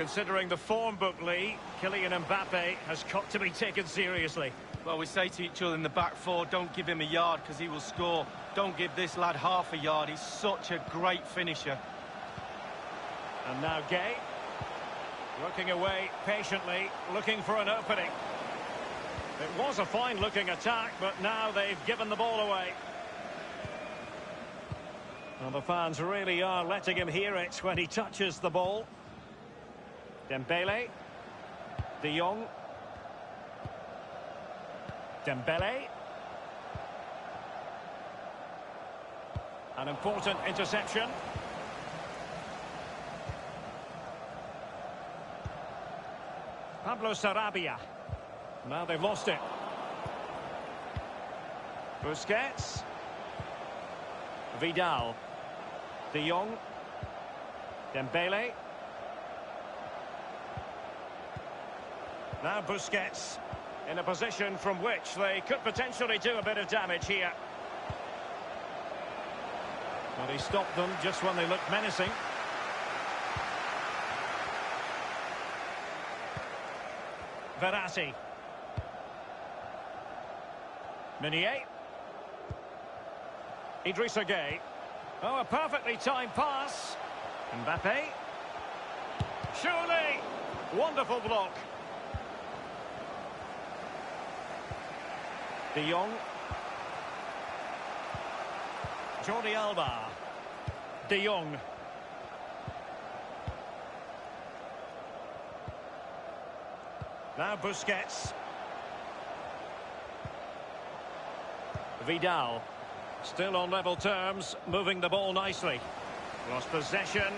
Considering the form book, Lee, Kylian Mbappe has got to be taken seriously. Well, we say to each other in the back four, don't give him a yard because he will score. Don't give this lad half a yard. He's such a great finisher. And now Gay. Working away patiently, looking for an opening. It was a fine-looking attack, but now they've given the ball away. Well, the fans really are letting him hear it when he touches the ball. Dembele. De Jong. Dembele. An important interception. Pablo Sarabia. Now they've lost it. Busquets. Vidal. De Jong. Dembele. Now Busquets in a position from which they could potentially do a bit of damage here. But he stopped them just when they looked menacing. Verratti. Meunier. Idrissa Gueye. Oh, a perfectly timed pass. Mbappe. Surely. Wonderful block. De Jong. Jordi Alba. De Jong. Now Busquets. Vidal. Still on level terms, moving the ball nicely. Lost possession.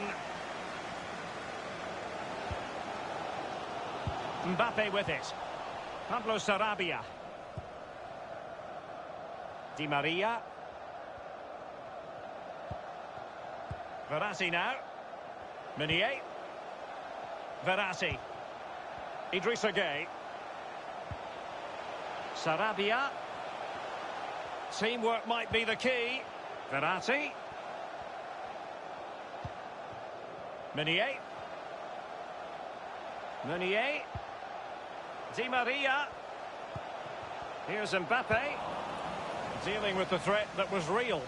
Mbappe with it. Pablo Sarabia. Di Maria. Verratti now. Meunier. Verratti. Idrissa Gueye. Sarabia. Teamwork might be the key. Verratti. Meunier. Meunier. Di Maria. Here's Mbappe. Dealing with the threat that was real.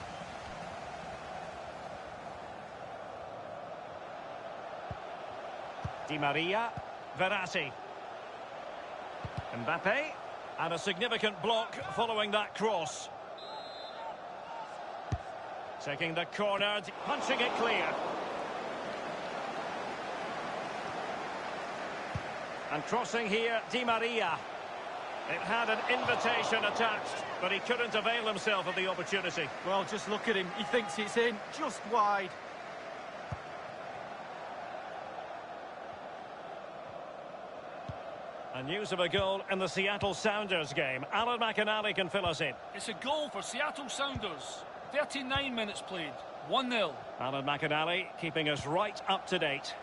Di Maria. Verratti. Mbappe. And a significant block following that cross. Taking the corner, punching it clear. And crossing here, Di Maria. It had an invitation attached, but he couldn't avail himself of the opportunity. Well, just look at him. He thinks it's in, just wide. And news of a goal in the Seattle Sounders game. Alan McInally can fill us in. It's a goal for Seattle Sounders. 39 minutes played. 1-0. Alan McInally keeping us right up to date.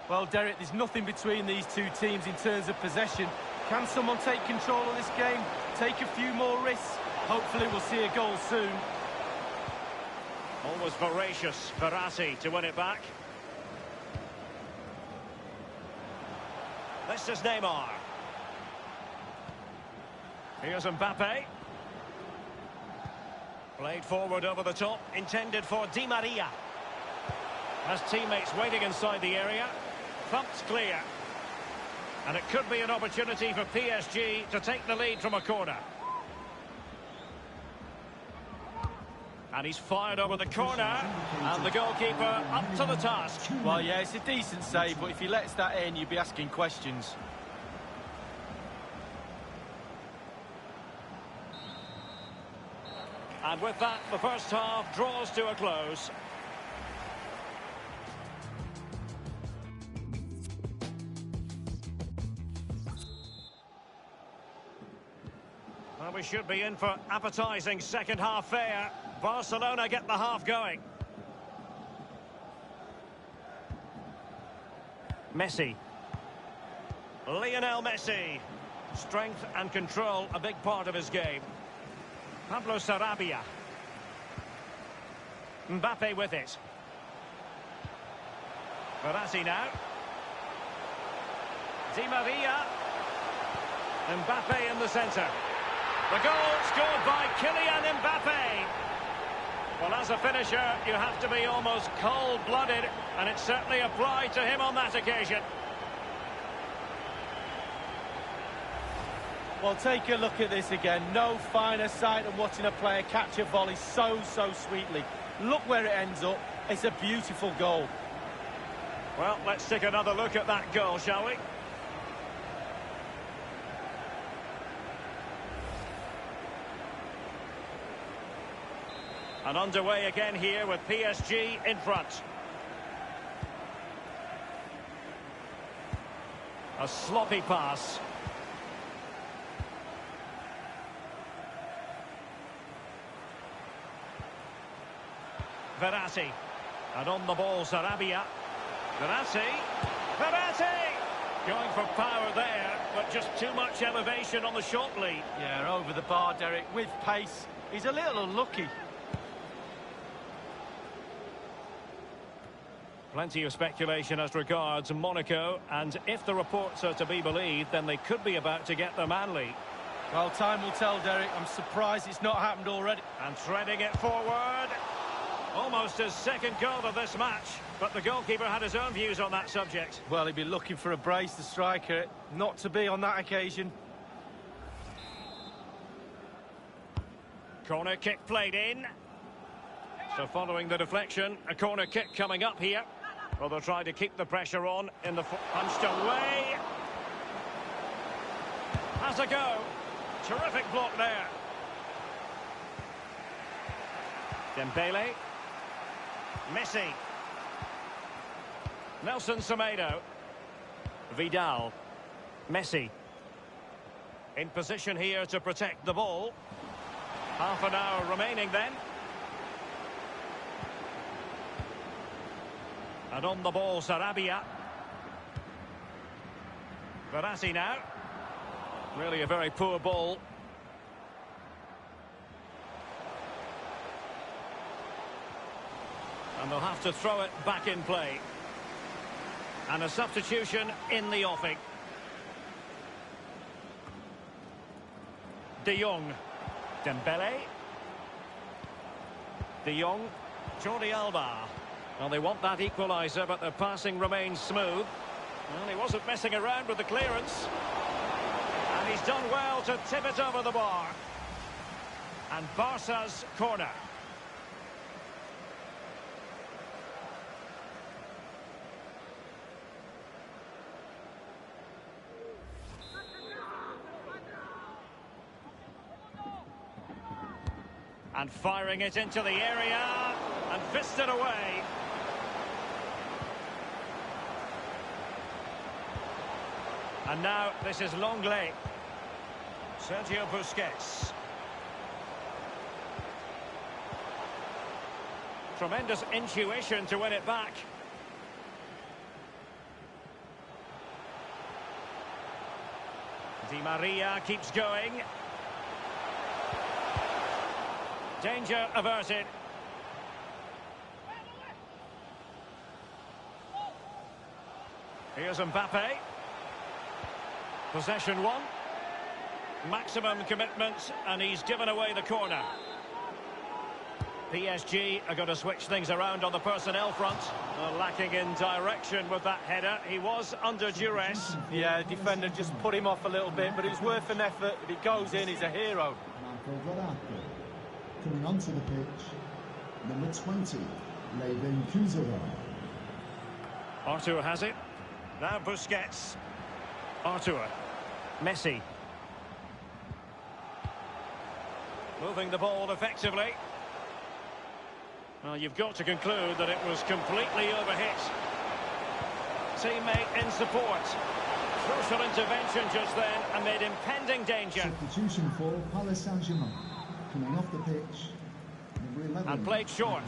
Well, Derek, there's nothing between these two teams in terms of possession. Can someone take control of this game? Take a few more risks? Hopefully we'll see a goal soon. Always voracious, Verratti to win it back. This is Neymar. Here's Mbappe. Played forward over the top, intended for Di Maria. Has teammates waiting inside the area. Thumped clear. And it could be an opportunity for PSG to take the lead from a corner. And he's fired over the corner. And the goalkeeper up to the task. Well, yeah, it's a decent save, but if he lets that in, you'd be asking questions. And with that, the first half draws to a close. Well, we should be in for appetising second half fare. Barcelona get the half going. Messi. Lionel Messi. Strength and control, a big part of his game. Pablo Sarabia. Mbappe with it. Verratti now. Di Maria. Mbappe in the centre. The goal scored by Kylian Mbappe. Well, as a finisher, you have to be almost cold-blooded, and it certainly applied to him on that occasion. Well, take a look at this again. No finer sight than watching a player catch a volley so sweetly. Look where it ends up. It's a beautiful goal. Well, let's take another look at that goal, shall we? And underway again here with PSG in front. A sloppy pass. Verratti. And on the ball, Sarabia. Verratti. Going for power there, but just too much elevation on the short lead. Yeah, over the bar, Derek, with pace. He's a little unlucky. Plenty of speculation as regards Monaco, and if the reports are to be believed, then they could be about to get the man lead. Well, time will tell, Derek. I'm surprised it's not happened already. And threading it forward. Almost his second goal of this match, but the goalkeeper had his own views on that subject. Well, he'd be looking for a brace, the striker. Not to be on that occasion. Corner kick played in. So following the deflection, a corner kick coming up here. Well, they'll try to keep the pressure on in the punched away. Has a go. Terrific block there. Dembele. Messi. Nelson Semedo. Vidal. Messi. In position here to protect the ball. Half an hour remaining then. And on the ball, Sarabia. Verratti now. Really a very poor ball. And they'll have to throw it back in play. And a substitution in the offing. De Jong. Dembele. De Jong. Jordi Alba. Well, they want that equaliser, but their passing remains smooth. Well, he wasn't messing around with the clearance. And he's done well to tip it over the bar. And Barca's corner. And firing it into the area. And fisted away. And now this is Longley. Sergio Busquets. Tremendous intuition to win it back. Di Maria keeps going. Danger averted. Here's Mbappe. Possession one. Maximum commitment, and he's given away the corner. PSG are going to switch things around on the personnel front. Lacking in direction with that header. He was under duress. Yeah, the defender just put him off a little bit, but it was worth an effort. If it goes in, he's a hero. Coming onto the pitch, number 20, Levin Kuzera. Arthur has it. Now Busquets. Arthur. Messi. Moving the ball effectively. Well, you've got to conclude that it was completely overhit. Teammate in support. Crucial intervention just then amid impending danger. Substitution for Paris Saint-Germain. Coming off the pitch, number 11. And played short.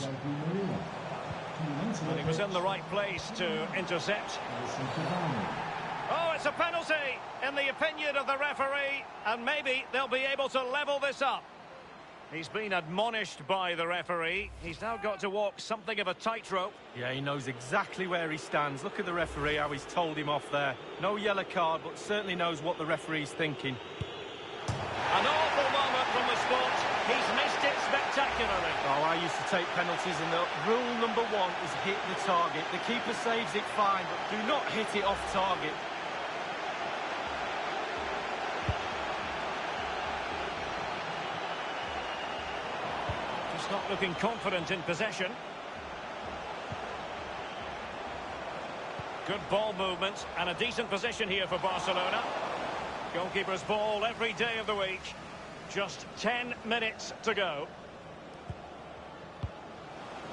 And he was in the right place to intercept. Oh, it's a penalty in the opinion of the referee, and maybe they'll be able to level this up. He's been admonished by the referee. He's now got to walk something of a tightrope. Yeah, he knows exactly where he stands. Look at the referee, how he's told him off there. No yellow card, but certainly knows what the referee's thinking. An awful moment from the spot. He's missed it spectacularly. Oh, I used to take penalties, and the rule number one is hit the target. The keeper saves it fine, but do not hit it off target. Just not looking confident in possession. Good ball movement and a decent position here for Barcelona. Goalkeeper's ball every day of the week. Just 10 minutes to go.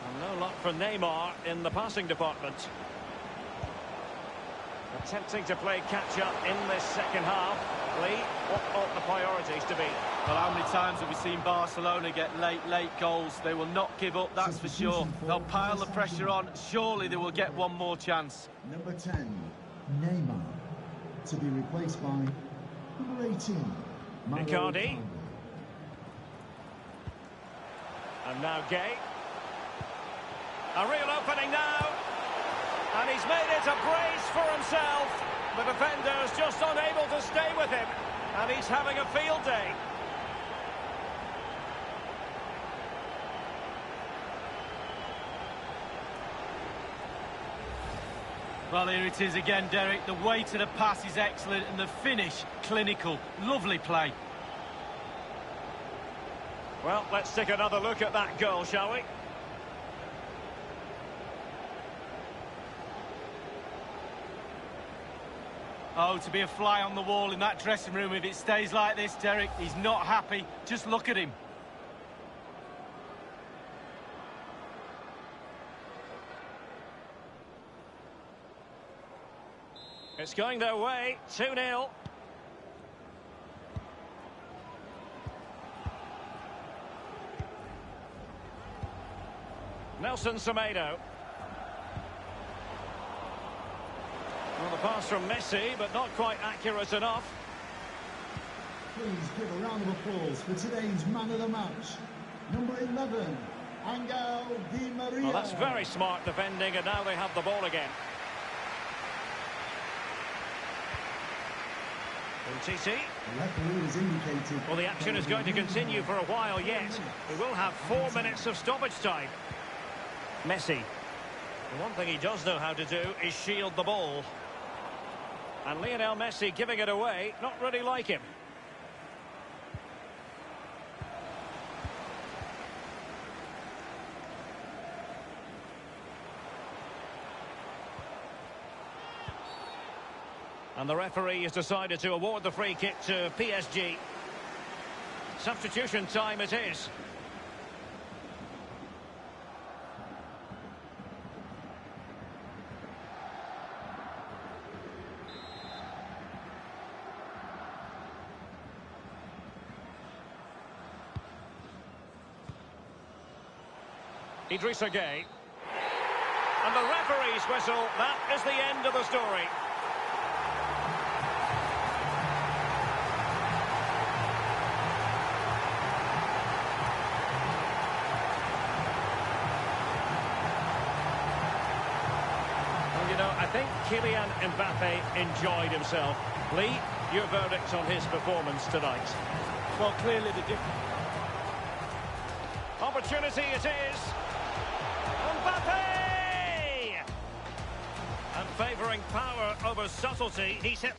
And no luck for Neymar in the passing department. Attempting to play catch-up in this second half. Lee, what ought the priorities to be? Well, how many times have we seen Barcelona get late goals? They will not give up, that's for sure. They'll pile the pressure on. Surely they will get one more chance. Number 10, Neymar, to be replaced by number 18, Icardi. And now Gay. A real opening now. And he's made it a brace for himself. The defender's just unable to stay with him. And he's having a field day. Well, here it is again, Derek. The way to the pass is excellent and the finish, clinical. Lovely play. Well, let's take another look at that goal, shall we? Oh, to be a fly on the wall in that dressing room if it stays like this, Derek. He's not happy. Just look at him. It's going their way, 2-0. Nelson Semedo. Well, the pass from Messi, but not quite accurate enough. Please give a round of applause for today's man of the match, number 11, Angel Di Maria. Well, that's very smart defending, and now they have the ball again. Umtiti. The referee has indicated. Well, the action is going to continue for a while yet. We will have 4 minutes of stoppage time. Messi. The one thing he does know how to do is shield the ball. And Lionel Messi giving it away, not really like him. And the referee has decided to award the free kick to PSG. Substitution time it is. Idrissa Gueye. And the referee's whistle, that is the end of the story. Well, you know, I think Kylian Mbappe enjoyed himself. Lee, your verdict on his performance tonight? Well, clearly the difference. Opportunity it is. Mbappe! And favouring power over subtlety, he's hit.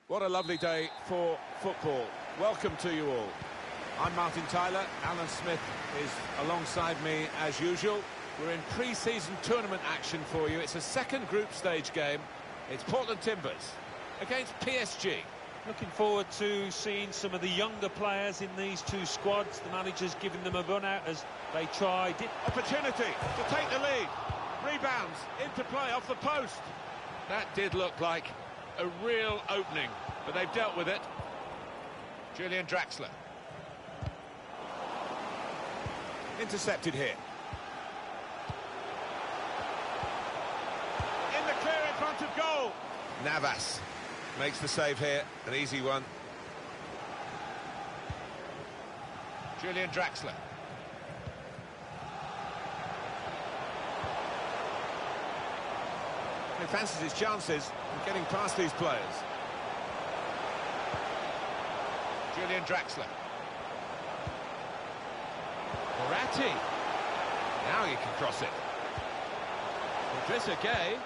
What a lovely day for football. Welcome to you all. I'm Martin Tyler. Alan Smith is alongside me as usual. We're in pre-season tournament action for you. It's a second group stage game. It's Portland Timbers against PSG. Looking forward to seeing some of the younger players in these two squads. The manager's giving them a run out as they try. Opportunity to take the lead. Rebounds into play off the post. That did look like a real opening, but they've dealt with it. Julian Draxler. Intercepted here. In the clear in front of goal. Navas makes the save here, an easy one. Julian Draxler. He fancies his chances of getting past these players. Julian Draxler. Moratti. Now you can cross it. Idrissa Gueye.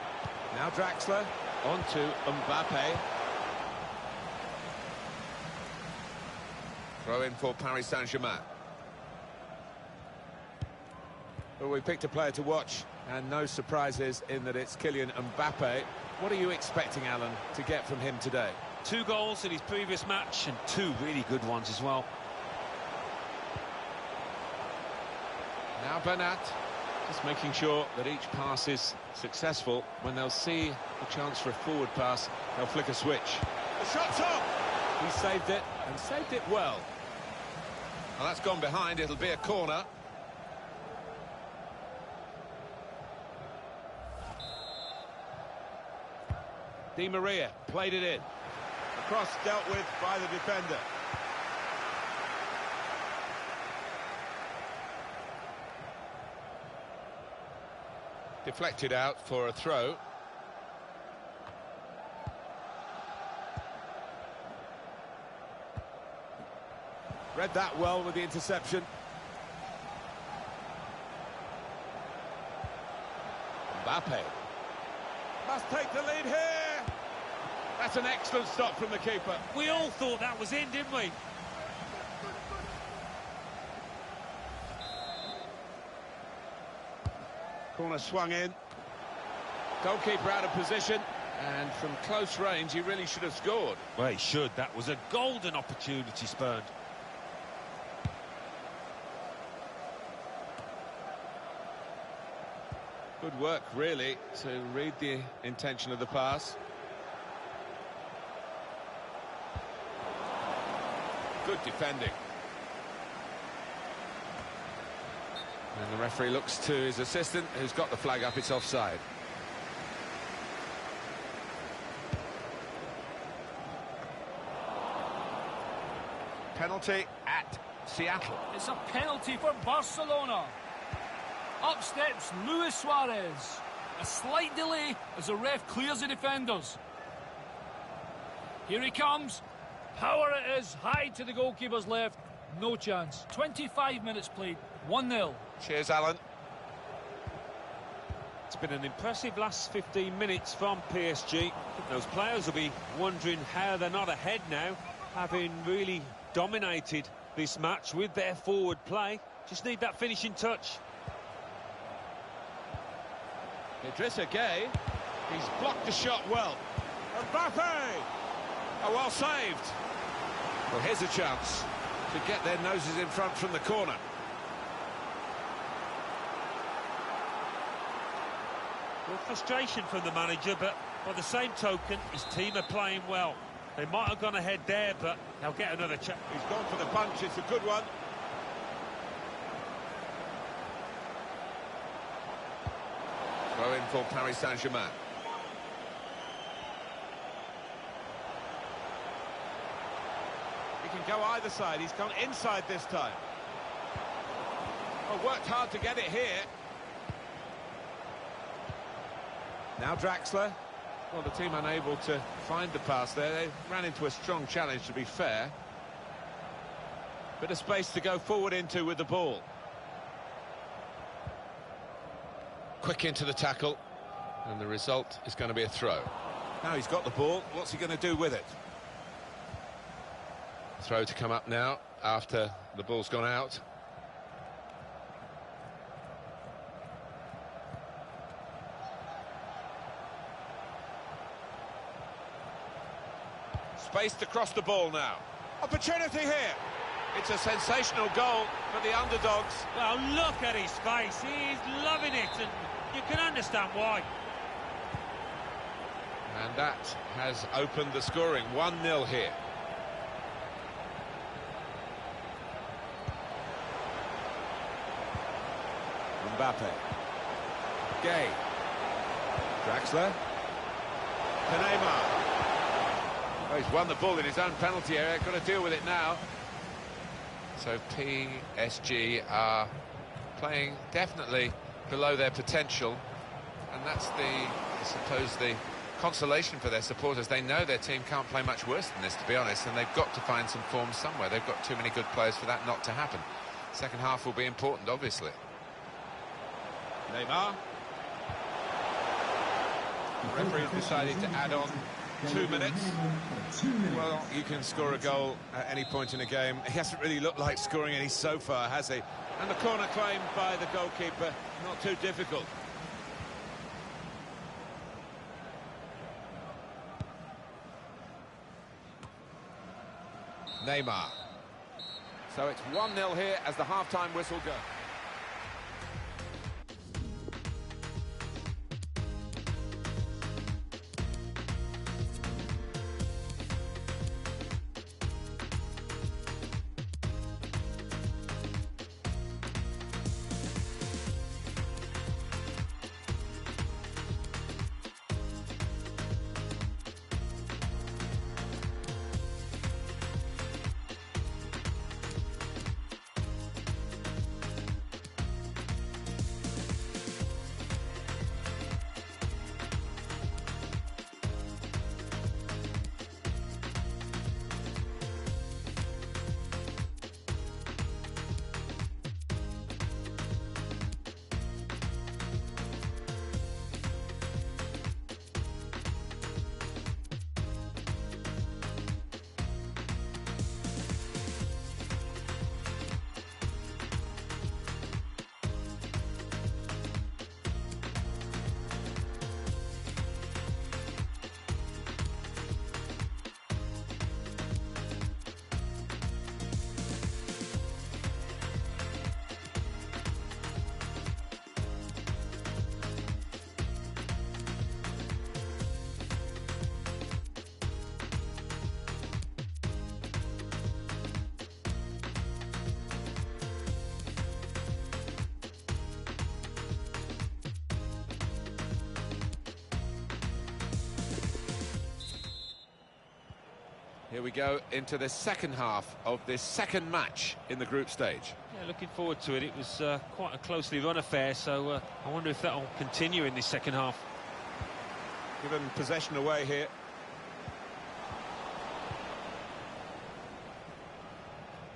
Now Draxler. On to Mbappe. Throw in for Paris Saint-Germain. Well, we picked a player to watch, and no surprises in that it's Kylian Mbappe. What are you expecting, Alan, to get from him today? 2 goals in his previous match and 2 really good ones as well. Now Bernat, just making sure that each pass is successful. When they'll see a chance for a forward pass, they'll flick a switch. The shot's off! He saved it, and saved it well. Well, that's gone behind. It'll be a corner. Di Maria played it in. The cross dealt with by the defender. Deflected out for a throw. Read that well with the interception. Mbappe must take the lead here. That's an excellent stop from the keeper. We all thought that was in, didn't we? Corner swung in. Goalkeeper out of position. And from close range, he really should have scored. Well, he should. That was a golden opportunity spurned. Good work, really, to read the intention of the pass. Good defending. And the referee looks to his assistant, who's got the flag up. It's offside. Penalty at Seattle. It's a penalty for Barcelona. Up steps Luis Suarez. A slight delay as the ref clears the defenders. Here he comes. Power it is, high to the goalkeeper's left. No chance. 25 minutes played. 1-0. Cheers, Alan. It's been an impressive last 15 minutes from PSG. I think those players will be wondering how they're not ahead now, having really dominated this match with their forward play. Just need that finishing touch. Idrissa Gueye. He's blocked the shot well. Mbappe! Oh, well saved. Well, here's a chance to get their noses in front from the corner. Well, frustration from the manager, but by the same token, his team are playing well. They might have gone ahead there, but they'll get another chance. He's gone for the punch. It's a good one. Throw in for Paris Saint-Germain. He can go either side. He's gone inside this time. Well, worked hard to get it here. Now Draxler. Well, the team unable to find the pass there. They ran into a strong challenge, to be fair. Bit of space to go forward into with the ball. Quick into the tackle. And the result is going to be a throw. Now he's got the ball. What's he going to do with it? Throw to come up now after the ball's gone out. Space to cross the ball now. Opportunity here. It's a sensational goal for the underdogs. Well, look at his face. He's loving it, and you can understand why. And that has opened the scoring. 1-0 here. Mbappe. Gay. Draxler. Neymar. Oh, he's won the ball in his own penalty area. Got to deal with it now. So PSG are playing definitely below their potential, and that's I suppose, the consolation for their supporters. They know their team can't play much worse than this, to be honest, and they've got to find some form somewhere. They've got too many good players for that not to happen. Second half will be important, obviously. Neymar. The referee's decided to add on 2 minutes. Well, you can score a goal at any point in a game. He hasn't really looked like scoring any so far, has he? And the corner claimed by the goalkeeper, not too difficult. Neymar. So it's 1-0 here as the half-time whistle goes. Here we go into the second half of this second match in the group stage. Yeah, looking forward to it. It was quite a closely run affair, so I wonder if that will continue in this second half. Given possession away here.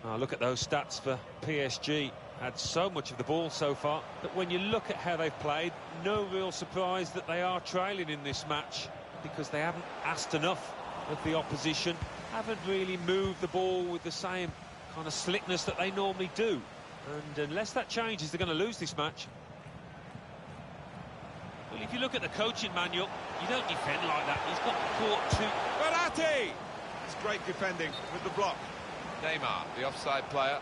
Oh, look at those stats for PSG. Had so much of the ball so far, but when you look at how they've played, no real surprise that they are trailing in this match, because they haven't asked enough of the opposition, haven't really moved the ball with the same kind of slickness that they normally do. And unless that changes, they're going to lose this match. Well, if you look at the coaching manual, you don't defend like that. He's got caught too. Verratti! That's great defending with the block. Neymar, the offside player.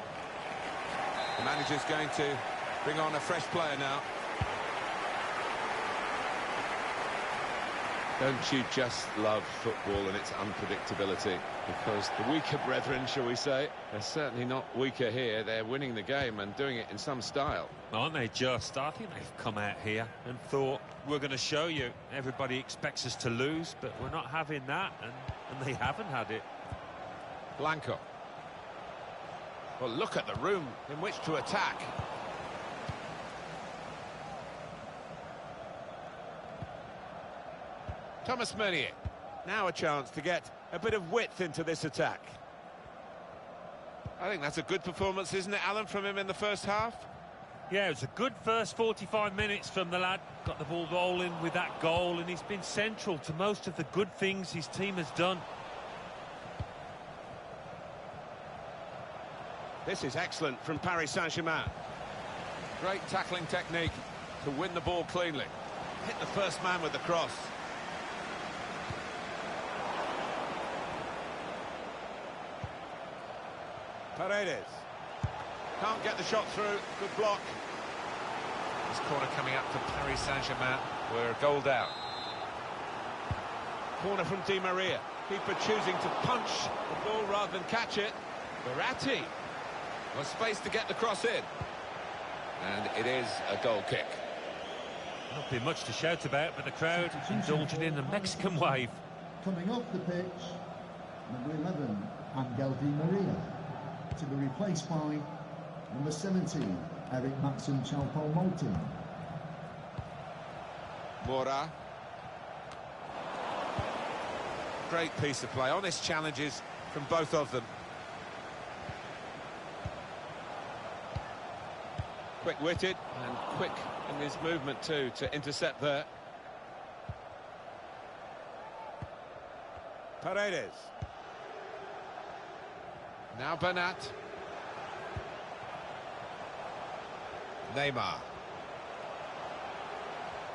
The manager's going to bring on a fresh player now. Don't you just love football and its unpredictability? Because the weaker brethren, shall we say, they're certainly not weaker here. They're winning the game and doing it in some style. Aren't they just? I think they've come out here and thought, we're going to show you. Everybody expects us to lose, but we're not having that, and they haven't had it. Blanco. Well, look at the room in which to attack. Thomas Meunier. Now a chance to get a bit of width into this attack. I think that's a good performance, isn't it, Alan, from him in the first half? Yeah, it was a good first 45 minutes from the lad. Got the ball rolling with that goal, and he's been central to most of the good things his team has done. This is excellent from Paris Saint-Germain. Great tackling technique to win the ball cleanly. Hit the first man with the cross. Paredes. Can't get the shot through. Good block. This corner coming up to Paris Saint-Germain. We're a goal down. Corner from Di Maria. Keeper choosing to punch the ball rather than catch it. Verratti. Well, space to get the cross in. And it is a goal kick. Not been much to shout about, but the crowd indulging in the Mexican wave. Coming off the pitch, number 11, Angel Di Maria, to be replaced by number 17, Eric Maxim Choupo-Moting. Mora. Great piece of play. Honest challenges from both of them. Quick-witted and quick in his movement too to intercept there. Paredes. Now Bernat. Neymar.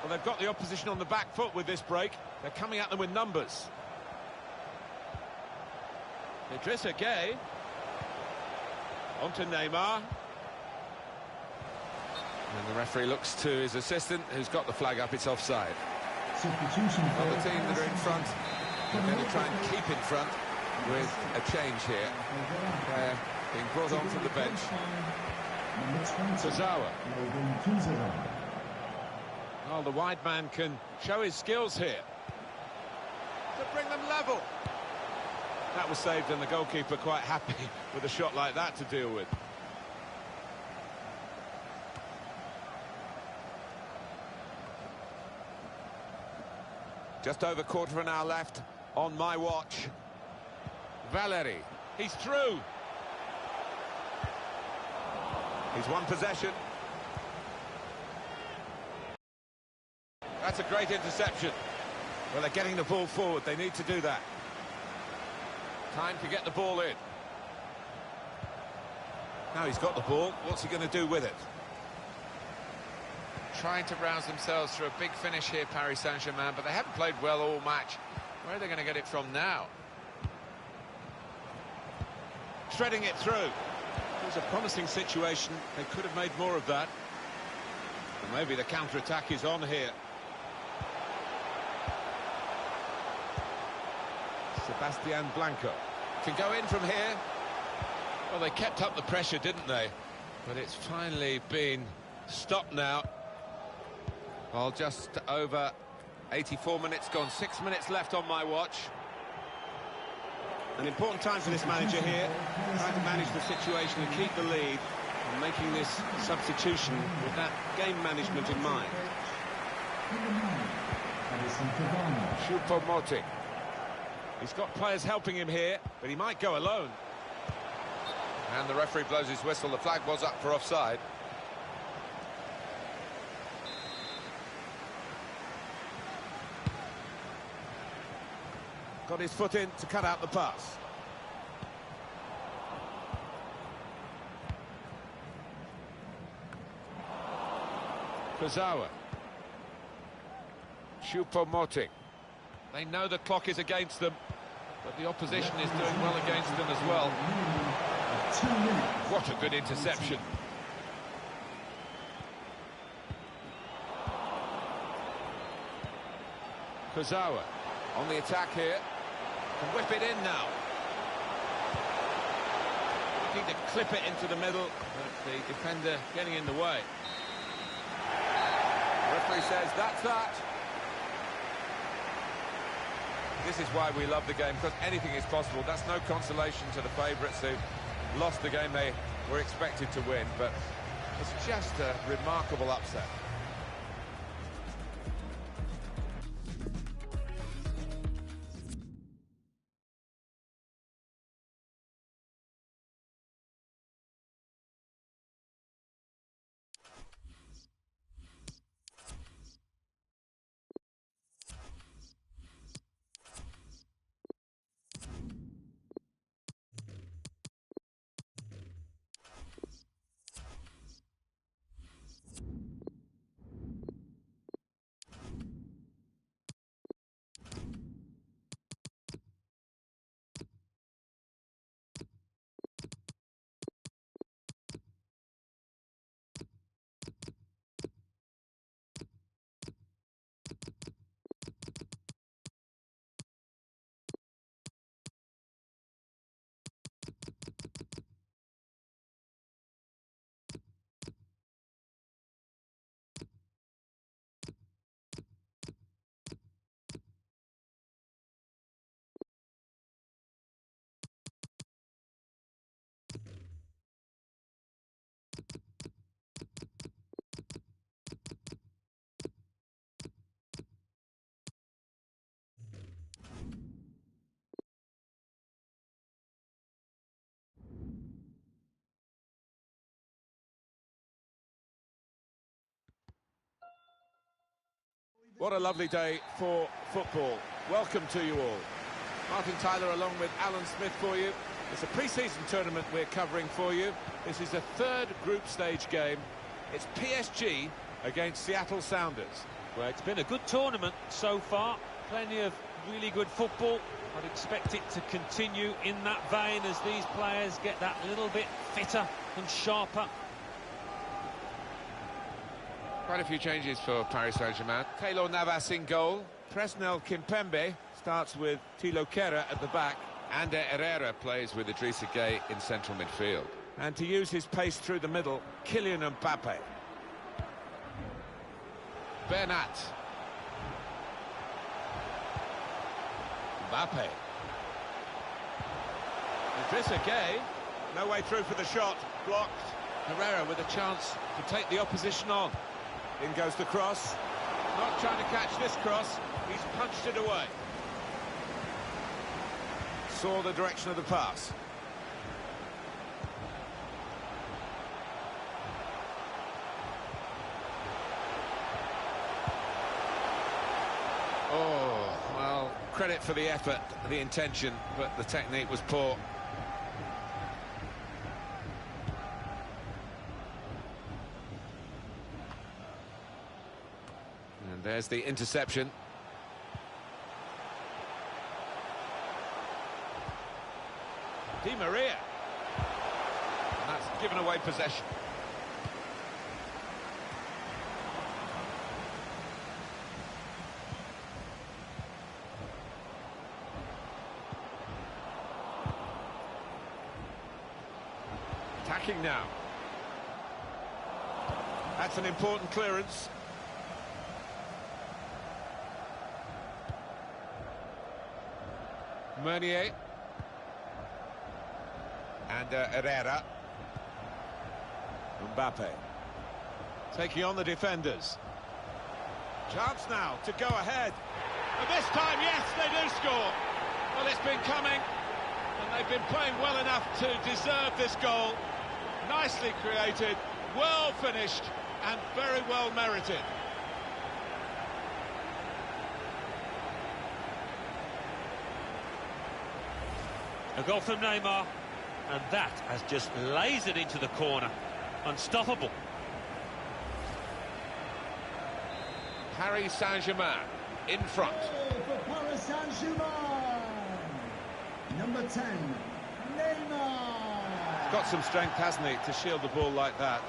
Well, they've got the opposition on the back foot with this break. They're coming at them with numbers. Idrissa Gueye. On to Neymar. And the referee looks to his assistant, who's got the flag up. It's offside. Substitution for Well, the team that are in front are going to try and keep in front with a change here. Player being brought on from the bench. Tozawa. Well, the wide man can show his skills here to bring them level. That was saved, and the goalkeeper quite happy with a shot like that to deal with. Just over quarter of an hour left on my watch. Valeri, he's through. He's won possession. That's a great interception. Well, they're getting the ball forward. They need to do that. Time to get the ball in. Now he's got the ball. What's he going to do with it? Trying to rouse themselves for a big finish here, Paris Saint-Germain, but they haven't played well all match. Where are they going to get it from now? Threading it through. It was a promising situation. They could have made more of that. And maybe the counter-attack is on here. Sebastian Blanco can go in from here. Well, they kept up the pressure, didn't they? But it's finally been stopped now. Well, just over 84 minutes gone, 6 minutes left on my watch. An important time for this manager here, trying to manage the situation and keep the lead, and making this substitution with that game management in mind. Choupo-Moting. He's got players helping him here, but he might go alone. And the referee blows his whistle. The flag was up for offside. Got his foot in to cut out the pass. Kurzawa. Choupo-Moting. They know the clock is against them, but the opposition is doing well against them as well. What a good interception. Kurzawa on the attack here. Can whip it in now. Looking to clip it into the middle, but the defender getting in the way. The referee says that's that. This is why we love the game, because anything is possible. That's no consolation to the favourites who lost the game they were expected to win, but it's just a remarkable upset. What a lovely day for football. Welcome to you all. Martin Tyler along with Alan Smith for you. It's a pre-season tournament we're covering for you. This is the third group stage game. It's PSG against Seattle Sounders. Well, it's been a good tournament so far. Plenty of really good football. I'd expect it to continue in that vein as these players get that little bit fitter and sharper. Quite a few changes for Paris Saint-Germain. Keylor Navas in goal. Presnel Kimpembe starts with Thilo Kehrer at the back. Ander Herrera plays with Idrissa Gueye in central midfield. And to use his pace through the middle, Kylian Mbappe. Bernat. Mbappe. Idrissa Gueye. No way through for the shot. Blocked. Herrera with a chance to take the opposition on. In goes the cross. Not trying to catch this cross. He's punched it away. Saw the direction of the pass. Oh, well, credit for the effort, the intention, but the technique was poor. And there's the interception. Di Maria. And that's given away possession. Attacking now. That's an important clearance. Meunier. And Herrera. Mbappe. Taking on the defenders. Chance now to go ahead. And this time, yes, they do score. Well, it's been coming. And they've been playing well enough to deserve this goal. Nicely created, well finished, and very well merited. A goal from Neymar, and that has just lasered into the corner. Unstoppable. Paris Saint-Germain in front. Goal for Paris Saint-Germain. Number 10, Neymar. Got some strength, hasn't he, to shield the ball like that.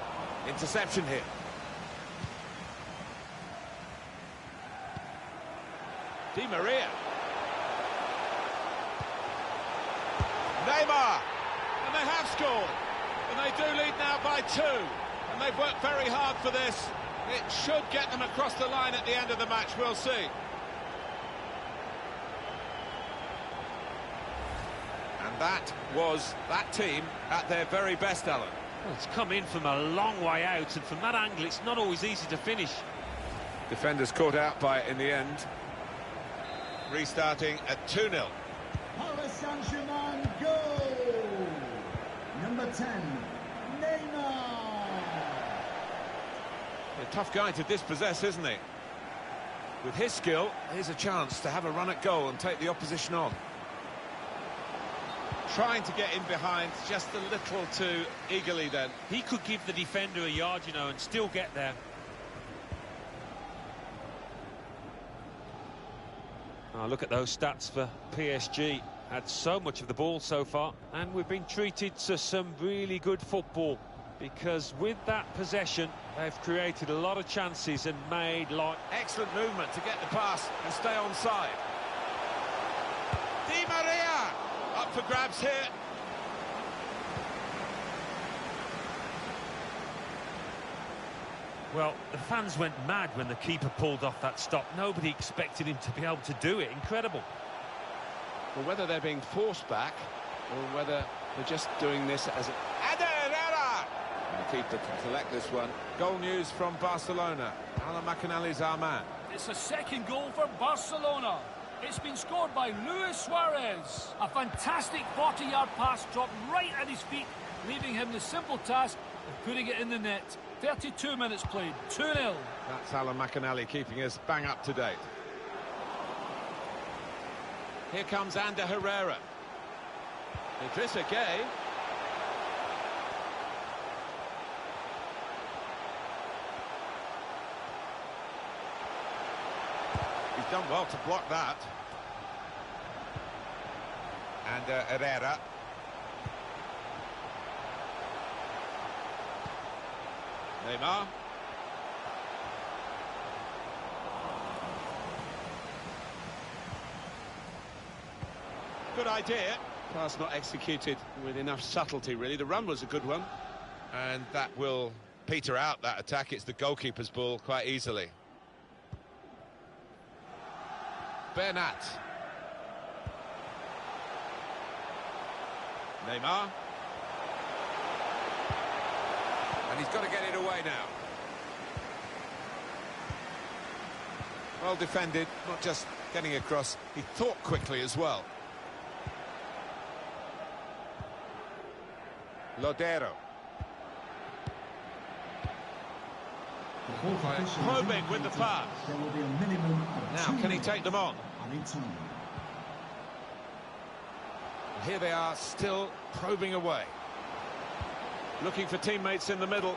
Interception here. Di Maria. Neymar. And they have scored. And they do lead now by 2. And they've worked very hard for this. It should get them across the line at the end of the match, we'll see. And that was that team at their very best, Alan. Well, it's come in from a long way out, and from that angle it's not always easy to finish. Defenders caught out by it in the end. Restarting at 2-0. Paris Saint-Germain goal. Number 10, Neymar. A tough guy to dispossess, isn't he? With his skill, here's a chance to have a run at goal and take the opposition on. Trying to get in behind just a little too eagerly then. He could give the defender a yard, you know, and still get there. Oh, look at those stats for PSG. Had so much of the ball so far, and we've been treated to some really good football, because with that possession they've created a lot of chances and made life. Excellent movement to get the pass and stay onside. Di Maria up for grabs here. Well, the fans went mad when the keeper pulled off that stop. Nobody expected him to be able to do it. Incredible. Well, whether they're being forced back or whether they're just doing this as a... Herrera! And the keeper can collect this one. Goal news from Barcelona. Alan McAnally's our man. It's a second goal for Barcelona. It's been scored by Luis Suarez. A fantastic 40-yard pass dropped right at his feet, leaving him the simple task of putting it in the net. 32 minutes played, 2-0. That's Alan McAnally keeping us bang up to date. Here comes Ander Herrera. Idrissa Gueye. He's done well to block that. Ander Herrera. Neymar. Good idea. Pass not executed with enough subtlety, really. The run was a good one. And that will peter out that attack. It's the goalkeeper's ball quite easily. Bernat. Neymar. And he's got to get it away now. Well defended, not just getting across, he thought quickly as well. Lodero. Probing with the pass. There will be a minimum of Now, can he take them on? added time. Here they are, still probing away. Looking for teammates in the middle.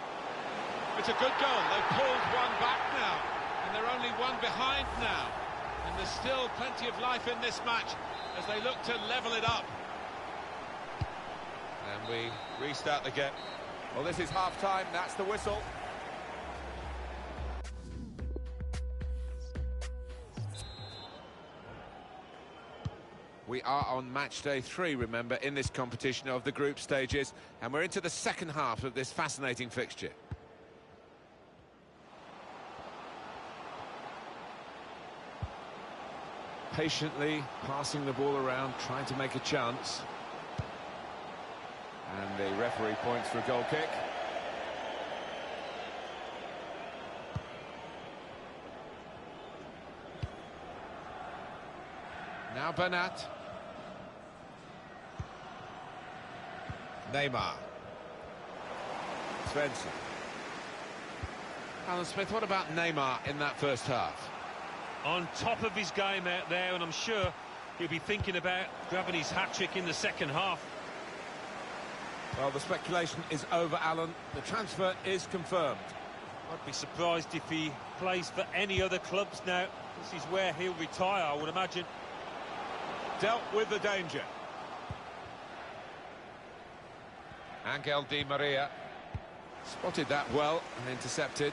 It's a good goal. They've pulled one back now. And they're only one behind now. And there's still plenty of life in this match as they look to level it up. And we restart the game. Well, this is half-time. That's the whistle. We are on match day 3, remember, in this competition of the group stages, and we're into the second half of this fascinating fixture. Patiently passing the ball around, trying to make a chance. And the referee points for a goal kick. Now Bernat. Neymar. Svensson. Alan Smith, what about Neymar in that first half? On top of his game out there, and I'm sure he'll be thinking about grabbing his hat-trick in the second half. Well, the speculation is over, Alan. The transfer is confirmed. I'd be surprised if he plays for any other clubs now. This is where he'll retire, I would imagine. Dealt with the danger. Angel Di Maria spotted that well and intercepted.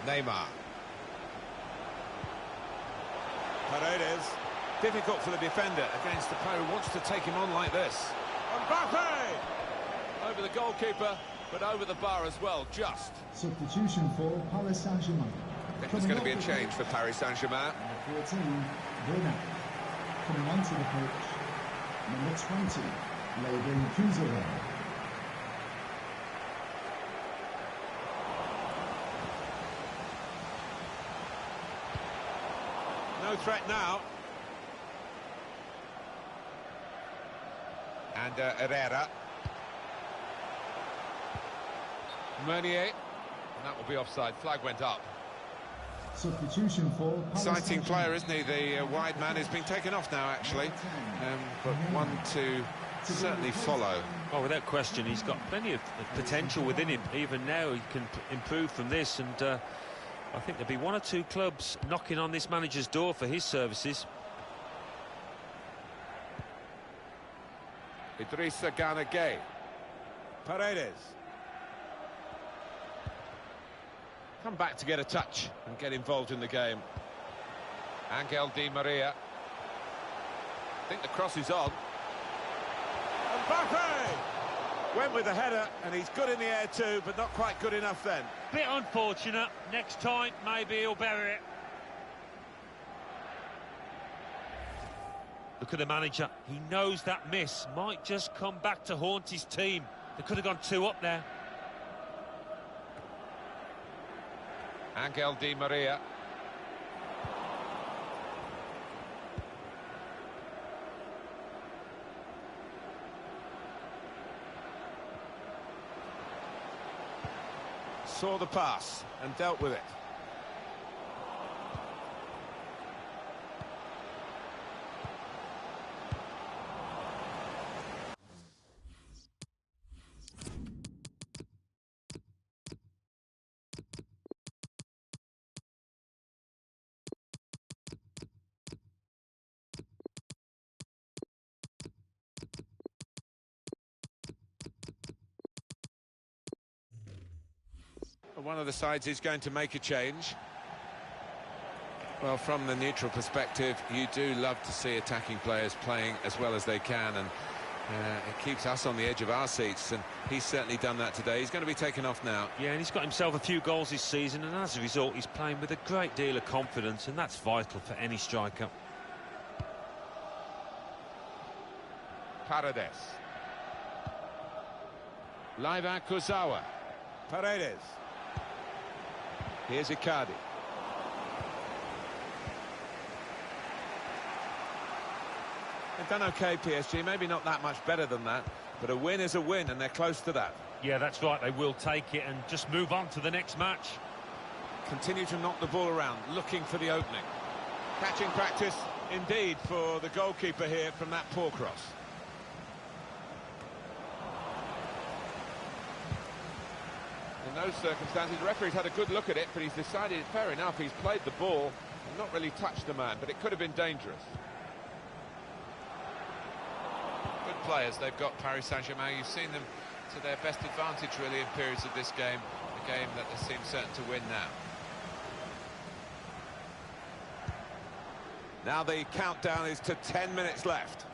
Neymar. Paredes. Difficult for the defender against the player who wants to take him on like this. Mbappe! Over the goalkeeper, but over the bar as well, just. Substitution for Paris Saint-Germain. I think there's going to be a change for Paris Saint-Germain. 14, Bernat. Coming onto the pitch, number 20, Laban Kuzera. No threat now. And Herrera. Meunier. And that will be offside. Flag went up. Substitution for Paris Exciting Saint-Germain. player, isn't he? The wide man is being taken off now, actually. But one to certainly follow. Oh, without question, he's got plenty of potential within him. Even now, he can improve from this, and I think there'll be one or two clubs knocking on this manager's door for his services. Idrissa Gueye. Paredes. Come back to get a touch and get involved in the game. Angel Di Maria. I think the cross is on. Mbappe! Went with the header, and he's good in the air too, but not quite good enough then. Bit unfortunate. Next time, maybe he'll bury it. Look at the manager. He knows that miss might just come back to haunt his team. They could have gone 2 up there. Angel Di Maria. saw the pass and dealt with it. One of the sides is going to make a change. Well, from the neutral perspective, you do love to see attacking players playing as well as they can, and it keeps us on the edge of our seats, and he's certainly done that today. He's going to be taken off now. Yeah, and he's got himself a few goals this season, and as a result, he's playing with a great deal of confidence, and that's vital for any striker. Paredes. Leiva Kurzawa. Paredes. Here's Icardi. They've done okay, PSG, maybe not that much better than that, but a win is a win, and they're close to that. Yeah, that's right, they will take it and just move on to the next match. Continue to knock the ball around, looking for the opening. Catching practice, indeed, for the goalkeeper here from that poor cross. In those circumstances, the referee's had a good look at it, but he's decided, fair enough, he's played the ball and not really touched the man, but it could have been dangerous. Good players they've got, Paris Saint-Germain. You've seen them to their best advantage, really, in periods of this game, a game that they seem certain to win now. Now the countdown is to 10 minutes left.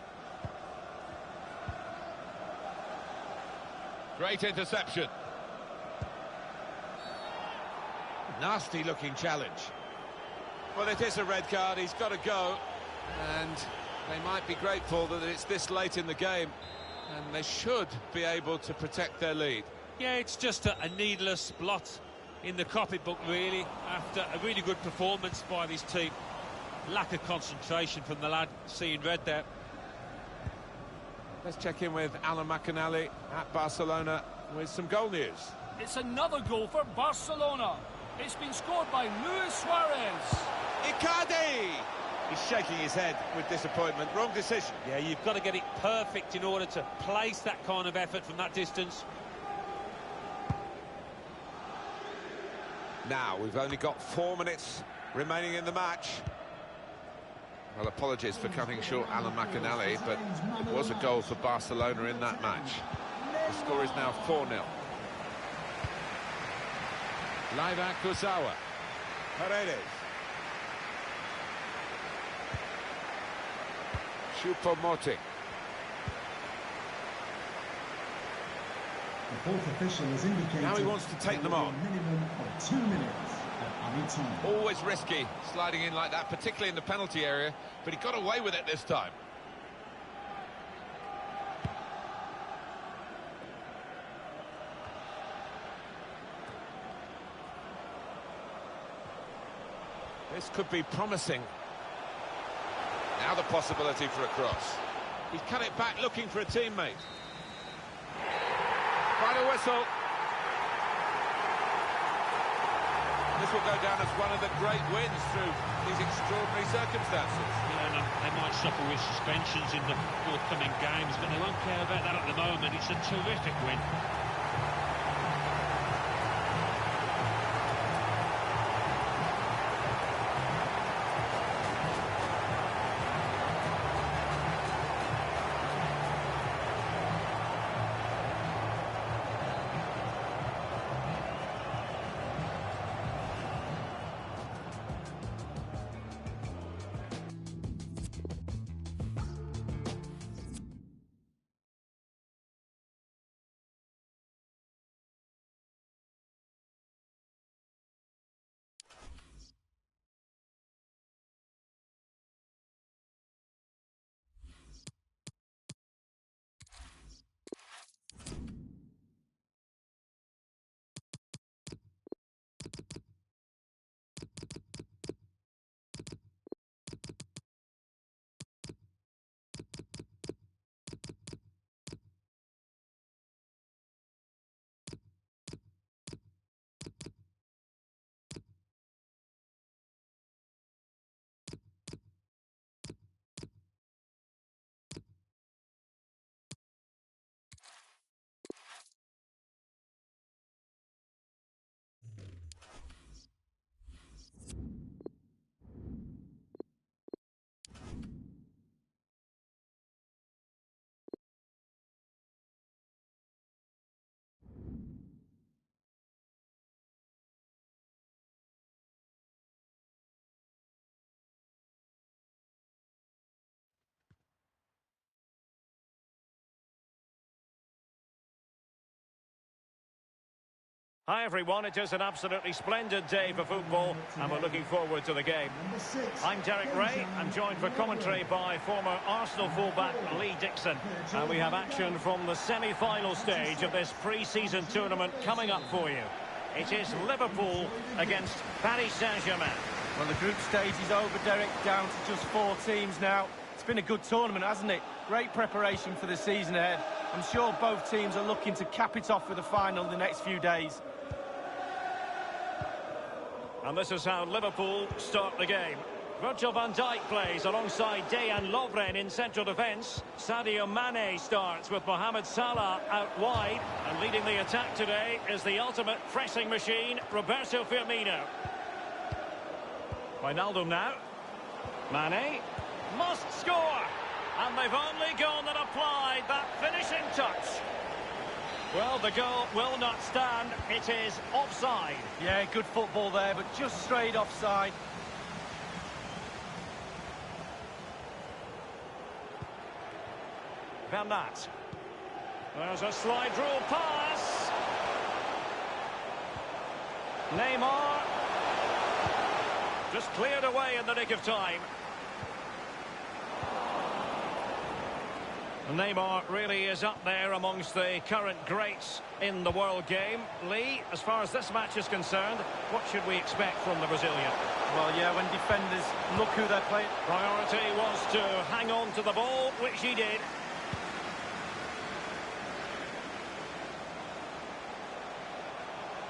Great interception. Nasty looking challenge. Well, it is a red card, he's got to go, and they might be grateful that it's this late in the game, and they should be able to protect their lead. Yeah, it's just a needless blot in the copybook, really, after a really good performance by this team. Lack of concentration from the lad, seeing red there. Let's check in with Alan McInally at Barcelona with some goal news. It's another goal for Barcelona. It's been scored by Luis Suarez. Icardi! He's shaking his head with disappointment. Wrong decision. Yeah, you've got to get it perfect in order to place that kind of effort from that distance. Now, we've only got 4 minutes remaining in the match. Well, apologies for cutting short Alan McInally, but it was a goal for Barcelona in that match. The score is now 4-0. Leiva Kurzawa. Paredes. Choupo-Moting. The fourth official has indicated Now he wants to take them on. A minimum of 2 minutes at any time. Always risky sliding in like that, particularly in the penalty area, but he got away with it this time. This could be promising. Now the possibility for a cross. He's cut it back looking for a teammate. Final whistle. This will go down as one of the great wins through these extraordinary circumstances. Yeah, and they might suffer with suspensions in the forthcoming games, but they won't care about that at the moment. It's a terrific win. Hi everyone, it is an absolutely splendid day for football and we're looking forward to the game. I'm Derek Ray, I'm joined for commentary by former Arsenal fullback Lee Dixon. And we have action from the semi-final stage of this pre-season tournament coming up for you. It is Liverpool against Paris Saint-Germain. Well, the group stage is over, Derek, down to just 4 teams now. It's been a good tournament, hasn't it? Great preparation for the season ahead. I'm sure both teams are looking to cap it off with a final in the next few days. And this is how Liverpool start the game. Virgil van Dijk plays alongside Dejan Lovren in central defence. Sadio Mane starts with Mohamed Salah out wide. And leading the attack today is the ultimate pressing machine, Roberto Firmino. Wijnaldum now. Mane must score. And they've only gone and applied that finishing touch. Well, the goal will not stand. It is offside. Yeah, good football there, but just straight offside. Bernat. There's a slide rule pass. Neymar. Just cleared away in the nick of time. Neymar really is up there amongst the current greats in the world game. Lee, as far as this match is concerned, what should we expect from the Brazilian? Well, yeah, when defenders look who they're playing. Priority was to hang on to the ball, which he did.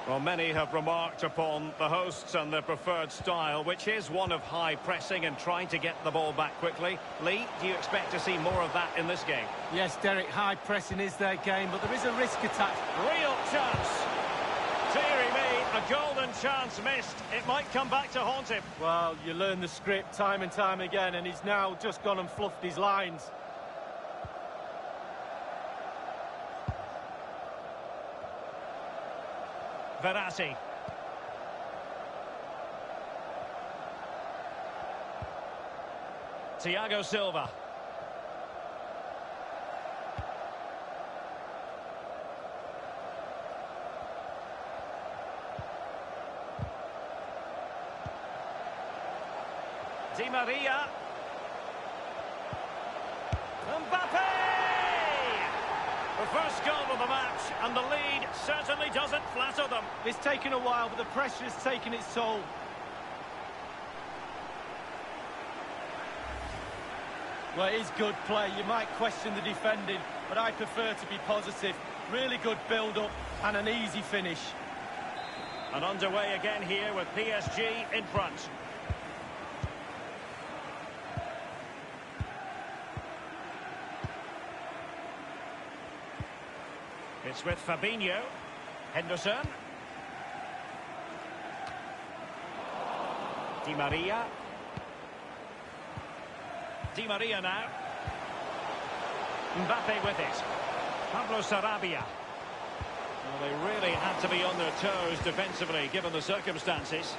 Well, many have remarked upon the hosts and their preferred style, which is one of high pressing and trying to get the ball back quickly. Lee, do you expect to see more of that in this game? Yes, Derek, high pressing is their game, but there is a risk attached. Real chance. Deary me, a golden chance missed. It might come back to haunt him. Well, you learn the script time and time again, and he's now just gone and fluffed his lines. Verratti. Thiago Silva. Di Maria. Mbappe! The first goal of the match, and the lead certainly doesn't flatter them. It's taken a while, but the pressure has taken its toll. Well, it is good play. You might question the defending, but I prefer to be positive. Really good build-up and an easy finish. And underway again here with PSG in front. It's with Fabinho. Henderson. Di Maria. Di Maria now. Mbappe with it. Pablo Sarabia. Well, they really had to be on their toes defensively, given the circumstances.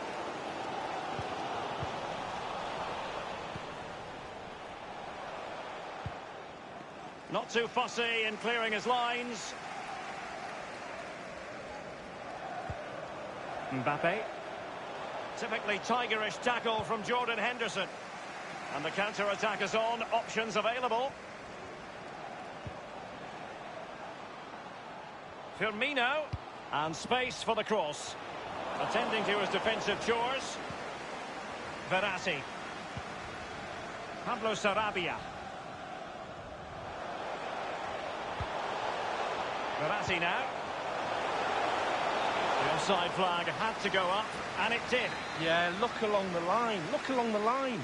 Not too fussy in clearing his lines. Mbappe. Typically tigerish tackle from Jordan Henderson. And the counter-attack is on. Options available. Firmino. And space for the cross. Attending to his defensive chores. Verratti. Pablo Sarabia. Verratti now. The offside flag had to go up, and it did. Yeah, look along the line. Look along the line.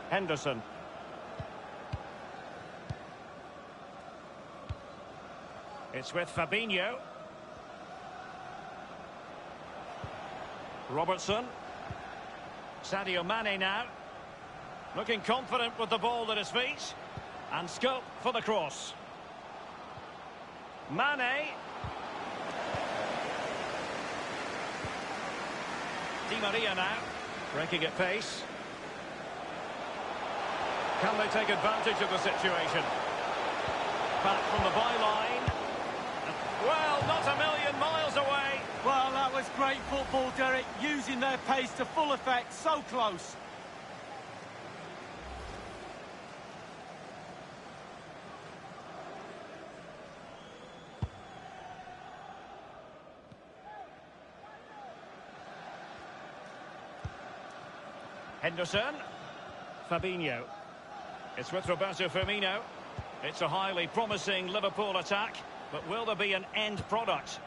Henderson. It's with Fabinho. Robertson. Sadio Mane now. Looking confident with the ball at his feet. And scope for the cross. Mane. Di Maria now. Breaking at pace. Can they take advantage of the situation? Back from the byline. great football, Derek, using their pace to full effect, so close. Henderson. Fabinho. It's with Roberto Firmino. It's a highly promising Liverpool attack, but will there be an end product?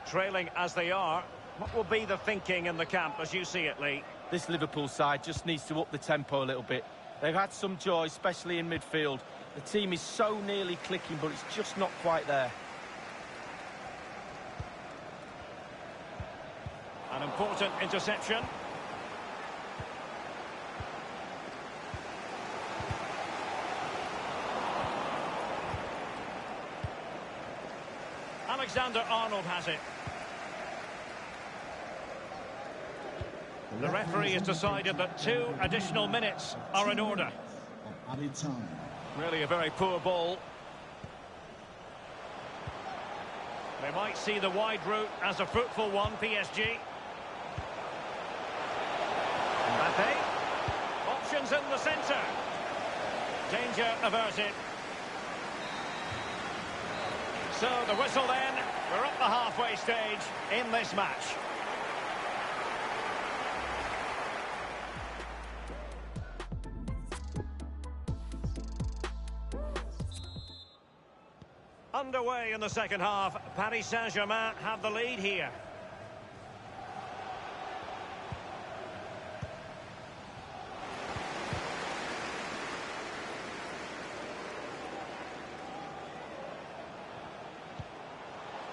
Trailing as they are, what will be the thinking in the camp as you see it, Lee? This Liverpool side just needs to up the tempo a little bit. They've had some joy, especially in midfield. The team is so nearly clicking, but it's just not quite there. An important interception. Alexander-Arnold has it. The referee has decided that 2 additional minutes are in order. Added time. Really a very poor ball. They might see the wide route as a fruitful one, PSG. Mbappe. Options in the centre. Danger averted. So the whistle then. We're up the halfway stage in this match. Underway in the second half. Paris Saint-Germain have the lead here.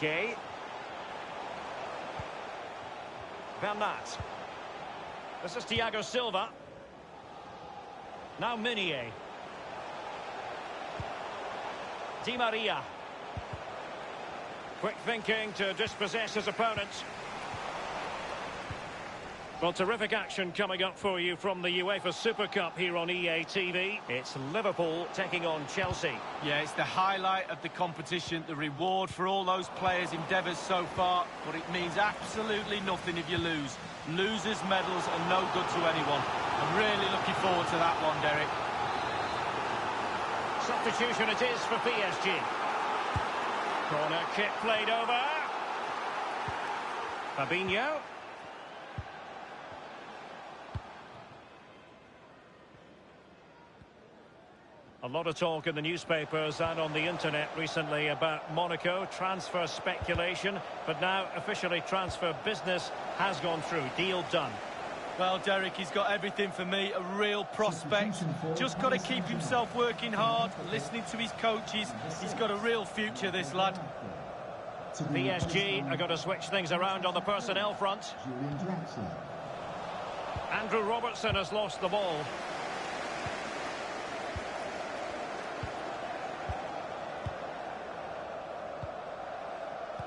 Gay. Bernat. This is Thiago Silva. Now Meunier. Di Maria. Quick thinking to dispossess his opponent. Well, terrific action coming up for you from the UEFA Super Cup here on EA TV. It's Liverpool taking on Chelsea. Yeah, it's the highlight of the competition, the reward for all those players' endeavours so far, but it means absolutely nothing if you lose. Losers' medals are no good to anyone. I'm really looking forward to that one, Derek. Substitution it is for PSG. Corner kick played over. Fabinho. A lot of talk in the newspapers and on the internet recently about Monaco transfer speculation, but now officially transfer business has gone through. Deal done. Well, Derek, he's got everything for me, a real prospect. Just got to keep himself working hard, listening to his coaches. He's got a real future, this lad. PSG are going to switch things around on the personnel front. Andrew Robertson has lost the ball.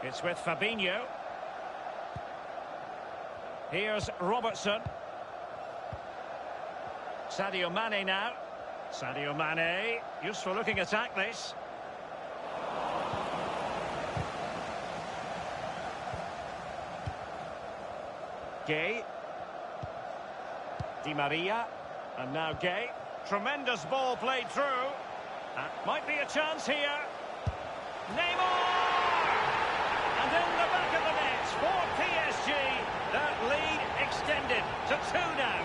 It's with Fabinho. Here's Robertson. Sadio Mane now. Sadio Mane. Useful looking attack this. Gay. Di Maria. And now Gay. Tremendous ball played through. Might be a chance here. Neymar! And in the back of the net for PSG, that lead extended to 2 now.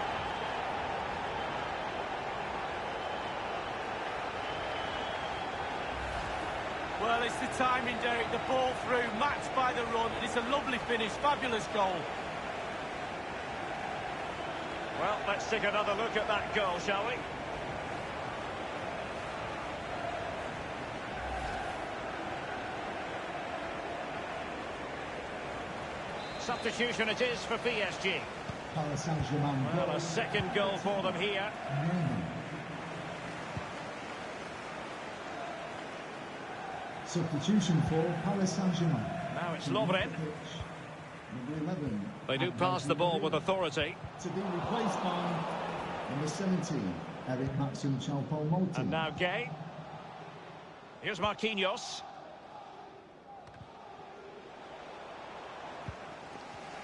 Well, it's the timing, Derek. The ball through, matched by the run, and it's a lovely finish, fabulous goal. Well, let's take another look at that goal, shall we? Substitution it is for PSG. Paris Saint-Germain. Well, a second goal for them here. Substitution for Paris Saint-Germain. Now it's Lovren. Number 11. They do pass the ball with authority. To be replaced by number 17, Eric Maxim Choupo-Moting. And now Gay. Here's Marquinhos.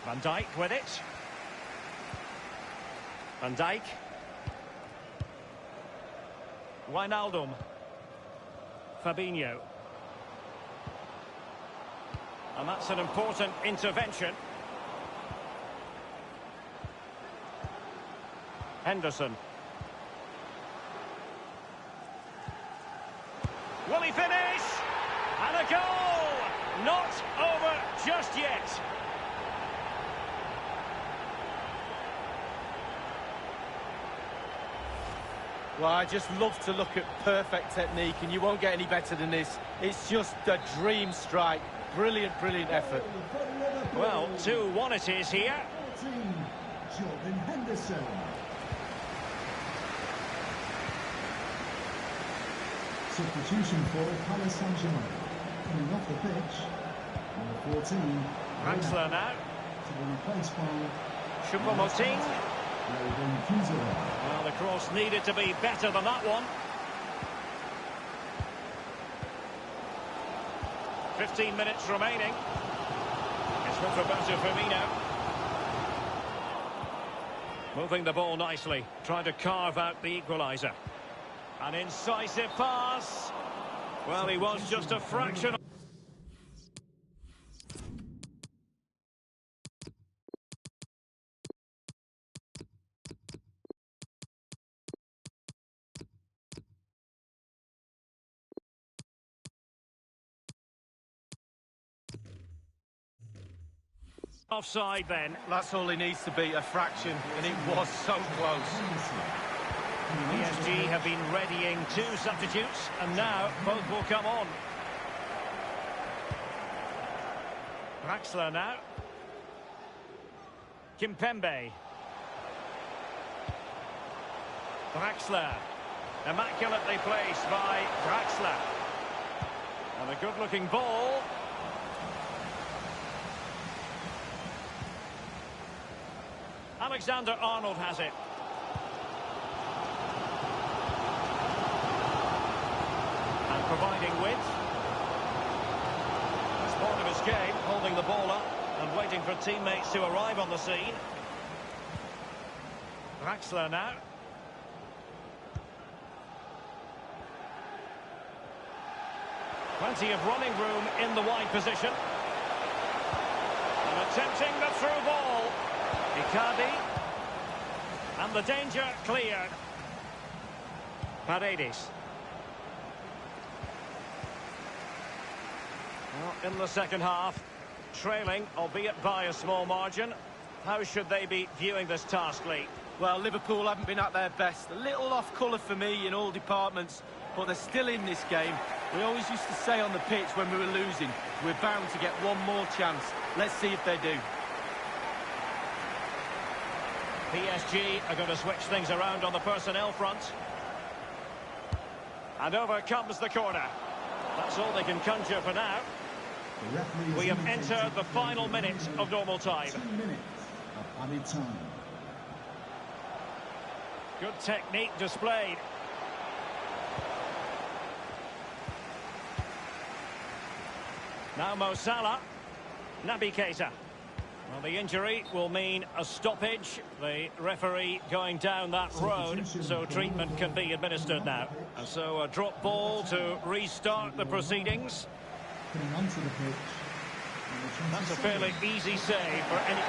Van Dijk with it. Van Dijk. Wijnaldum. Fabinho. And that's an important intervention. Henderson. Will he finish? And a goal! Not over just yet. Well, I just love to look at perfect technique, and you won't get any better than this. It's just a dream strike. Brilliant, brilliant effort. Well, 2-1 it is here. 14, Jordan Henderson. Substitution for Paris Saint-Germain. Coming off the pitch, number 14. Draxler now. To be replaced by Choupo-Moting. Well, Well, the cross needed to be better than that one. 15 minutes remaining. It's with Roberto Firmino. Moving the ball nicely, trying to carve out the equaliser. An incisive pass. Well, he was just a fraction. Offside then. That's all he needs to be, a fraction, and it was so close. PSG have been readying 2 substitutes, and now both will come on. Draxler now. Kimpembe. Draxler. Immaculately placed by Draxler. And a good-looking ball. Alexander-Arnold has it. And providing width. As part of his game, holding the ball up and waiting for teammates to arrive on the scene. Draxler now. Plenty of running room in the wide position. And attempting the through ball. Icardi. And the danger cleared. Paredes. Well, in the second half, trailing, albeit by a small margin. How should they be viewing this task, Lee? Well, Liverpool haven't been at their best. A little off colour for me in all departments, but they're still in this game. We always used to say on the pitch when we were losing, we're bound to get one more chance. Let's see if they do. PSG are going to switch things around on the personnel front. And over comes the corner. That's all they can conjure for now. We have entered the final minute of normal time. 2 minutes of added time. Good technique displayed. Now Mo Salah. Naby Keita. Well, the injury will mean a stoppage. The referee going down that road, so treatment can be administered now. And so a drop ball to restart the proceedings. Coming onto the pitch. That's a fairly easy save for any...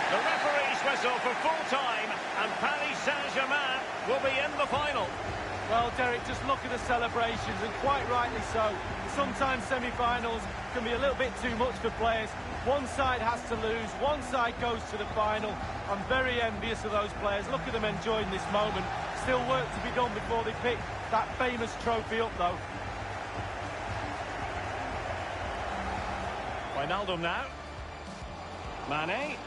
The referee's whistle for full time, and Paris Saint-Germain will be in the final. Well, Derek, just look at the celebrations, and quite rightly so. Sometimes semi-finals can be a little bit too much for players. One side has to lose, one side goes to the final. I'm very envious of those players. Look at them enjoying this moment. Still work to be done before they pick that famous trophy up, though. Wijnaldum now. Mane.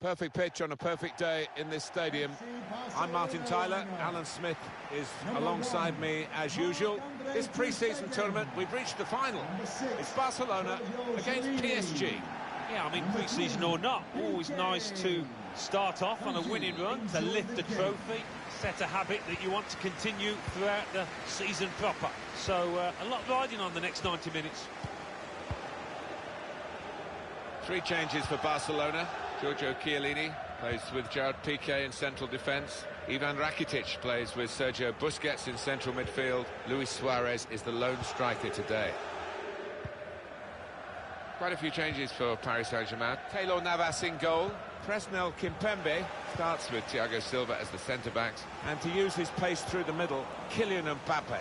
Perfect pitch on a perfect day in this stadium. I'm Martin Tyler. Alan Smith is alongside me as usual. This pre-season tournament, we've reached the final. It's Barcelona against PSG. Yeah, I mean, pre-season or not, always nice to start off on a winning run, to lift the trophy, set a habit that you want to continue throughout the season proper. So a lot riding on the next 90 minutes. 3 changes for Barcelona. Giorgio Chiellini plays with Gerard Piqué in central defence. Ivan Rakitic plays with Sergio Busquets in central midfield. Luis Suarez is the lone striker today. Quite a few changes for Paris Saint-Germain. Keylor Navas in goal. Presnel Kimpembe starts with Thiago Silva as the centre-backs. And to use his pace through the middle, Kylian Mbappe.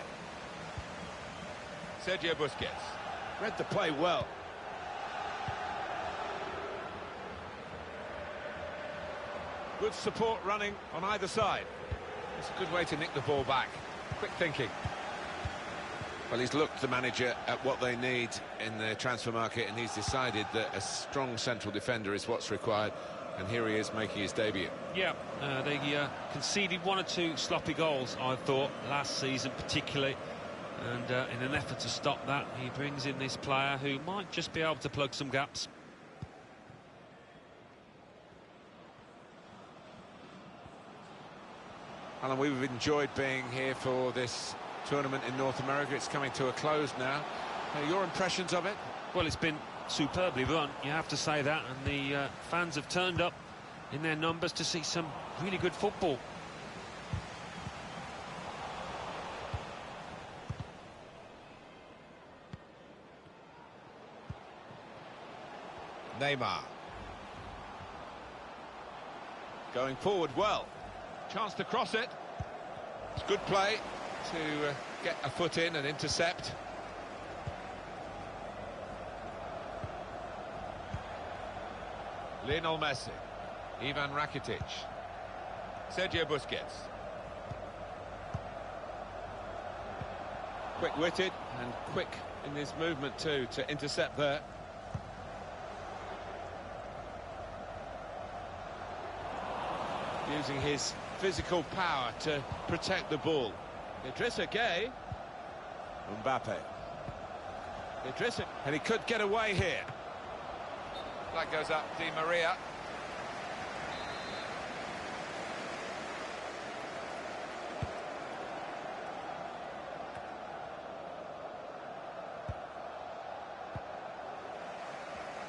Sergio Busquets. Read the play well. Good support running on either side. It's a good way to nick the ball back. Quick thinking. Well, he's looked, the manager, at what they need in the transfer market, and he's decided that a strong central defender is what's required. And here he is making his debut. Yeah, they conceded 1 or 2 sloppy goals, I thought, last season particularly. And in an effort to stop that, he brings in this player who might just be able to plug some gaps. Alan, we've enjoyed being here for this tournament in North America. It's coming to a close now. Your impressions of it? Well, it's been superbly run, you have to say that, and the fans have turned up in their numbers to see some really good football. Neymar. Going forward well. Chance to cross it. It's good play to get a foot in and intercept. Lionel Messi. Ivan Rakitic. Sergio Busquets. Quick-witted and quick in his movement too to intercept there. Using his physical power to protect the ball. Idrissa Gueye. Mbappe. Idrissa, and he could get away here. That goes up, Di Maria.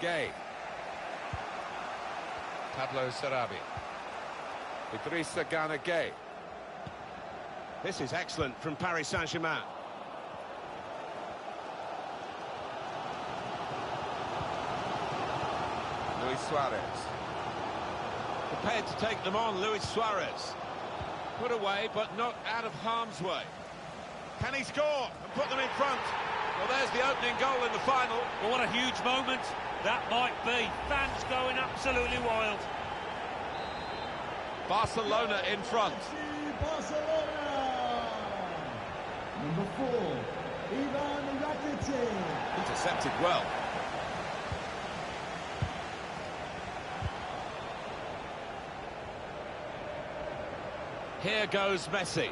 Gueye. Pablo Sarabia. Idrissa Gana Gueye. This is excellent from Paris Saint-Germain. Luis Suarez. Prepared to take them on, Luis Suarez. Put away, but not out of harm's way. Can he score and put them in front? Well, there's the opening goal in the final. Well, what a huge moment that might be. Fans going absolutely wild. Barcelona in front. Barcelona. Number 4, Ivan Rakitic. Intercepted well. Here goes Messi.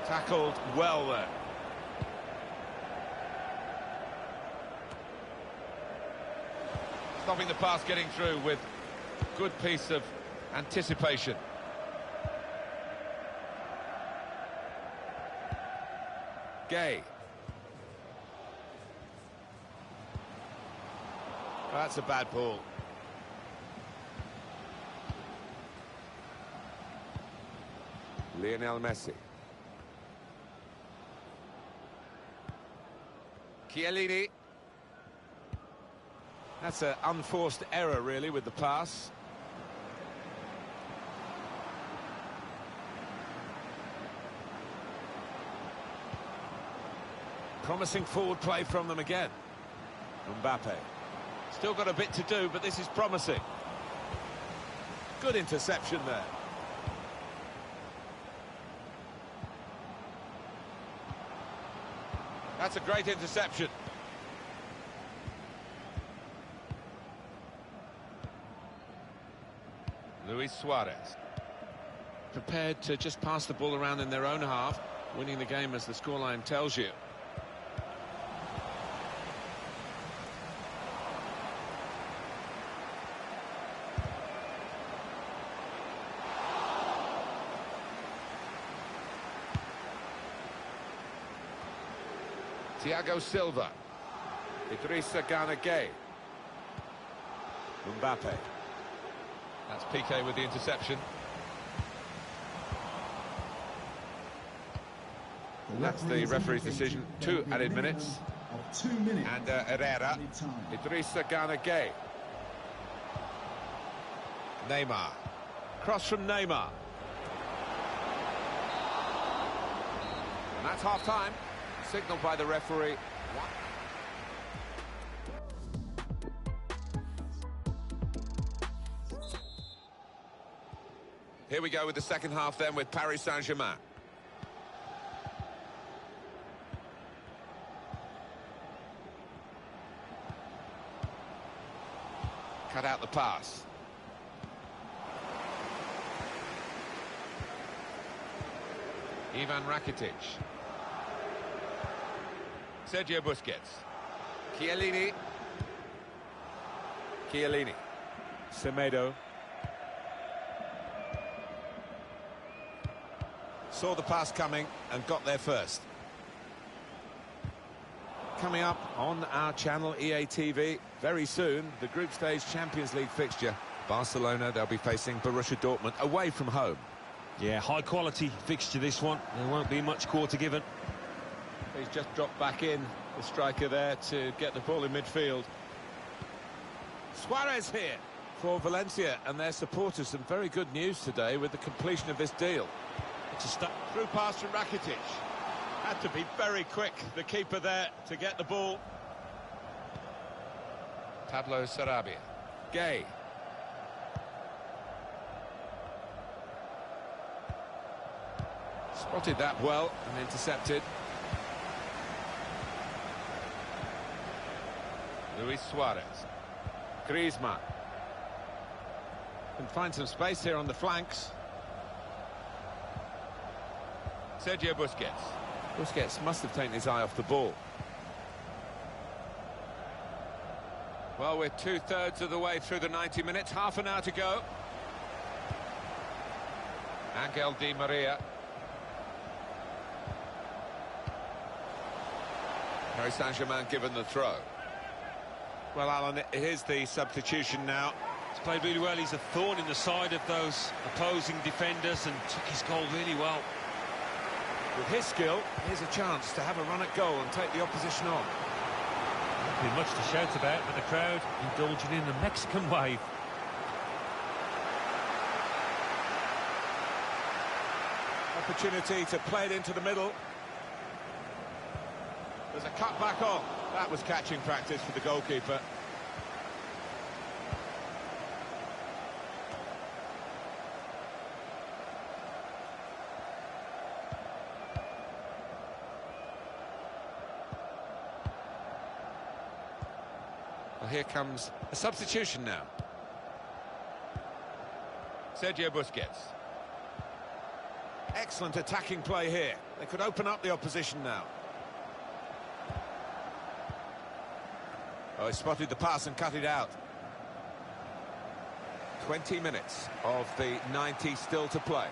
Tackled well there. Stopping the pass getting through with a good piece of anticipation. Gueye. That's a bad ball. Lionel Messi. Chiellini. That's an unforced error, really, with the Promising forward play from them again. Mbappe. Still got a bit to do, but this is promising. Good interception there. That's a great interception. Luis Suarez. Prepared to just pass the ball around in their own half, winning the game as the scoreline tells you. Thiago Silva. Idrissa Gana Gueye. Mbappe. That's Piqué with the interception. That's the referee's decision. 2 added minutes. And Herrera. Idrissa Gana Gueye. Neymar. Cross from Neymar. And that's half-time. Signalled by the referee. Here we go with the second half then with Paris Saint-Germain. Cut out the pass. Ivan Rakitic. Sergio Busquets. Chiellini. Semedo. Saw the pass coming and got there first. Coming up on our channel, EA TV, very soon, the Group Stage Champions League fixture. Barcelona, they'll be facing Borussia Dortmund away from home. Yeah, high-quality fixture, this one. There won't be much quarter given. He's just dropped back in, the striker there, to get the ball in midfield. Suarez here for Valencia and their supporters. Some very good news today with the completion of this deal. It's a start. Through pass from Rakitic. Had to be very quick, the keeper there, to get the ball. Pablo Sarabia. Gueye. Spotted that well and intercepted. Luis Suarez. Griezmann. Can find some space here on the flanks. Sergio Busquets. Busquets must have taken his eye off the ball. Well, we're 2/3 of the way through the 90 minutes. Half an hour to go. Angel Di Maria. Paris Saint-Germain given the throw. Well, Alan, here's the substitution now. He's played really well. He's a thorn in the side of those opposing defenders and took his goal really well. With his skill, here's a chance to have a run at goal and take the opposition on. Not been much to shout about, but the crowd indulging in the Mexican wave. Opportunity to play it into the middle. There's a cut back on. That was catching practice for the goalkeeper. Well, here comes a substitution now. Sergio Busquets. Excellent attacking play here. They could open up the opposition now. Oh, he spotted the pass and cut it out. 20 minutes of the 90 still to play.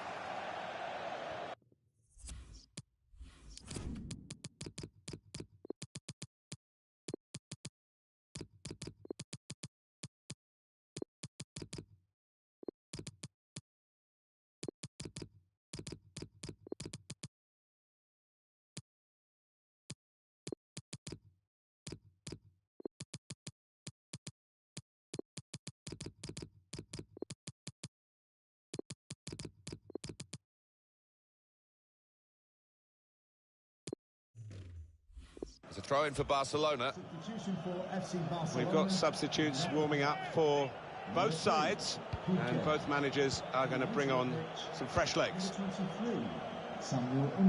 It's a throw-in for Barcelona. Substitution for FC Barcelona. We've got substitutes warming up for both sides, and both managers are going to bring on some fresh legs.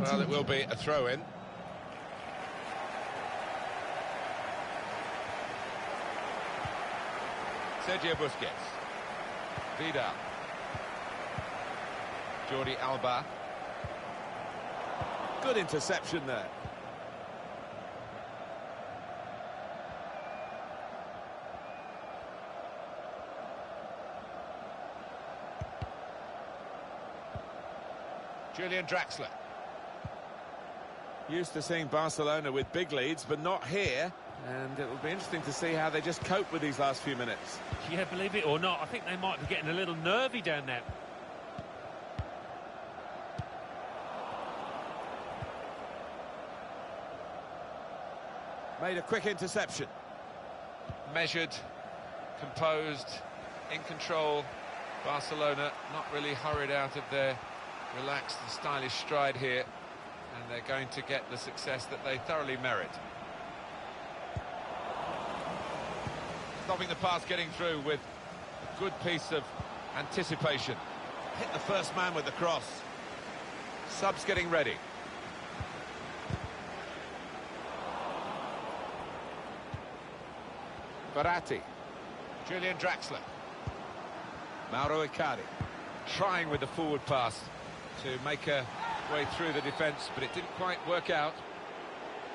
Well, it will be a throw-in. Sergio Busquets. Vidal. Jordi Alba. Good interception there. Julian Draxler. Used to seeing Barcelona with big leads, but not here. And it will be interesting to see how they just cope with these last few minutes. Yeah, believe it or not, I think they might be getting a little nervy down there. Made a quick interception. Measured, composed, in control. Barcelona not really hurried out of their relaxed and stylish stride here, and they're going to get the success that they thoroughly merit. Stopping the pass getting through with a good piece of anticipation. Hit the first man with the cross. Subs getting ready. Verratti. Julian Draxler. Mauro Icardi. Trying with the forward pass to make a way through the defence, but it didn't quite work out.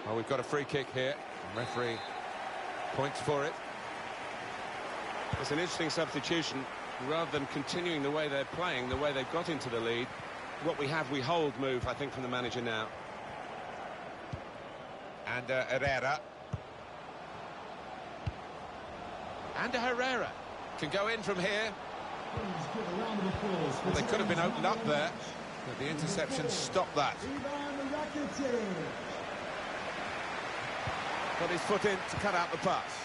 Well, we've got a free kick here. Referee points for it. It's an interesting substitution. Rather than continuing the way they're playing, the way they've got into the lead, what we have, we hold move, I think, from the manager now. And Herrera. And Herrera can go in from here. Well, they could have been opened up there, but the interception stopped that. Got his foot in to cut out the pass.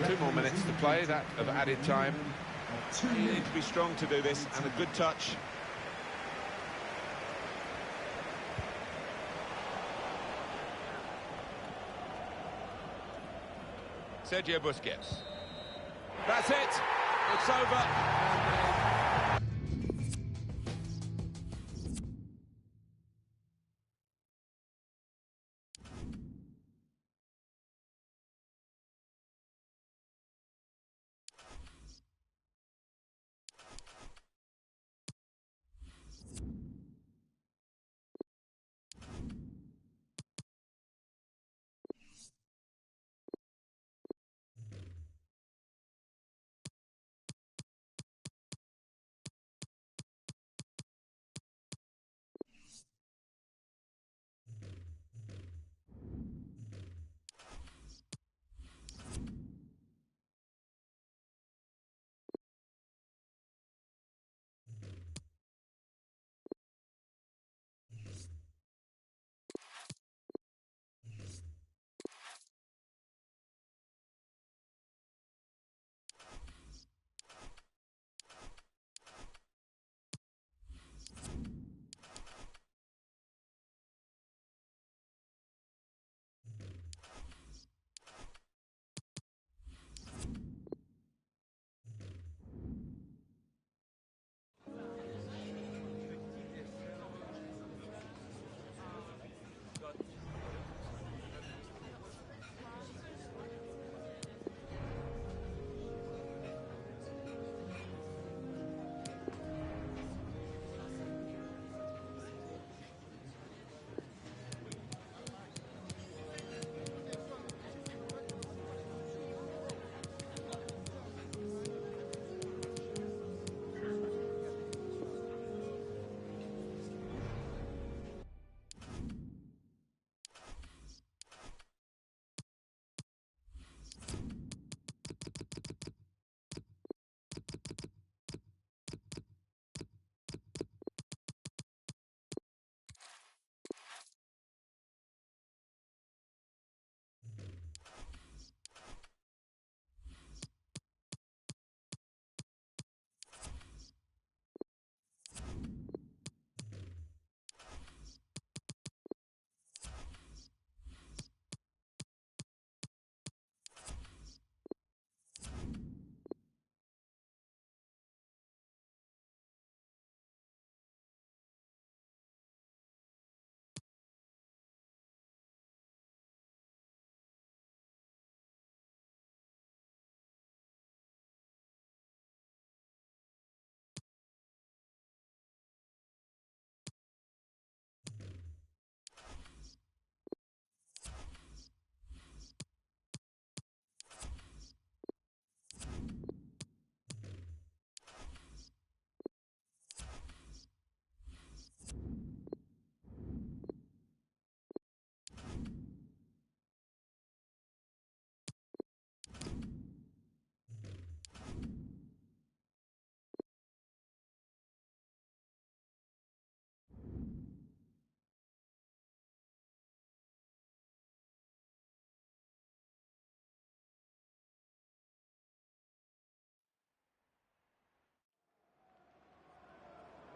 2 more minutes to play, that of added time. You need to be strong to do this, and a good touch. Sergio Busquets. That's it. It's over.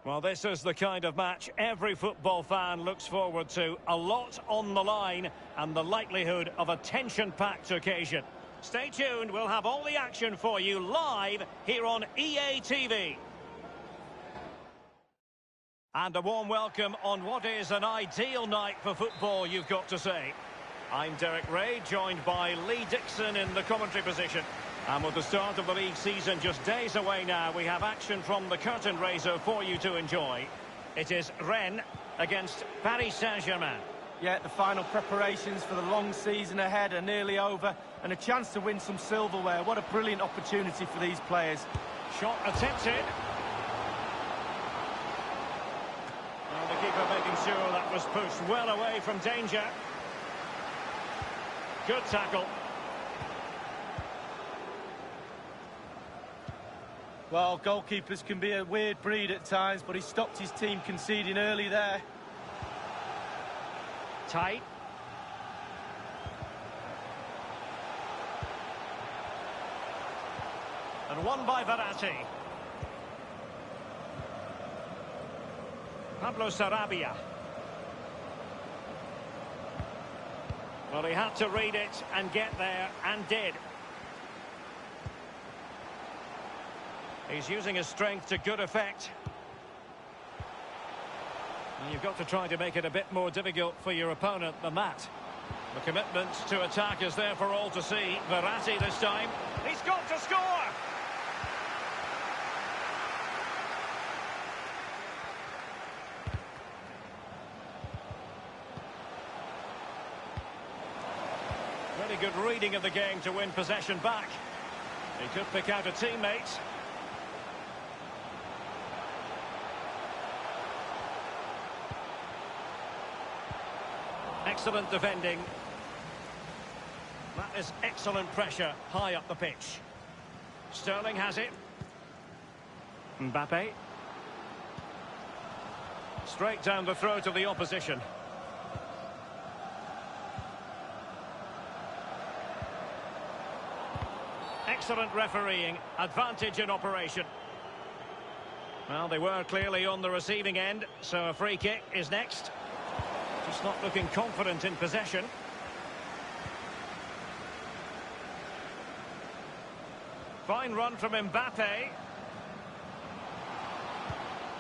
Well, this is the kind of match every football fan looks forward to. A lot on the line and the likelihood of a tension-packed occasion. Stay tuned, we'll have all the action for you live here on EA TV. And a warm welcome on what is an ideal night for football, you've got to say. I'm Derek Ray, joined by Lee Dixon in the commentary position. And with the start of the league season just days away now, we have action from the curtain raiser for you to enjoy. It is Rennes against Paris Saint-Germain. Yeah, the final preparations for the long season ahead are nearly over, and a chance to win some silverware. What a brilliant opportunity for these players. Shot attempted. Well, the keeper making sure that was pushed well away from danger. Good tackle. Well, goalkeepers can be a weird breed at times, but he stopped his team conceding early there. Tight. And won by Verratti. Pablo Sarabia. Well, he had to read it and get there, and did. He's using his strength to good effect. And you've got to try to make it a bit more difficult for your opponent than that. The commitment to attack is there for all to see. Verratti this time. He's got to score! Really good reading of the game to win possession back. He could pick out a teammate. Excellent defending. That is excellent pressure high up the pitch. Sterling has it. Mbappe. Straight down the throat of the opposition. Excellent refereeing. Advantage in operation. Well, they were clearly on the receiving end, so a free kick is next. Just not looking confident in possession. Fine run from Mbappe.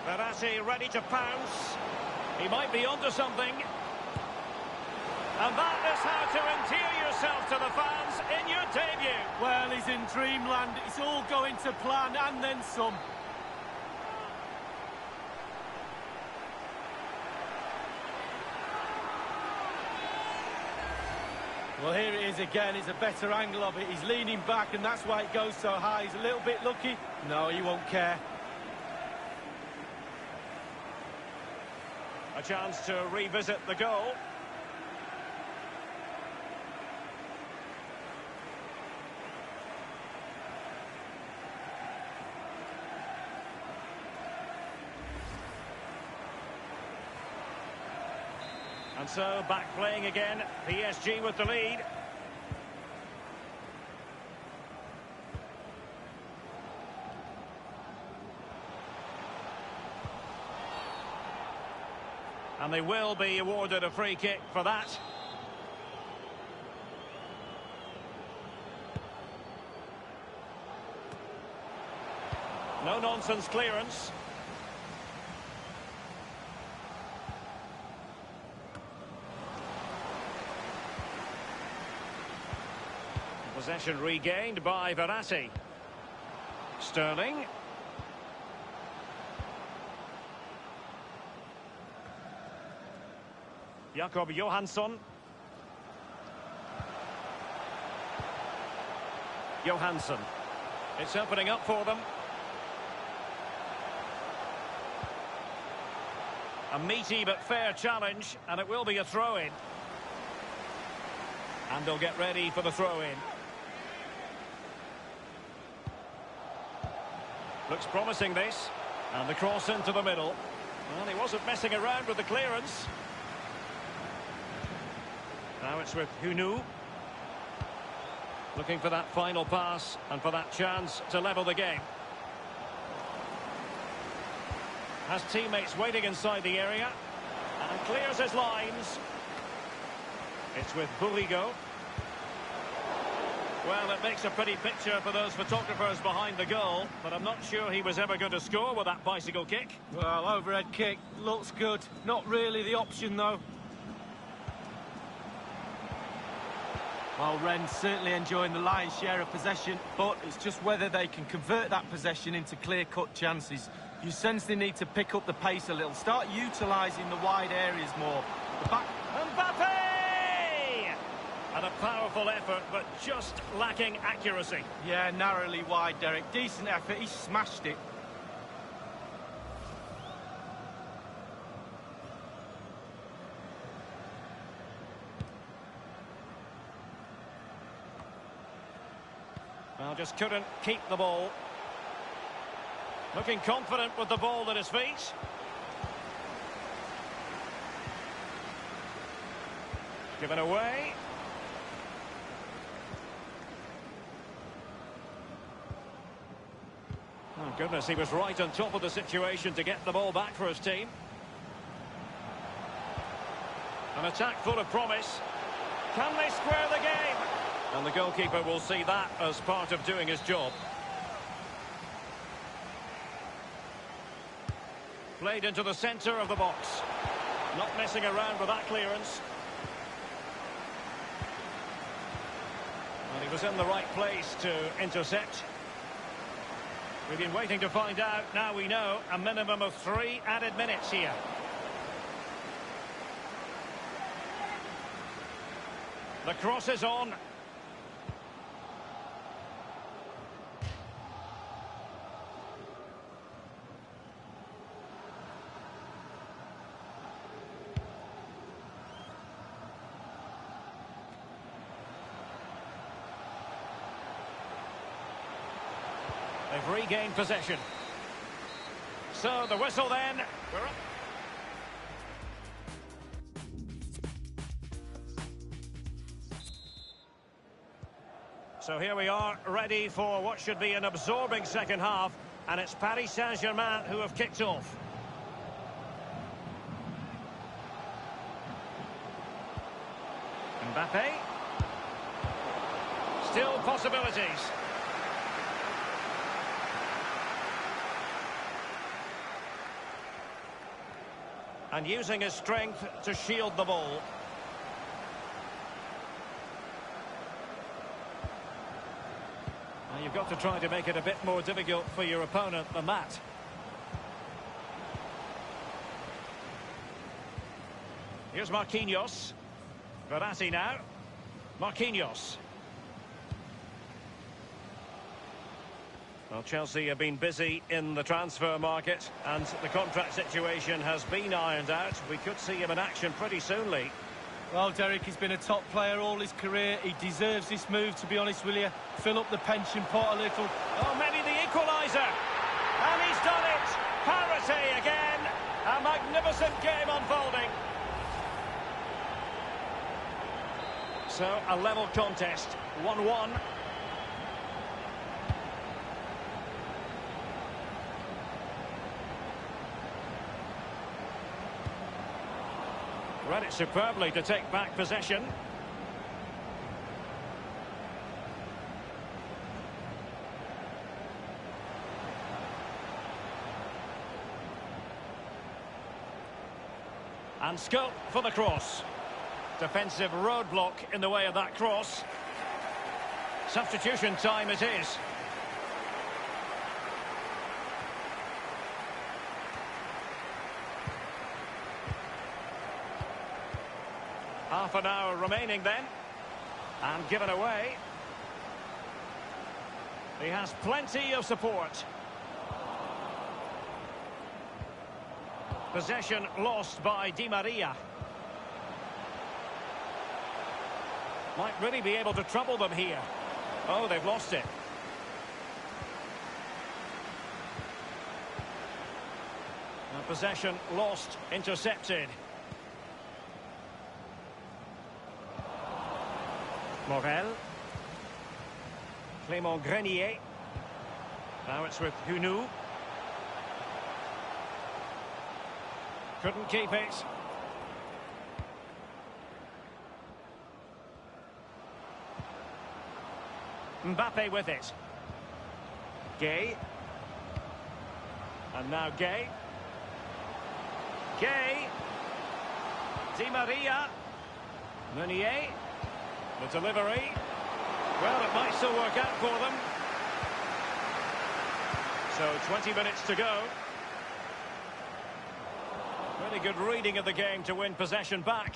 Verratti ready to pounce. He might be onto something. And that is how to endear yourself to the fans in your debut. Well, he's in dreamland. It's all going to plan and then some. Well, here it is again. It's a better angle of it. He's leaning back, and that's why it goes so high. He's a little bit lucky. No, he won't care. A chance to revisit the goal. And so, back playing again, PSG with the lead. And they will be awarded a free kick for that. No-nonsense clearance. Possession regained by Verratti. Sterling. Jakob Johansson. Johansson. It's opening up for them. A meaty but fair challenge, and it will be a throw-in. And they'll get ready for the throw-in. Looks promising, this. And the cross into the middle. Well, he wasn't messing around with the clearance. Now it's with Hunu. Looking for that final pass and for that chance to level the game. Has teammates waiting inside the area. And clears his lines. It's with Burigo. Well, it makes a pretty picture for those photographers behind the goal, but I'm not sure he was ever going to score with that bicycle kick. Well, overhead kick, looks good. Not really the option, though. Well, Rennes certainly enjoying the lion's share of possession, but it's just whether they can convert that possession into clear-cut chances. You sense they need to pick up the pace a little, start utilising the wide areas more. The back... Mbappe! And a powerful effort, but just lacking accuracy. Yeah, narrowly wide, Derek. Decent effort, he smashed it. Well, just couldn't keep the ball. Looking confident with the ball at his feet. Given away. Oh, goodness, he was right on top of the situation to get the ball back for his team. An attack full of promise. Can they square the game? And the goalkeeper will see that as part of doing his job. Played into the centre of the box. Not messing around with that clearance. And he was in the right place to intercept. We've been waiting to find out. Now we know a minimum of 3 added minutes here. The cross is on. They've regained possession. So the whistle then. We're up. So here we are, ready for what should be an absorbing second half, and it's Paris Saint-Germain who have kicked off. Mbappe. Still possibilities. And using his strength to shield the ball. Well, you've got to try to make it a bit more difficult for your opponent than that. Here's Marquinhos. Verratti now. Marquinhos. Well, Chelsea have been busy in the transfer market, and the contract situation has been ironed out. We could see him in action pretty soon, Lee. Well, Derek, he's been a top player all his career. He deserves this move, to be honest with you. Fill up the pension pot a little. Oh, maybe the equaliser. And he's done it. Parity again. A magnificent game unfolding. So, a level contest. 1-1. Read it superbly to take back possession. And scope for the cross. Defensive roadblock in the way of that cross. Substitution time it is. Half an hour remaining then. And given away. He has plenty of support. Possession lost by Di Maria. Might really be able to trouble them here. Oh, they've lost it. And possession lost, intercepted. Morel. Clément Grenier. Now it's with Hunou. Couldn't keep it. Mbappe with it. Gay. And now Gay. Gay. Di Maria. Meunier. The delivery. Well, it might still work out for them. So 20 minutes to go. Really good reading of the game to win possession back.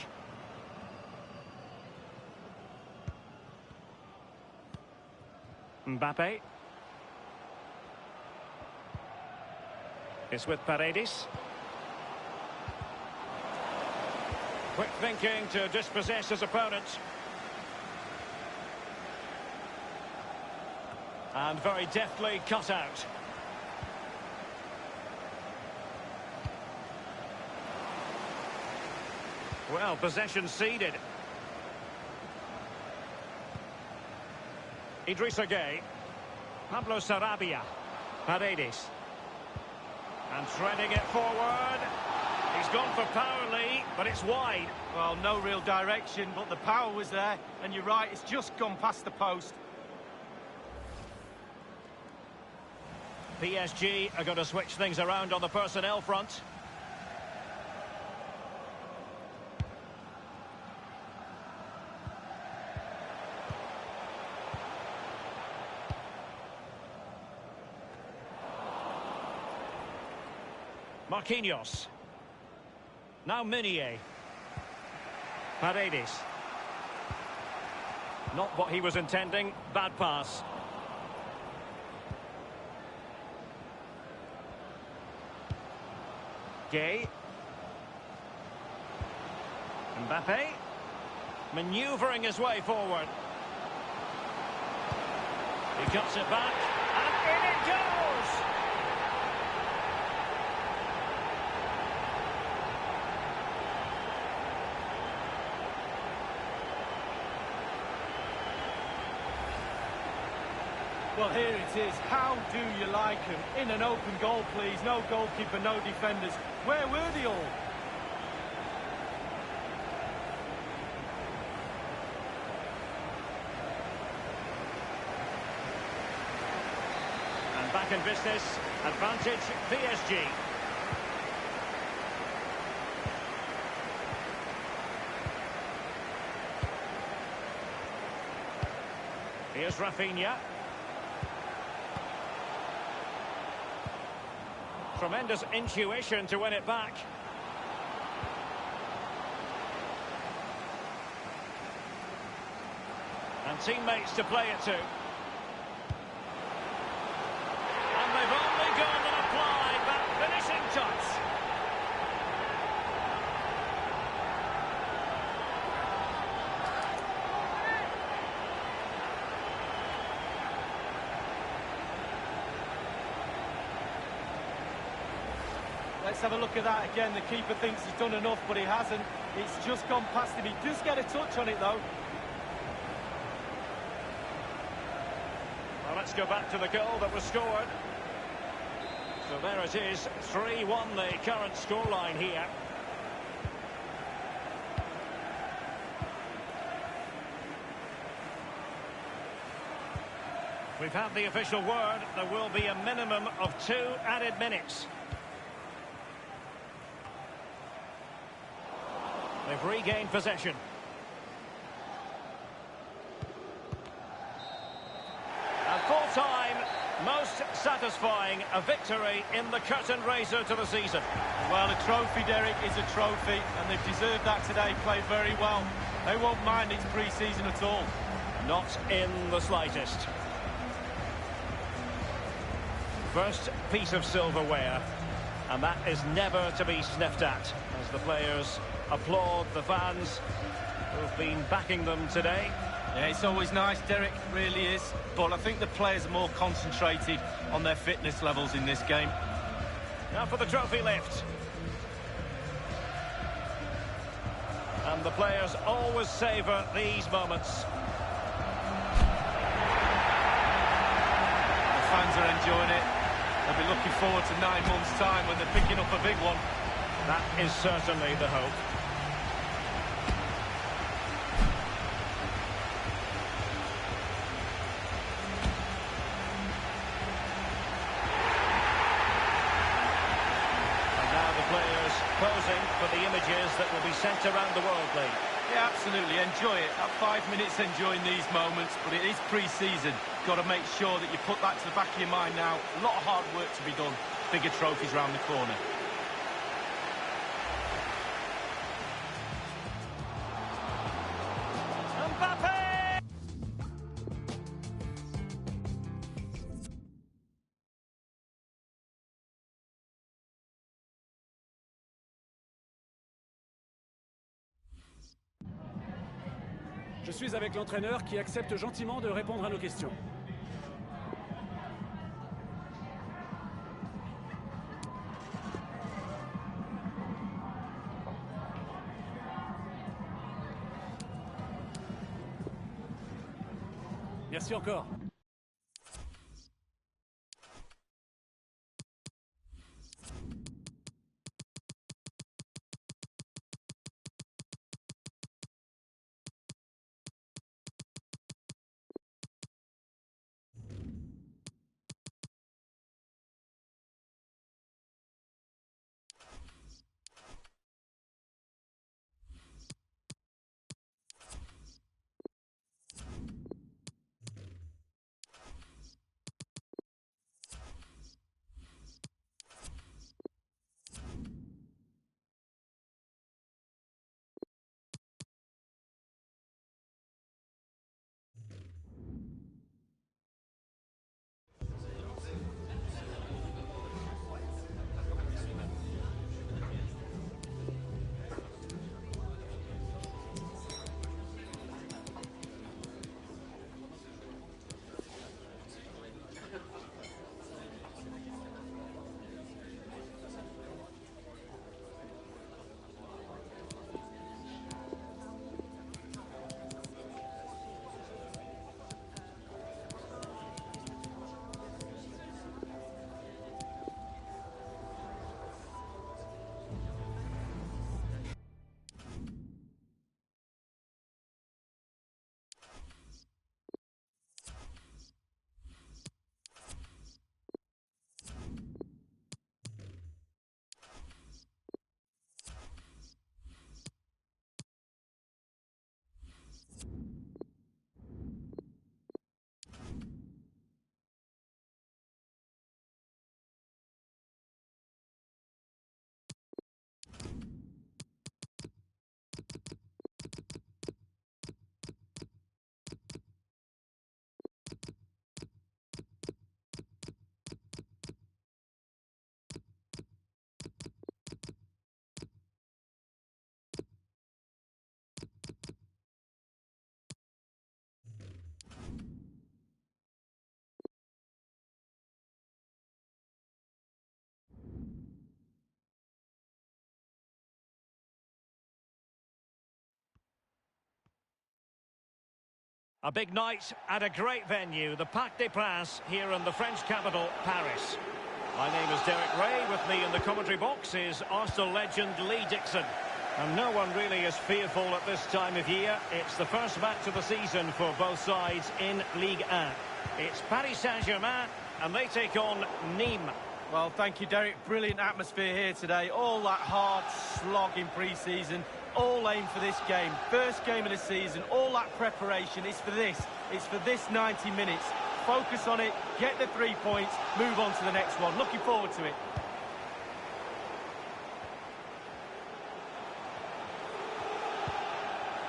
Mbappe. It's with Paredes. Quick thinking to dispossess his opponent. And very deftly cut out. Well, possession ceded. Idrissa Gueye. Pablo Sarabia. Paredes. And threading it forward. He's gone for power, Lee, but it's wide. Well, no real direction, but the power was there. And you're right, it's just gone past the post. PSG are going to switch things around on the personnel front. Marquinhos. Now Meunier. Paredes. Not what he was intending. Bad pass. Gay. Mbappe. Manoeuvring his way forward. He cuts it back. And in it goes! Well, here it is. How do you like him? In an open goal, please. No goalkeeper, no defenders. Where were they all? And back in business. Advantage PSG. Here's Rafinha. Tremendous intuition to win it back. And teammates to play it to. And they've only gone and applied that finishing touch. Let's have a look at that again. The keeper thinks he's done enough, but he hasn't. It's just gone past him. He does get a touch on it, though. Well, let's go back to the goal that was scored. So there it is, 3-1 the current scoreline here. We've had the official word. There will be a minimum of 2 added minutes. They've regained possession. And full time, most satisfying, a victory in the curtain raiser to the season. Well, a trophy, Derek, is a trophy, and they've deserved that today, played very well. They won't mind it's pre-season at all. Not in the slightest. First piece of silverware, and that is never to be sniffed at, as the players applaud the fans who've been backing them today. Yeah, it's always nice, Derek, really is. But I think the players are more concentrated on their fitness levels in this game. Now for the trophy lift. And the players always savour these moments. The fans are enjoying it. They'll be looking forward to 9 months' time when they're picking up a big one. That is certainly the hope. And now the players posing for the images that will be sent around the world, Lee. Yeah, absolutely. Enjoy it. That 5 minutes enjoying these moments, but it is pre-season. Got to make sure that you put that to the back of your mind now. A lot of hard work to be done. Bigger trophies round the corner. Je suis avec l'entraîneur qui accepte gentiment de répondre à nos questions. Merci encore. A big night at a great venue, the Parc des Princes, here in the French capital, Paris. My name is Derek Ray. With me in the commentary box is Arsenal legend Lee Dixon. And no one really is fearful at this time of year. It's the first match of the season for both sides in Ligue 1. It's Paris Saint-Germain, and they take on Nîmes. Well, thank you, Derek. Brilliant atmosphere here today. All that hard slog in pre-season. All aim for this game. First game of the season. All that preparation is for this. It's for this 90 minutes. Focus on it. Get the 3 points. Move on to the next one. Looking forward to it.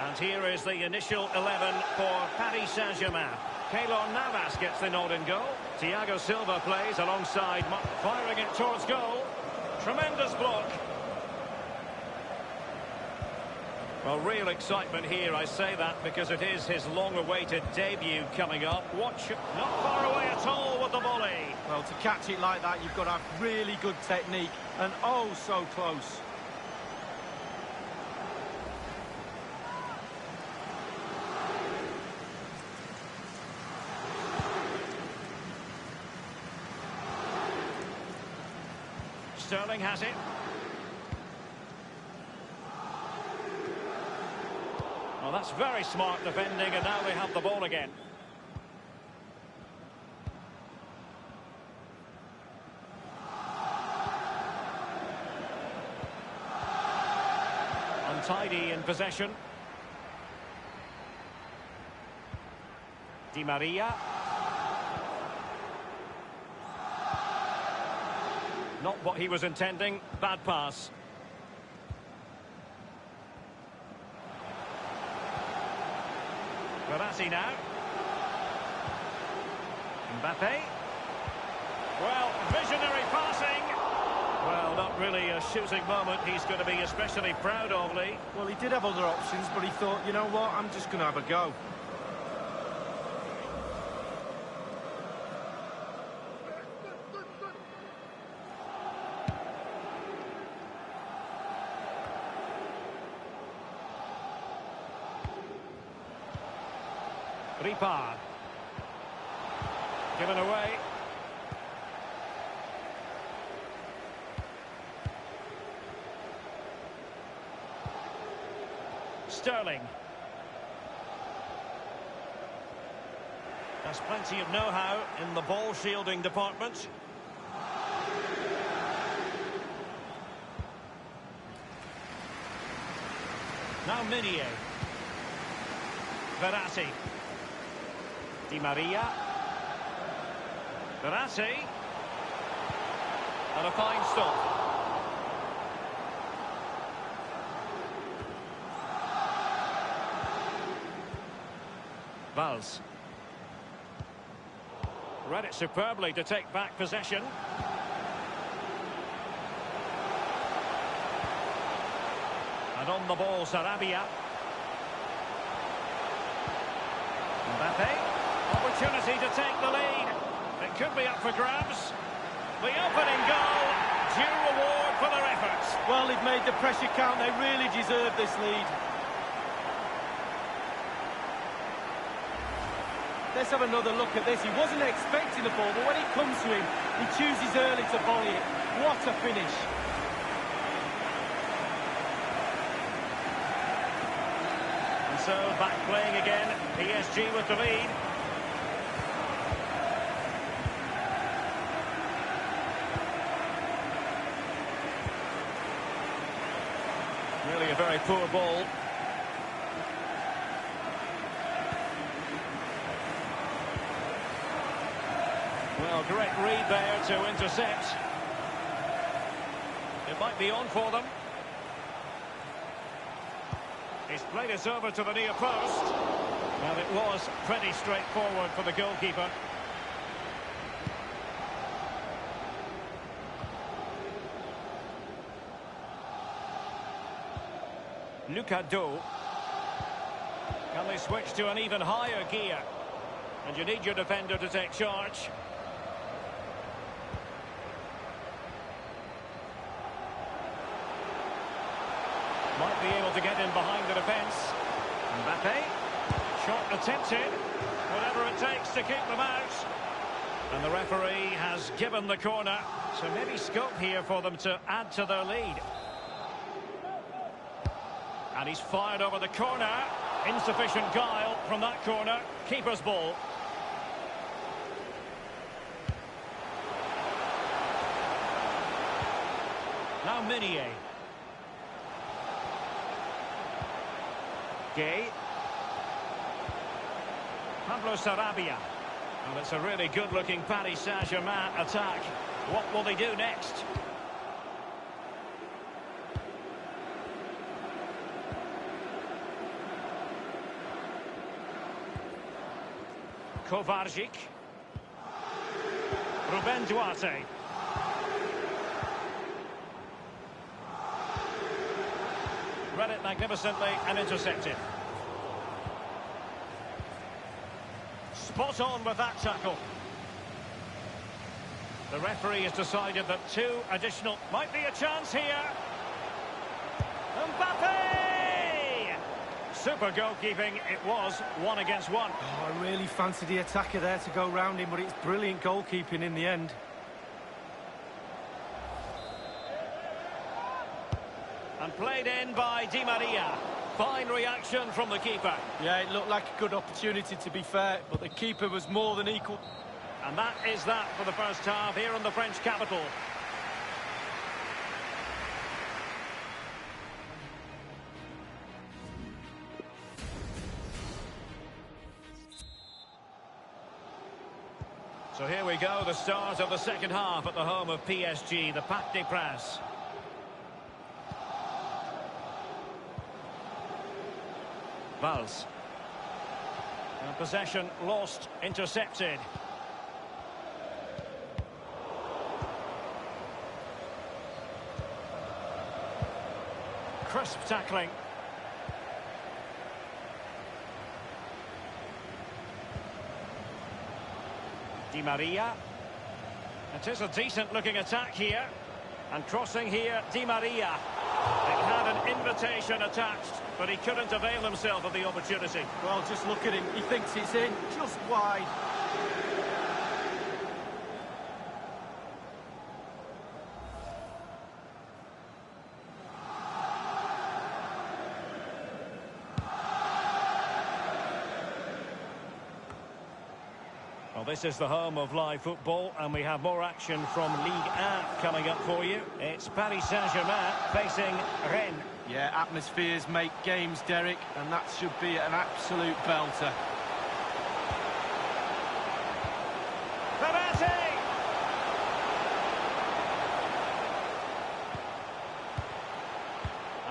And here is the initial 11 for Paris Saint-Germain. Keylor Navas gets the nod in goal. Thiago Silva plays alongside, firing it towards goal. Tremendous block. Well, real excitement here, I say that because it is his long-awaited debut coming up. Watch, not far away at all with the volley. Well, to catch it like that, you've got to have really good technique, and oh, so close. Sterling has it. Well, that's very smart defending, and now they have the ball again. Untidy in possession. Di Maria. Not what he was intending. Bad pass. Verratti now. Mbappe. Well, visionary passing. Well, not really a shooting moment he's going to be especially proud of, Lee. Well, he did have other options, but he thought, you know what, I'm just going to have a go. Ripard. Given away. Sterling. There's plenty of know-how in the ball shielding department. Now Minier. Verratti. Di Maria. Verratti. And a fine stop. Valls. Read it superbly to take back possession. And on the ball, Sarabia. Mbappe. Opportunity to take the lead. It could be up for grabs. The opening goal. Due reward for their efforts. Well, they've made the pressure count. They really deserve this lead. Let's have another look at this. He wasn't expecting the ball, but when it comes to him, he chooses early to volley it. What a finish. And so, back playing again. PSG with the lead. Really a very poor ball. Well, great read there to intercept. It might be on for them. He's played it over to the near post. And it was pretty straightforward for the goalkeeper. Lucado. Can they switch to an even higher gear? And you need your defender to take charge. Might be able to get in behind the defence. Mbappe. Shot attempted. Whatever it takes to keep them out. And the referee has given the corner. So maybe scope here for them to add to their lead. And he's fired over the corner. Insufficient guile from that corner. Keeper's ball. Now Minier. Gay. Pablo Sarabia. And it's a really good-looking Paris Saint-Germain attack. What will they do next? Kovacic. Ruben Duarte. Read it magnificently and intercepted. Spot on with that tackle. The referee has decided that 2 additional might be a chance here. Mbappe! Super goalkeeping. It was 1 against 1. Oh, I really fancied the attacker there to go round him, but it's brilliant goalkeeping in the end. And played in by Di Maria. Fine reaction from the keeper. Yeah, it looked like a good opportunity, to be fair, but the keeper was more than equal. And that is that for the first half here in the French capital. So here we go, the start of the second half at the home of PSG, the Parc des Princes. Valls. And possession lost, intercepted. Crisp tackling. Di Maria. It is a decent-looking attack here. And crossing here, Di Maria. It had an invitation attached, but he couldn't avail himself of the opportunity. Well, just look at him. He thinks it's in, just wide. Well, this is the home of live football, and we have more action from Ligue 1 coming up for you. It's Paris Saint-Germain facing Rennes. Yeah, atmospheres make games, Derek, and that should be an absolute belter. Verratti!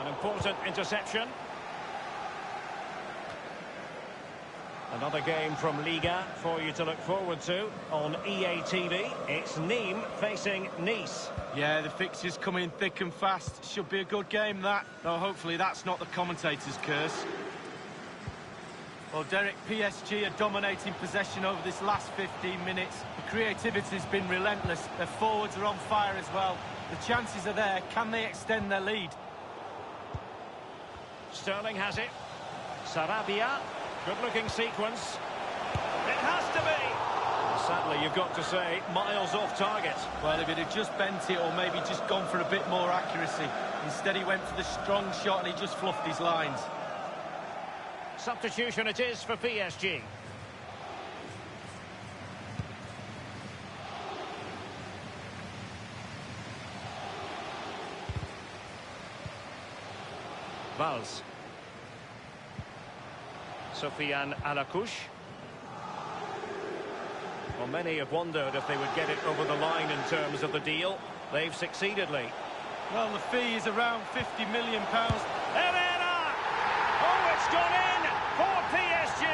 An important interception. Another game from Liga for you to look forward to on EA TV. It's Nîmes facing Nice. Yeah, the fixtures come in thick and fast. Should be a good game, that. Though hopefully that's not the commentator's curse. Well, Derek, PSG are dominating possession over this last 15 minutes. The creativity's been relentless. Their forwards are on fire as well. The chances are there. Can they extend their lead? Sterling has it. Sarabia. Good-looking sequence. It has to be! Sadly, you've got to say, miles off target. Well, if it had just bent it or maybe just gone for a bit more accuracy. Instead, he went for the strong shot and he just fluffed his lines. Substitution it is for PSG. Valls. Sofiane Alakouche. Well, many have wondered if they would get it over the line in terms of the deal. They've succeeded, Lee. Well, the fee is around £50 million. Herrera! Oh, it's gone in for PSG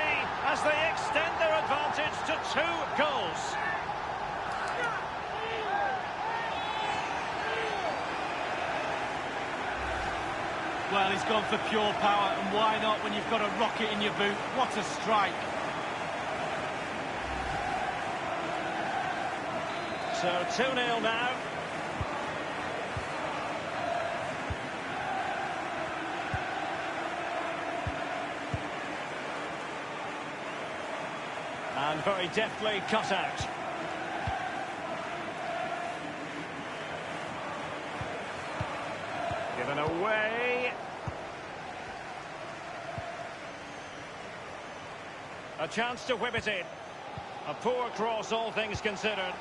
as they extend their advantage to 2 goals. Well, he's gone for pure power, and why not when you've got a rocket in your boot? What a strike. So 2-0 now. And very deftly cut out. Given away. A chance to whip it in. A poor cross, all things considered.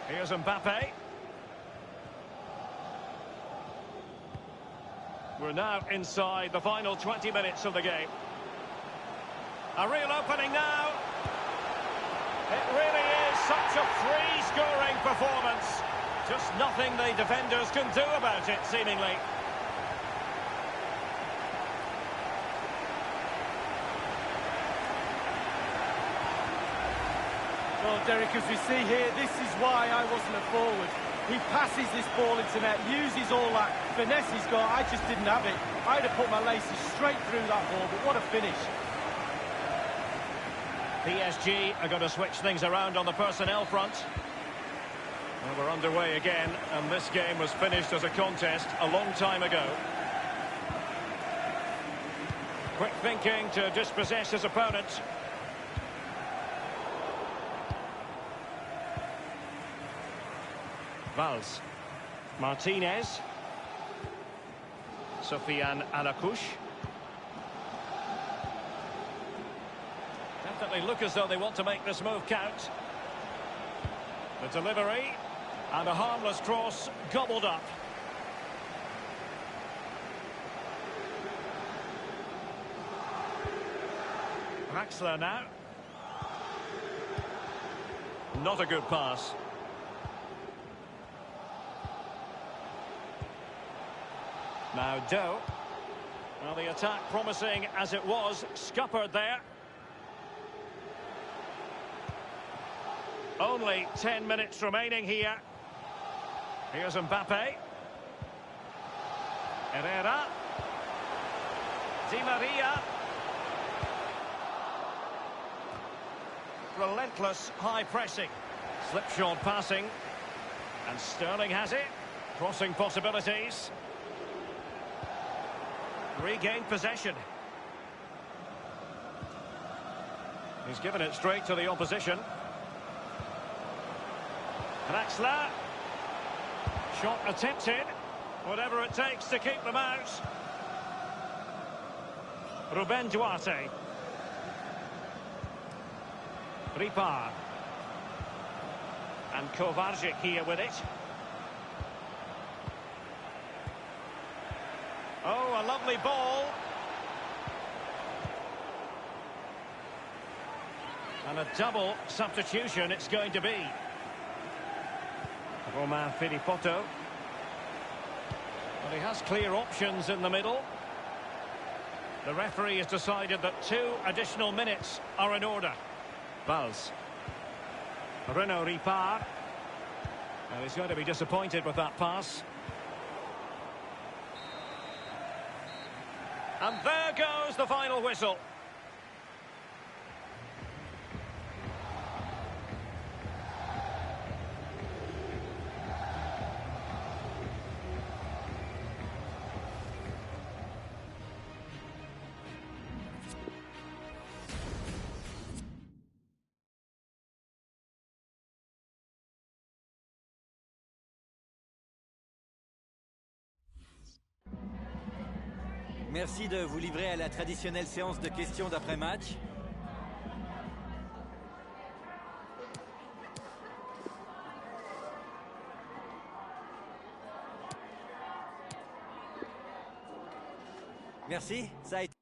Here's Mbappe. We're now inside the final 20 minutes of the game. A real opening now. It really is such a free-scoring performance. Just nothing the defenders can do about it, seemingly. Well, Derek, as we see here, this is why I wasn't a forward. He passes this ball into net, uses all that finesse he's got. I just didn't have it. I'd have put my laces straight through that ball, but what a finish. PSG are going to switch things around on the personnel front. Well, we're underway again, and this game was finished as a contest a long time ago. Quick thinking to dispossess his opponent. Valls. Martinez. Sofiane Alakouch. Definitely look as though they want to make this move count. The delivery, and a harmless cross gobbled up. Draxler now. Not a good pass. Now Doe. Well, the attack promising as it was, scuppered there. Only 10 minutes remaining here. Here's Mbappe. Herrera. Di Maria. Relentless high pressing. Slipshod passing. And Sterling has it. Crossing possibilities. Regained possession. He's given it straight to the opposition. Draxler. Shot attempted. Whatever it takes to keep them out. Ruben Duarte. Ripar. And Kovacic here with it. Oh, a lovely ball. And a double substitution it's going to be. Romain Filipotto. Well, he has clear options in the middle. The referee has decided that 2 additional minutes are in order. Valls. Renaud Ripar. And he's going to be disappointed with that pass. And there goes the final whistle. Merci de vous livrer à la traditionnelle séance de questions d'après-match. Merci, ça a été...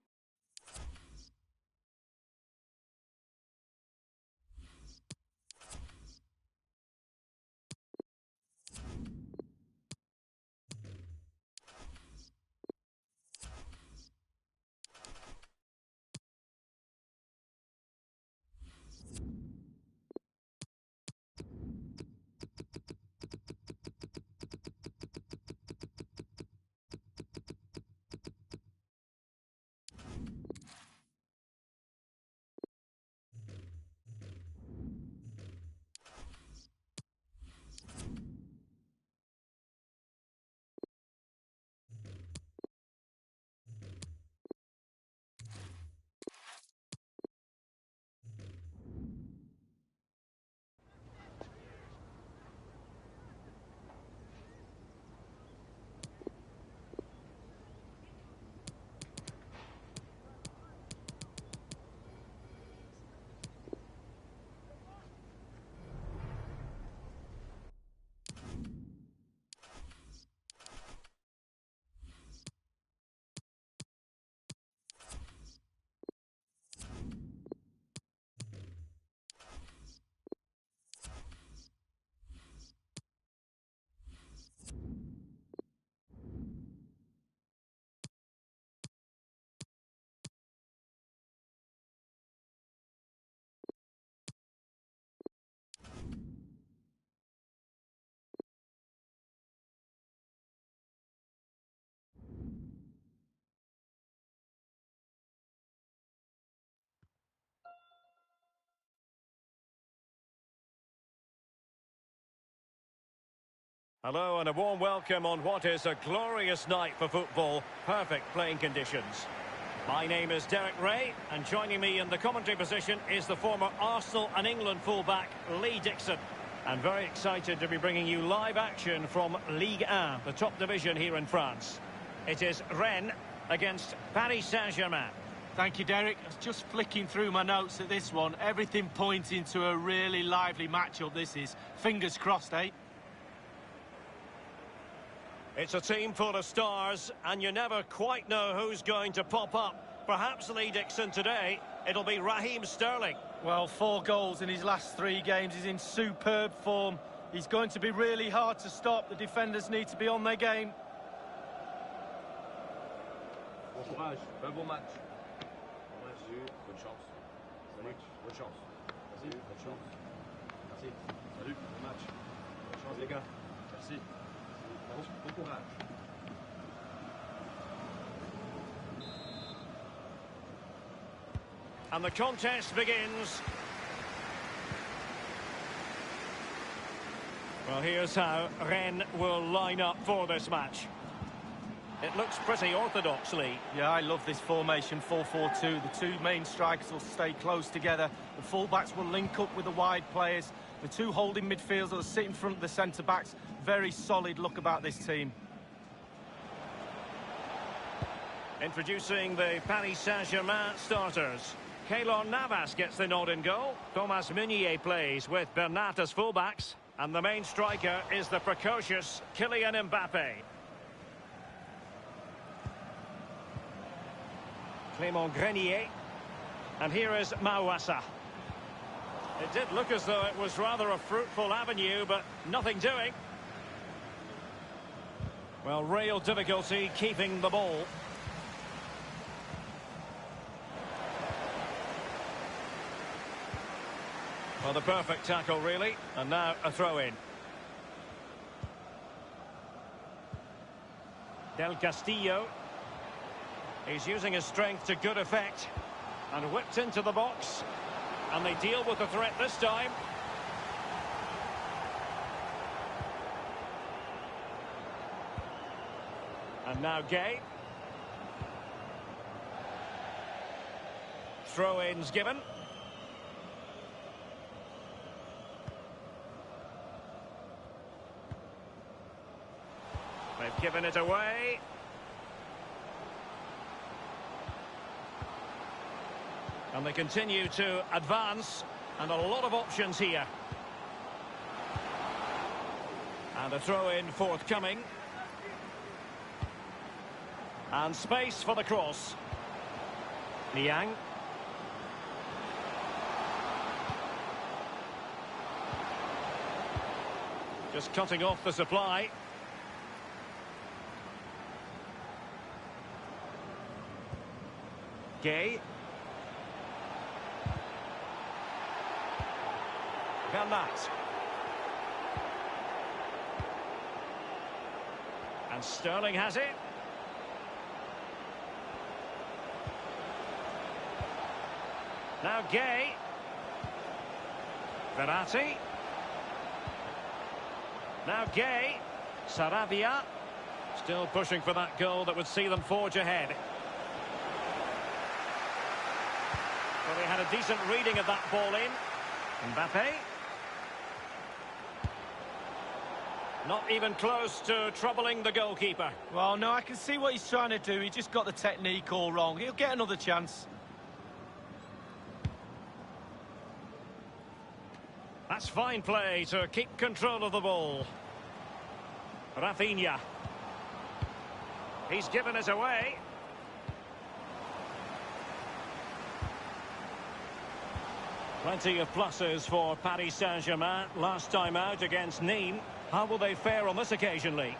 Hello and a warm welcome on what is a glorious night for football. Perfect playing conditions. My name is Derek Ray, and joining me in the commentary position is the former Arsenal and England fullback Lee Dixon. I'm very excited to be bringing you live action from Ligue 1, the top division here in France. It is Rennes against Paris Saint-Germain. Thank you, Derek. I was just flicking through my notes at this one. Everything pointing to a really lively matchup this is. Fingers crossed, eh? It's a team full of stars, and you never quite know who's going to pop up. Perhaps Lee Dixon today, it'll be Raheem Sterling. Well, 4 goals in his last 3 games. He's in superb form. He's going to be really hard to stop. The defenders need to be on their game. Bon courage, bon match. Bonne chance. Salut, bonne chance. Merci, bonne chance. Merci. Salut, bon match. Bonne chance les gars. Merci. Bon courage. And the contest begins. Well, here's how Rennes will line up for this match. It looks pretty orthodox, Lee. Yeah, I love this formation, 4-4-2. The 2 main strikers will stay close together. The full-backs will link up with the wide players. The 2 holding midfielders will sit in front of the centre-backs. Very solid look about this team. Introducing the Paris Saint-Germain starters. Keylor Navas gets the nod in goal. Thomas Meunier plays with Bernat as fullbacks. And the main striker is the precocious Kylian Mbappe. Clément Grenier. And here is Mawassa. It did look as though it was rather a fruitful avenue, but nothing doing. Well, real difficulty keeping the ball. Well, the perfect tackle, really. And now a throw-in. Del Castillo. He's using his strength to good effect. And whipped into the box. And they deal with the threat this time. And now Gay. Throw-ins given. They've given it away. And they continue to advance. And a lot of options here. And a throw-in forthcoming. And space for the cross. Niang. Just cutting off the supply. Gay. Bernat. And Sterling has it. Now Gay. Verratti. Now Gay. Sarabia. Still pushing for that goal that would see them forge ahead. Well, they had a decent reading of that ball in. Mbappe. Not even close to troubling the goalkeeper. Well, no, I can see what he's trying to do. He just got the technique all wrong. He'll get another chance. That's fine play to keep control of the ball. Rafinha. He's given it away. Plenty of pluses for Paris Saint-Germain. Last time out against Nîmes. How will they fare on this occasion, Lee?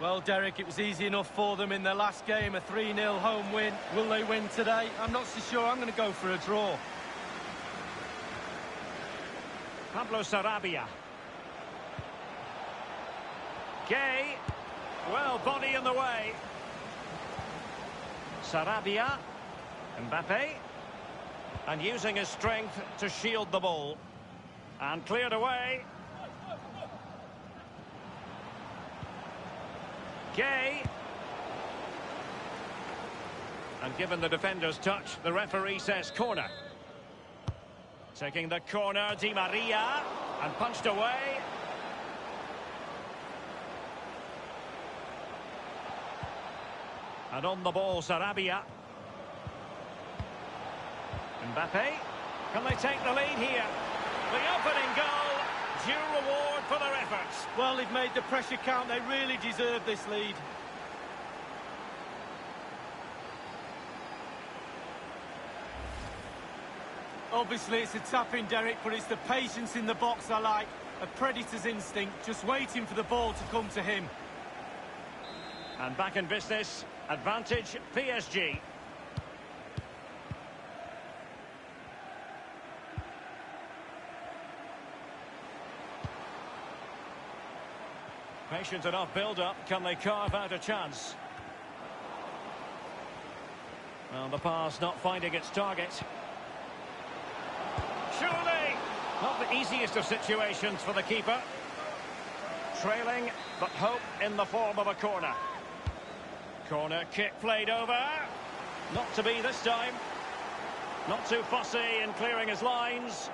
Well, Derek, it was easy enough for them in their last game, a 3-0 home win. Will they win today? I'm not so sure. I'm going to go for a draw. Pablo Sarabia. Gay. Well, body in the way. Sarabia. Mbappe. And using his strength to shield the ball. And cleared away. Gay. And given the defender's touch, the referee says corner. Taking the corner, Di Maria. And punched away. And on the ball, Sarabia. Mbappe. Can they take the lead here? The opening goal. Due reward for their efforts. Well, they've made the pressure count. They really deserve this lead. Obviously, it's a tap-in, Derek, but it's the patience in the box I like. A predator's instinct, just waiting for the ball to come to him. And back in business. Advantage, PSG. Patient enough build-up. Can they carve out a chance? Well, the pass not finding its target. Surely! Not the easiest of situations for the keeper. Trailing, but hope in the form of a corner. Corner kick played over. Not to be this time. Not too fussy in clearing his lines.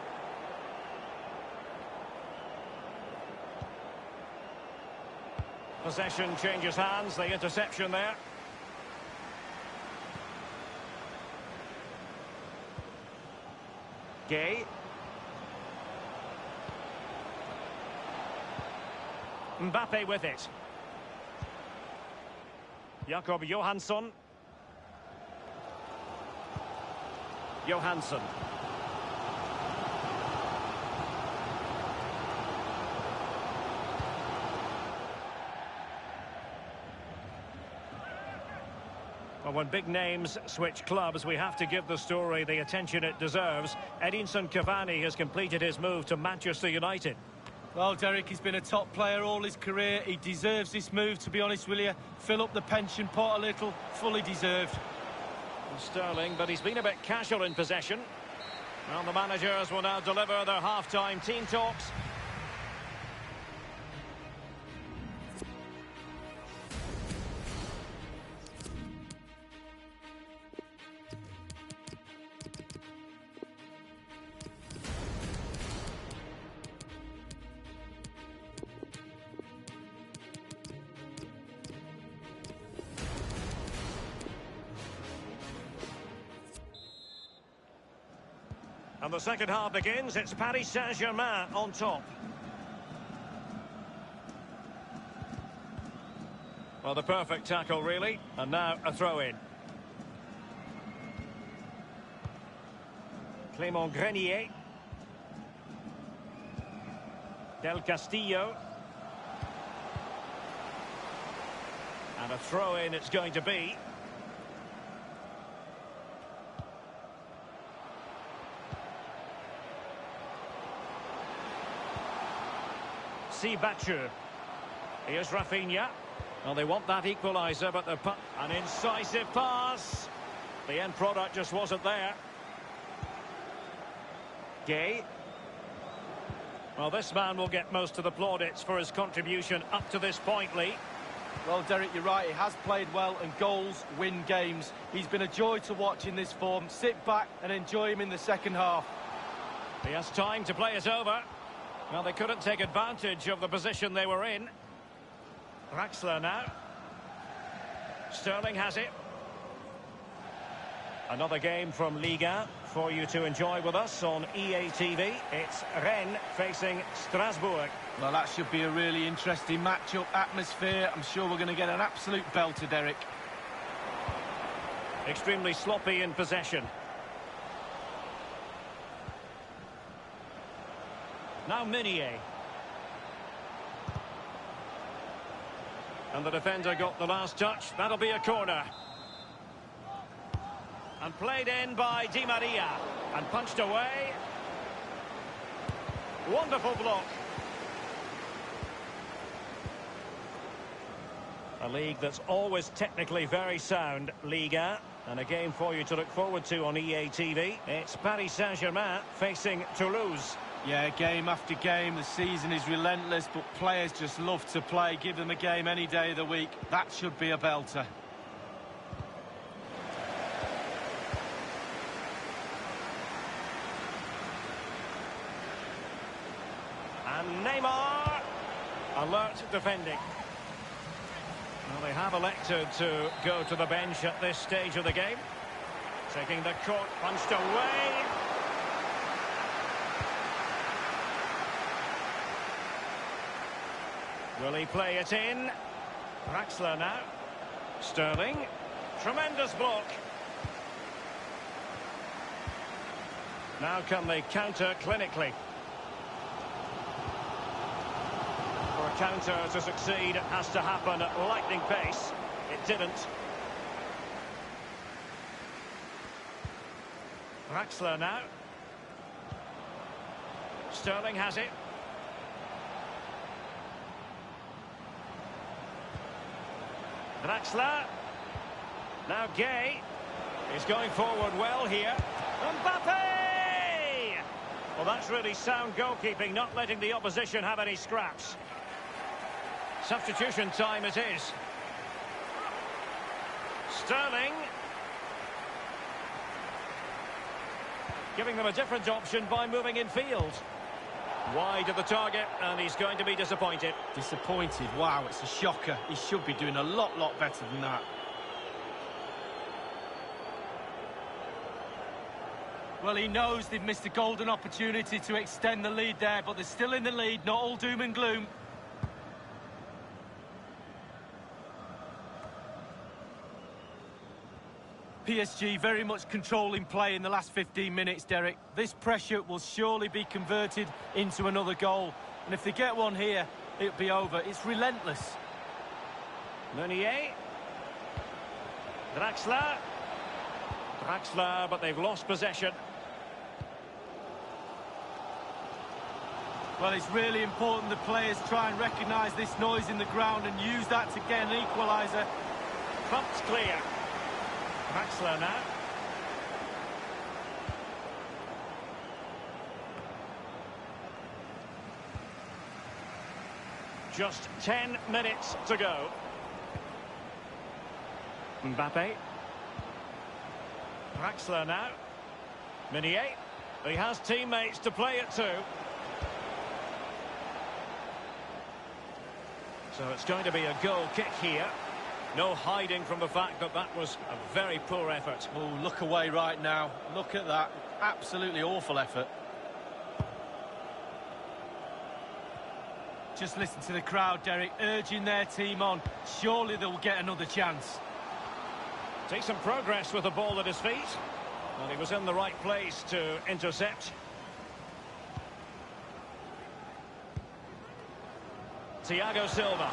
Possession changes hands, the interception there. Gay. Mbappe with it. Jakob Johansson. Johansson. Well, when big names switch clubs, we have to give the story the attention it deserves. Edinson Cavani has completed his move to Manchester United. Well, Derek, he's been a top player all his career. He deserves this move, to be honest with you. Fill up the pension pot a little. Fully deserved. Sterling, but he's been a bit casual in possession. Well, the managers will now deliver their half-time team talks. And the second half begins. It's Paris Saint-Germain on top. Well, the perfect tackle, really. And now a throw-in. Clément Grenier. Del Castillo. And a throw-in it's going to be. Bachu. Here's Rafinha. Well, they want that equaliser, but an incisive pass. The end product just wasn't there. Gay. Well, this man will get most of the plaudits for his contribution up to this point, Lee. Well, Derek, you're right. He has played well, and goals win games. He's been a joy to watch in this form. Sit back and enjoy him in the second half. He has time to play it over. Well, they couldn't take advantage of the position they were in. Draxler now. Sterling has it. Another game from Liga for you to enjoy with us on EA TV. It's Rennes facing Strasbourg. Well, that should be a really interesting match-up atmosphere. I'm sure we're going to get an absolute belter, Derek. Extremely sloppy in possession. Now Meunier. And the defender got the last touch. That'll be a corner. And played in by Di Maria. And punched away. Wonderful block. A league that's always technically very sound, Liga. And a game for you to look forward to on EA TV. It's Paris Saint-Germain facing Toulouse. Yeah, game after game, the season is relentless, but players just love to play. Give them a game any day of the week. That should be a belter. And Neymar, alert defending. Well, they have elected to go to the bench at this stage of the game. Taking the court, punched away. Will he play it in? Draxler now. Sterling. Tremendous block. Now can they counter clinically? For a counter to succeed, it has to happen at lightning pace. It didn't. Draxler now. Sterling has it. Draxler. Now Gay. He's going forward well here. Mbappe! Well, that's really sound goalkeeping, not letting the opposition have any scraps. Substitution time it is. Sterling. Giving them a different option by moving in field. Wide of the target, and he's going to be disappointed. Disappointed? Wow, it's a shocker. He should be doing a lot better than that. Well, he knows they've missed a golden opportunity to extend the lead there, but they're still in the lead, not all doom and gloom. PSG very much controlling play in the last 15 minutes, Derek. This pressure will surely be converted into another goal. And if they get one here, it'll be over. It's relentless. Meunier. Draxler. Draxler, but they've lost possession. Well, it's really important the players try and recognise this noise in the ground and use that to get an equaliser. Bumped clear. Draxler now. Just 10 minutes to go. Mbappe. Draxler now. Meunier. He has teammates to play it to. So it's going to be a goal kick here. No hiding from the fact that that was a very poor effort. Oh, look away right now. Look at that. Absolutely awful effort. Just listen to the crowd, Derek, urging their team on. Surely they'll get another chance. Decent progress with the ball at his feet. Well, he was in the right place to intercept. Thiago Silva.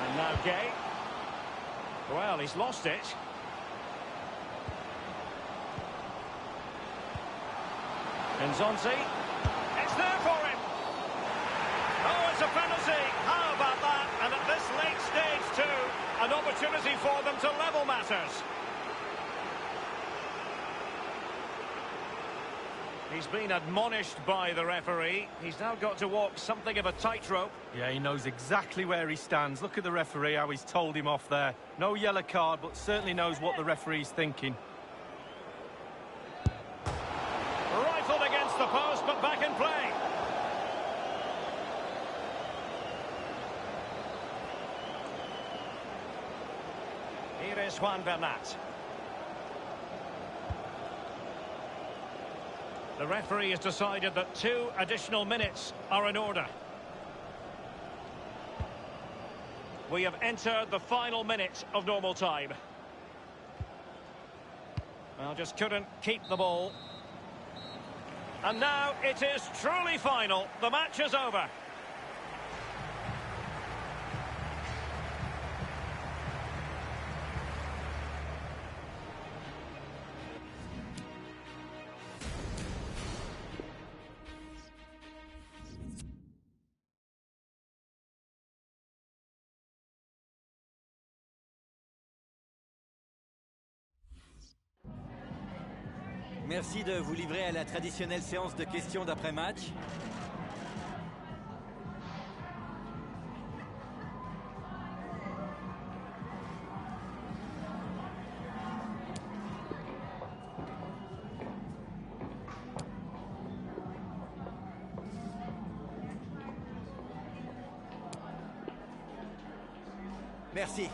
And now Gay. Well, he's lost it. Nzonzi. It's there for him. Oh, it's a penalty. How about that? And at this late stage too, an opportunity for them to level matters. He's been admonished by the referee. He's now got to walk something of a tightrope. Yeah, he knows exactly where he stands. Look at the referee, how he's told him off there. No yellow card, but certainly knows what the referee's thinking. Rifled against the post, but back in play. Here is Juan Bernat. The referee has decided that 2 additional minutes are in order. We have entered the final minute of normal time. Well, just couldn't keep the ball. And now it is truly final. The match is over. Merci de vous livrer à la traditionnelle séance de questions d'après-match. Merci.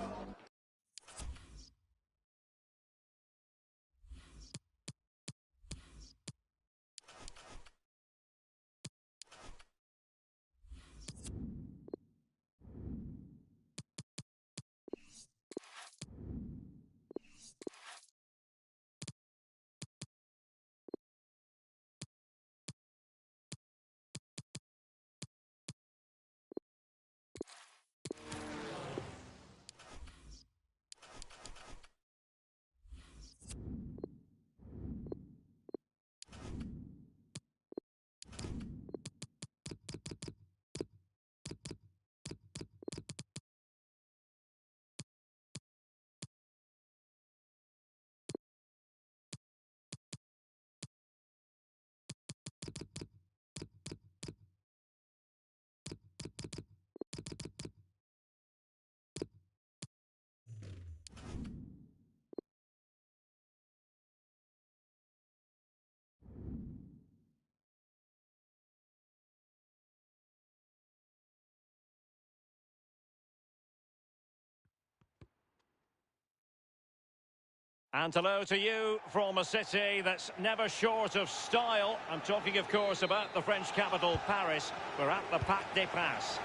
And hello to you from a city that's never short of style. I'm talking, of course, about the French capital, Paris. We're at the Parc des Princes.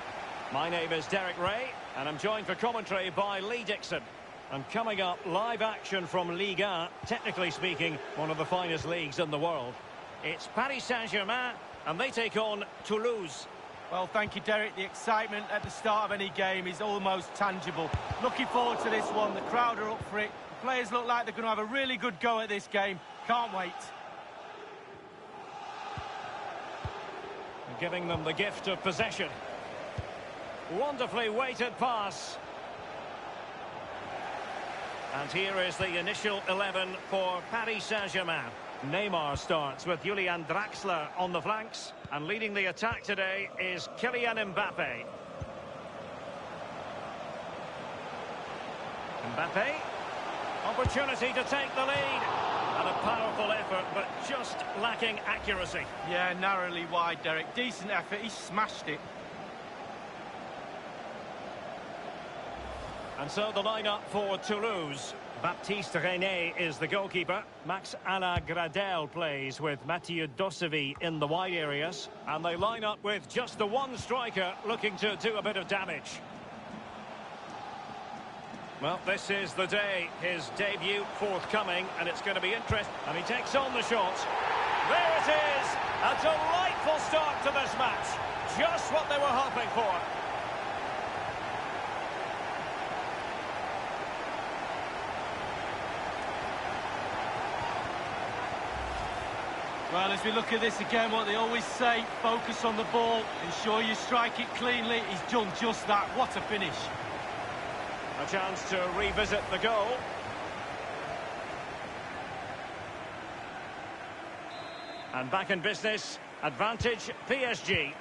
My name is Derek Ray, and I'm joined for commentary by Lee Dixon. And coming up, live action from Ligue 1, technically speaking, one of the finest leagues in the world. It's Paris Saint-Germain, and they take on Toulouse. Well, thank you, Derek. The excitement at the start of any game is almost tangible. Looking forward to this one. The crowd are up for it. The players look like they're going to have a really good go at this game. Can't wait. Giving them the gift of possession. Wonderfully weighted pass. And here is the initial 11 for Paris Saint-Germain. Neymar starts with Julian Draxler on the flanks. And leading the attack today is Kylian Mbappe. Mbappe. Opportunity to take the lead. And a powerful effort, but just lacking accuracy. Yeah, narrowly wide, Derek. Decent effort. He smashed it. And so the lineup for Toulouse. Baptiste René is the goalkeeper. Max Gradel plays with Mathieu Dossevi in the wide areas. And they line up with just the one striker looking to do a bit of damage. Well, this is the day. His debut forthcoming, and it's going to be interesting. And he takes on the shot. There it is! A delightful start to this match. Just what they were hoping for. Well, as we look at this again, what they always say, focus on the ball, ensure you strike it cleanly. He's done just that. What a finish. A chance to revisit the goal. And back in business, advantage PSG.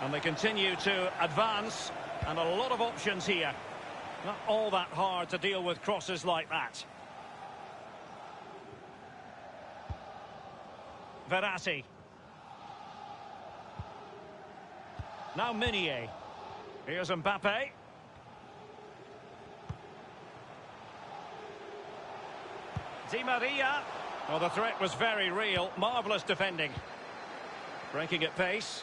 And they continue to advance, and a lot of options here. Not all that hard to deal with crosses like that. Verratti. Now Meunier. Here's Mbappe. Di Maria. Well, the threat was very real. Marvellous defending. Breaking at pace.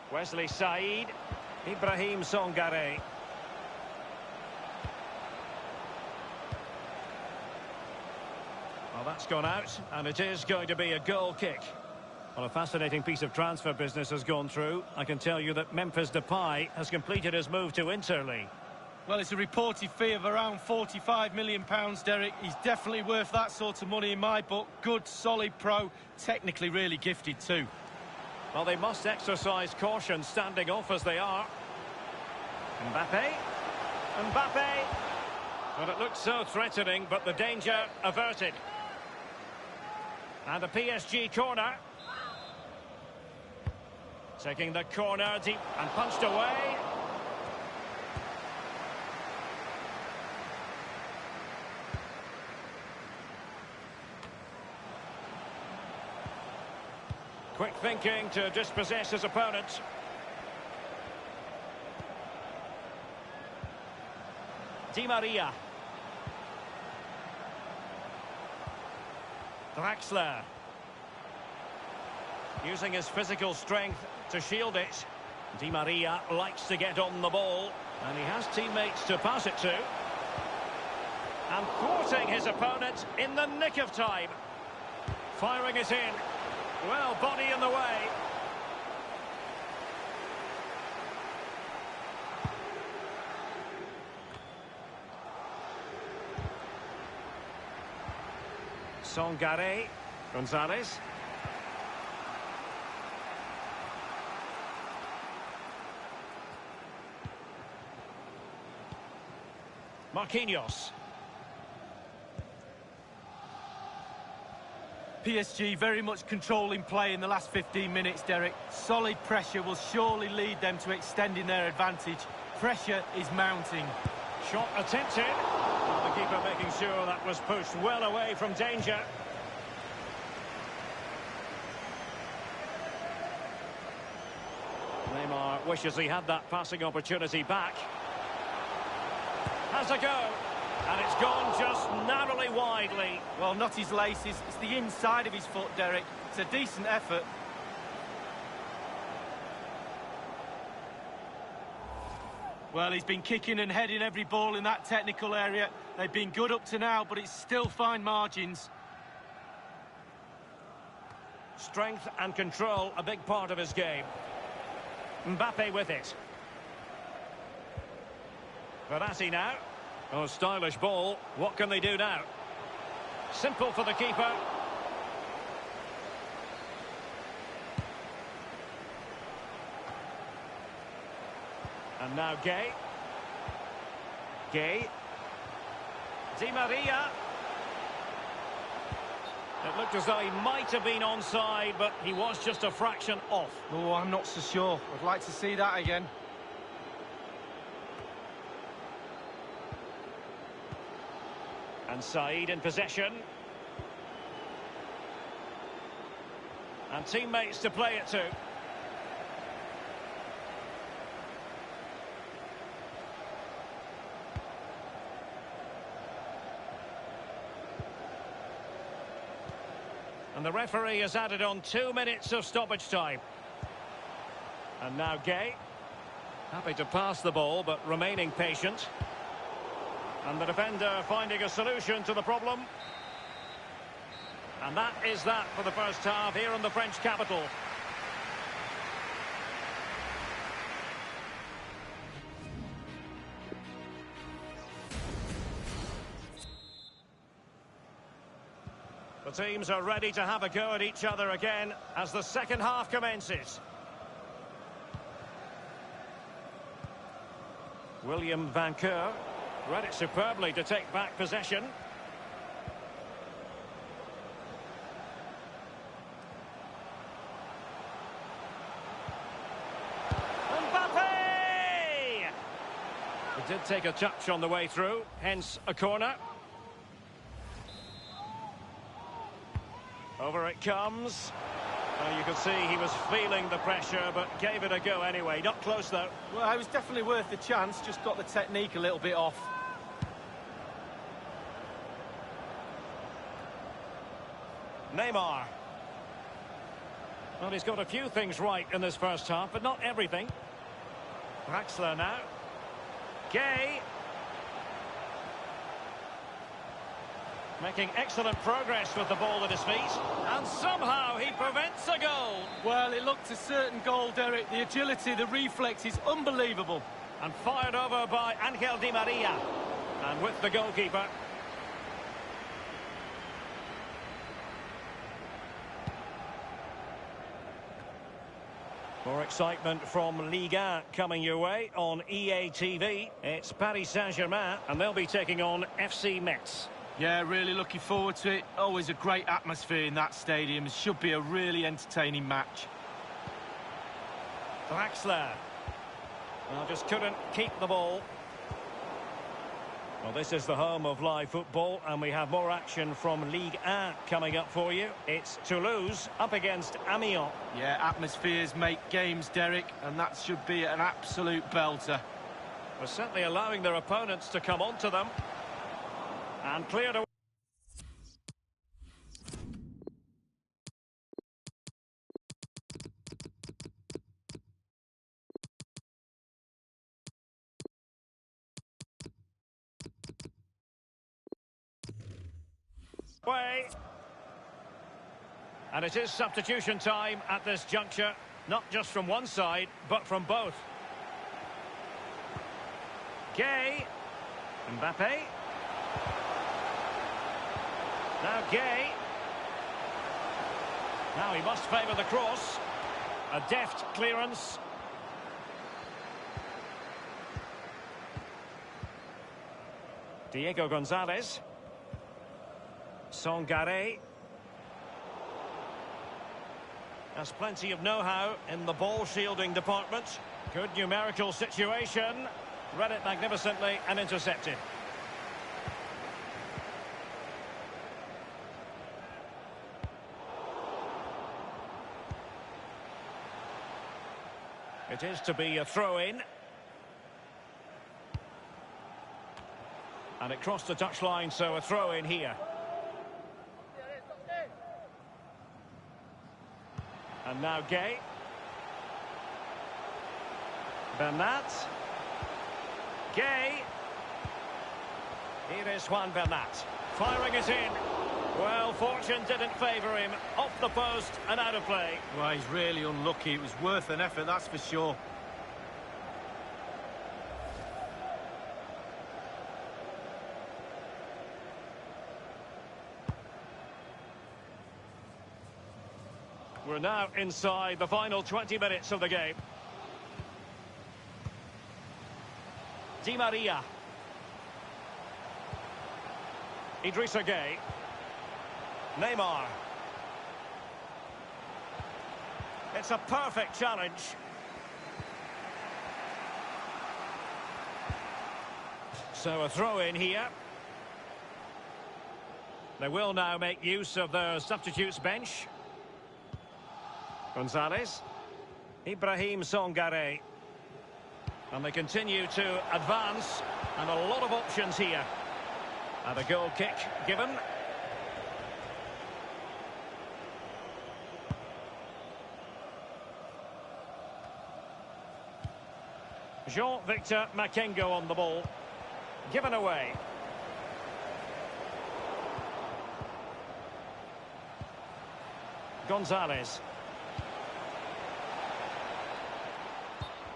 Wesley Saïd. Ibrahim Songare. Well, that's gone out, and it is going to be a goal kick. Well, a fascinating piece of transfer business has gone through. I can tell you that Memphis Depay has completed his move to Inter, Lee. Well, it's a reported fee of around £45 million, Derek. He's definitely worth that sort of money in my book. Good, solid pro, technically really gifted too. Well, they must exercise caution standing off as they are. Mbappe. Mbappe. Well, it looked so threatening, but the danger averted. And a PSG corner. Taking the corner deep and punched away. Quick thinking to dispossess his opponent. Di Maria. Draxler. Using his physical strength to shield it. Di Maria likes to get on the ball. And he has teammates to pass it to. And thwarting his opponent in the nick of time. Firing it in. Well, body in the way. Songare. Gonzalez. Marquinhos. PSG very much controlling play in the last 15 minutes, Derek. Solid pressure will surely lead them to extending their advantage. Pressure is mounting. Shot attempted. The keeper making sure that was pushed well away from danger. Neymar wishes he had that passing opportunity back. Has a go. And it's gone just narrowly widely. Well, not his laces. It's the inside of his foot, Derek. It's a decent effort. Well, he's been kicking and heading every ball in that technical area. They've been good up to now, but it's still fine margins. Strength and control, a big part of his game. Mbappe with it. Verratti now. Oh, stylish ball. What can they do now? Simple for the keeper. And now Gay. Gay. Di Maria. It looked as though he might have been onside, but he was just a fraction off. Oh, I'm not so sure. I'd like to see that again. And Said in possession. And teammates to play it to. And the referee has added on 2 minutes of stoppage time. And now Gay. Happy to pass the ball, but remaining patient. And the defender finding a solution to the problem. And that is that for the first half here in the French capital. The teams are ready to have a go at each other again as the second half commences. William Van Keur read it superbly to take back possession. Mbappe! It did take a touch on the way through, hence a corner. Over it comes. Well, you can see he was feeling the pressure, but gave it a go anyway. Not close, though. Well, it was definitely worth the chance, just got the technique a little bit off. Neymar. Well, he's got a few things right in this first half, but not everything. Draxler now. Gay. Making excellent progress with the ball at his feet. And somehow he prevents a goal. Well, it looked a certain goal, Derek. The agility, the reflex is unbelievable. And fired over by Angel Di Maria. And with the goalkeeper. More excitement from Ligue 1 coming your way on EA TV. It's Paris Saint-Germain, and they'll be taking on FC Metz. Yeah, really looking forward to it. Always a great atmosphere in that stadium. It should be a really entertaining match. Draxler. Well, just couldn't keep the ball. Well, this is the home of live football, and we have more action from Ligue 1 coming up for you. It's Toulouse up against Amiens. Yeah, atmospheres make games, Derek, and that should be an absolute belter. We're certainly allowing their opponents to come onto them. And cleared away. And it is substitution time at this juncture, not just from one side, but from both. Gay. Mbappe. Now Gay. Now he must favour the cross. A deft clearance. Diego Gonzalez. Sangare. Has plenty of know-how in the ball shielding department. Good numerical situation. Read it magnificently and intercepted. It is to be a throw-in. And it crossed the touchline, so a throw-in here. And now Gay. Bernat. Gay. Here is Juan Bernat. Firing it in. Well, fortune didn't favour him. Off the post and out of play. Well, he's really unlucky. It was worth an effort, that's for sure. We're now inside the final 20 minutes of the game. Di Maria. Idrissa Gay. Neymar. It's a perfect challenge. So a throw in here. They will now make use of their substitutes bench. Gonzalez. Ibrahim Sangare. And they continue to advance. And a lot of options here. And a goal kick given. Jean-Victor Makengo on the ball. Given away. Gonzalez.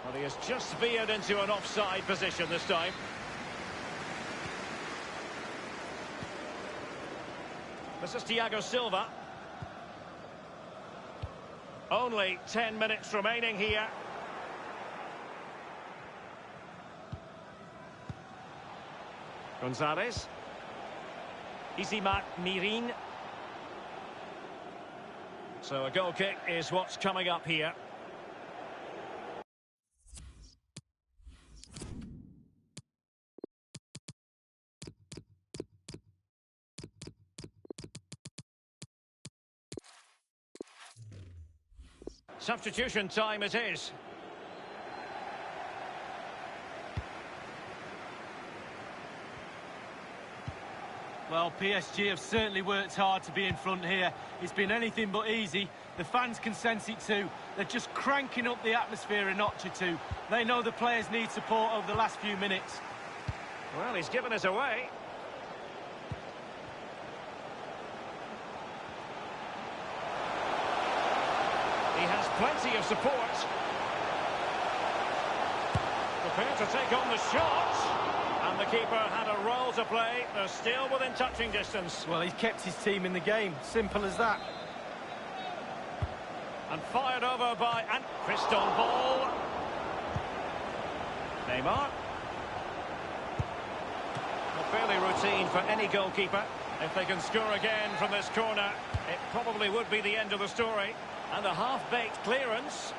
Well, he has just veered into an offside position this time. This is Thiago Silva. Only 10 minutes remaining here. Gonzalez. Isimat Mirin. So a goal kick is what's coming up here. Substitution time it is. Well, PSG have certainly worked hard to be in front here. It's been anything but easy. The fans can sense it too. They're just cranking up the atmosphere a notch or two. They know the players need support over the last few minutes. Well, he's given us away. He has plenty of support. Prepared to take on the shot. And the keeper had a role to play. They're still within touching distance. Well, he's kept his team in the game. Simple as that. And fired over by Christ on ball. Neymar. Well, fairly routine for any goalkeeper. If they can score again from this corner, it probably would be the end of the story. And a half-baked clearance.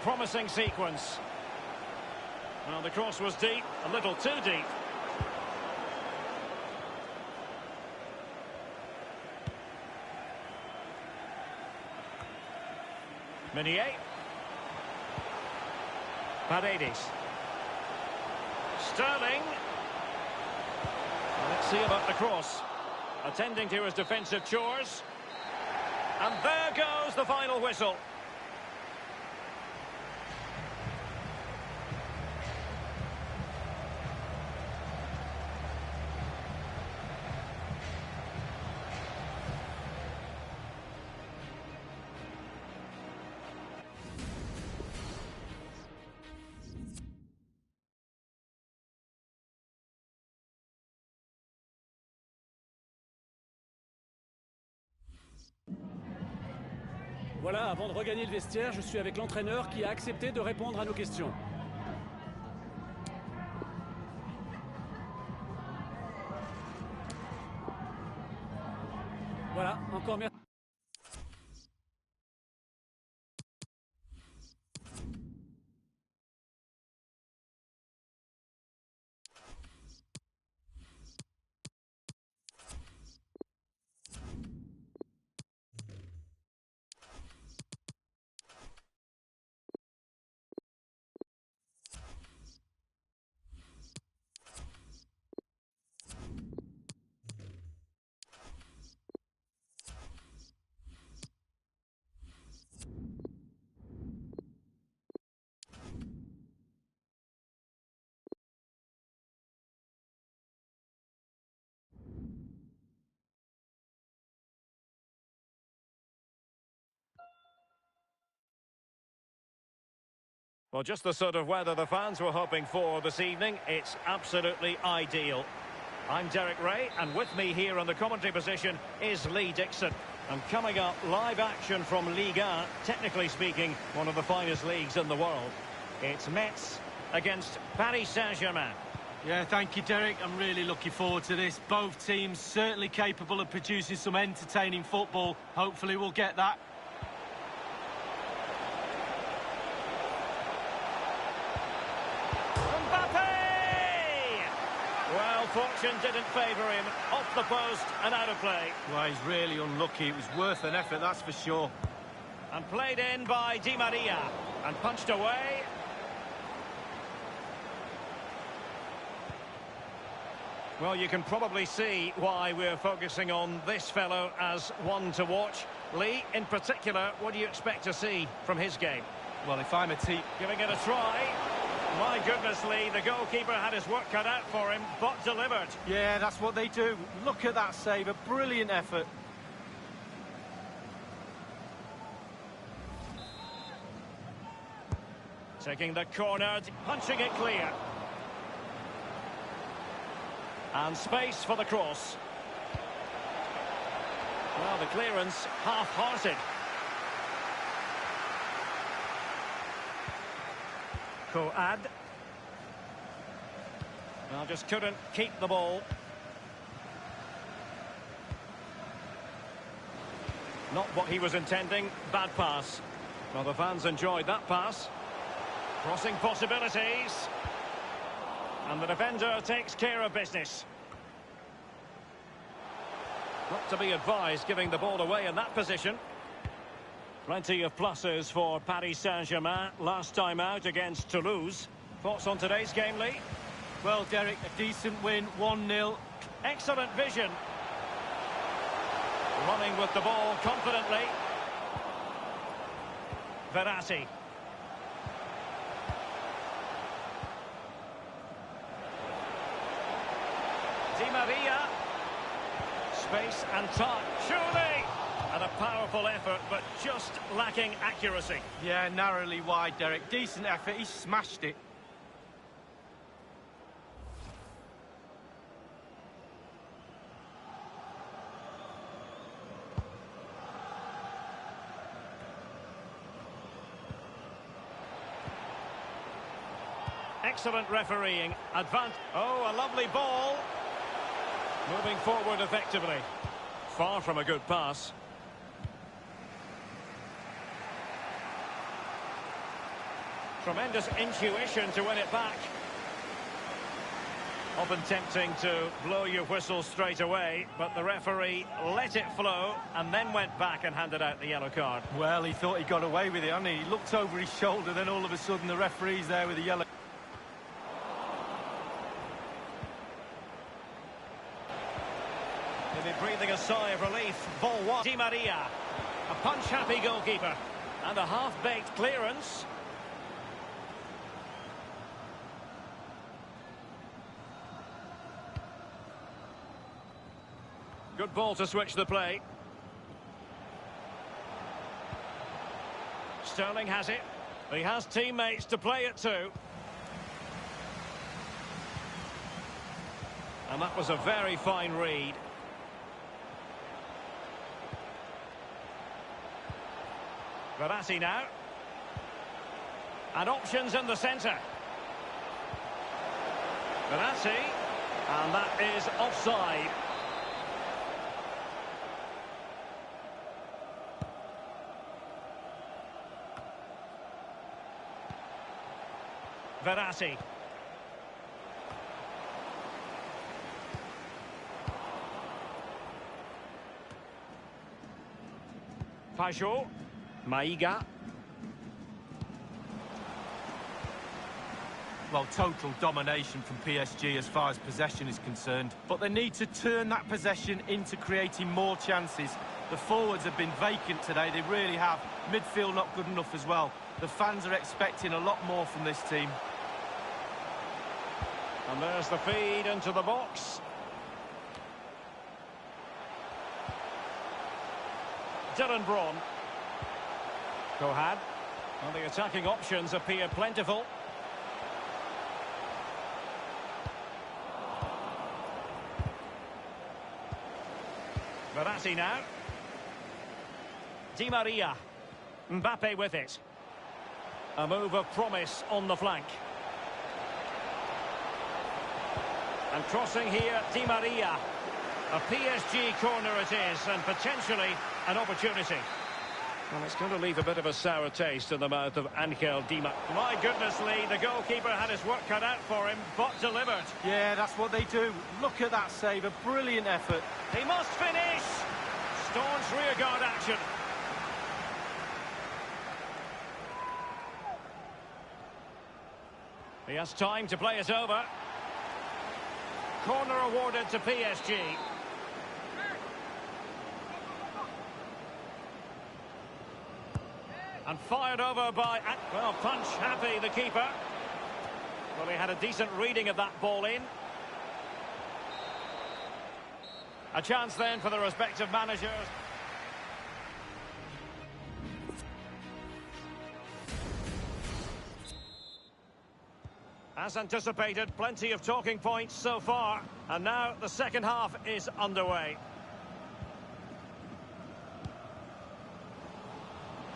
Promising sequence. Well, the cross was deep, a little too deep. Meunier. Paredes. Sterling. Let's see about the cross. Attending to his defensive chores. And there goes the final whistle. Voilà, avant de regagner le vestiaire, je suis avec l'entraîneur qui a accepté de répondre à nos questions. Voilà, encore merci. Well, just the sort of weather the fans were hoping for this evening. It's absolutely ideal. I'm Derek Ray, and with me here on the commentary position is Lee Dixon. And coming up, live action from Ligue 1, technically speaking, one of the finest leagues in the world. It's Metz against Paris Saint-Germain. Yeah, thank you, Derek. I'm really looking forward to this. Both teams certainly capable of producing some entertaining football. Hopefully we'll get that. Well, fortune didn't favour him. Off the post and out of play. Well, he's really unlucky. It was worth an effort, that's for sure. And played in by Di Maria. And punched away. Well, you can probably see why we're focusing on this fellow as one to watch. Lee, in particular, what do you expect to see from his game? Well, if I'm a team... Giving it a try. My goodness, Lee, the goalkeeper had his work cut out for him, but delivered. Yeah, that's what they do. Look at that save, a brilliant effort. Taking the corner, punching it clear. And space for the cross. Well, the clearance half-hearted. Coad. Well, just couldn't keep the ball. Not what he was intending. Bad pass. Well, the fans enjoyed that pass. Crossing possibilities. And the defender takes care of business. Not to be advised giving the ball away in that position. Plenty of pluses for Paris Saint-Germain last time out against Toulouse. Thoughts on today's game, Lee? Well, Derek, a decent win, 1-0. Excellent vision. Running with the ball confidently. Verratti. Di Maria. Space and touch. Surely! And a powerful effort, but just lacking accuracy. Yeah, narrowly wide, Derek. Decent effort, he smashed it. Excellent refereeing. Oh, a lovely ball. Moving forward effectively. Far from a good pass. Tremendous intuition to win it back. Often tempting to blow your whistle straight away, but the referee let it flow and then went back and handed out the yellow card. Well, he thought he got away with it, hadn't he? He looked over his shoulder, then all of a sudden the referee's there with the yellow. He'll be breathing a sigh of relief. Ball one. Di Maria. A punch-happy goalkeeper. And a half-baked clearance. Good ball to switch the play. Sterling has it. He has teammates to play it to. And that was a very fine read. Verratti now. And options in the centre. Verratti. And that is offside. Verratti. Pajot. Maiga. Well, total domination from PSG as far as possession is concerned. But they need to turn that possession into creating more chances. The forwards have been vacant today, they really have. Midfield not good enough as well. The fans are expecting a lot more from this team. And there's the feed into the box. Dylan Braun. Cohad. Well, the attacking options appear plentiful. Verratti now. Di Maria. Mbappe with it. A move of promise on the flank. And crossing here, Di Maria. A PSG corner it is, and potentially an opportunity. Well, it's going to leave a bit of a sour taste in the mouth of Angel Di Maria. My goodness, Lee, the goalkeeper had his work cut out for him, but delivered. Yeah, that's what they do. Look at that save, a brilliant effort. He must finish. Staunch rearguard action. He has time to play it over. Corner awarded to PSG. And fired over by... Well, punch happy, the keeper. Well, he had a decent reading of that ball in. A chance then for the respective managers. As anticipated, plenty of talking points so far. And now the second half is underway.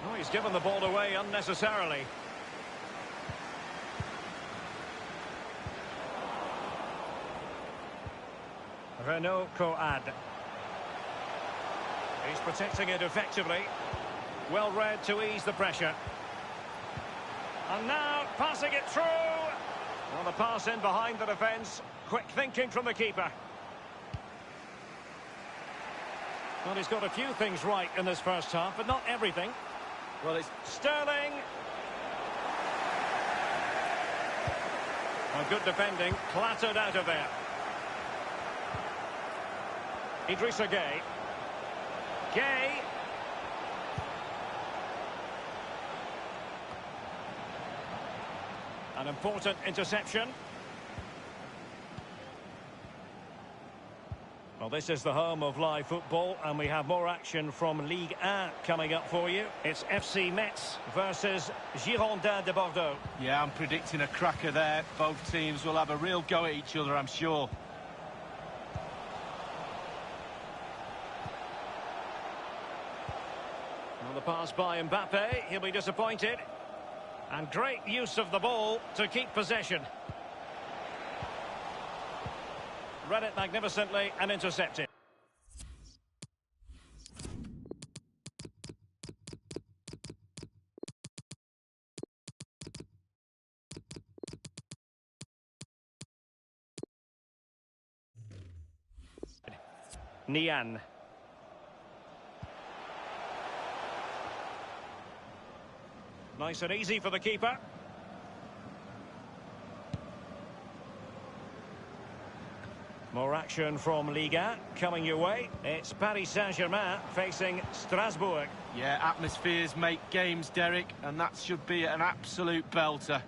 Oh, he's given the ball away unnecessarily. Renaud Coad. He's protecting it effectively. Well read to ease the pressure. And now passing it through. Well, the pass in behind the defence. Quick thinking from the keeper. Well, he's got a few things right in this first half, but not everything. Well, it's Sterling. Well, good defending, clattered out of there. Idrissa Gueye. Gueye. An important interception. Well, this is the home of live football, and we have more action from Ligue 1 coming up for you. It's FC Metz versus Girondins de Bordeaux. Yeah, I'm predicting a cracker there. Both teams will have a real go at each other, I'm sure. Well, the pass by Mbappe, he'll be disappointed. And great use of the ball to keep possession. Read it magnificently and intercepted. Nian. Nice and easy for the keeper. More action from Liga coming your way. It's Paris Saint-Germain facing Strasbourg. Yeah, atmospheres make games, Derek, and that should be an absolute belter.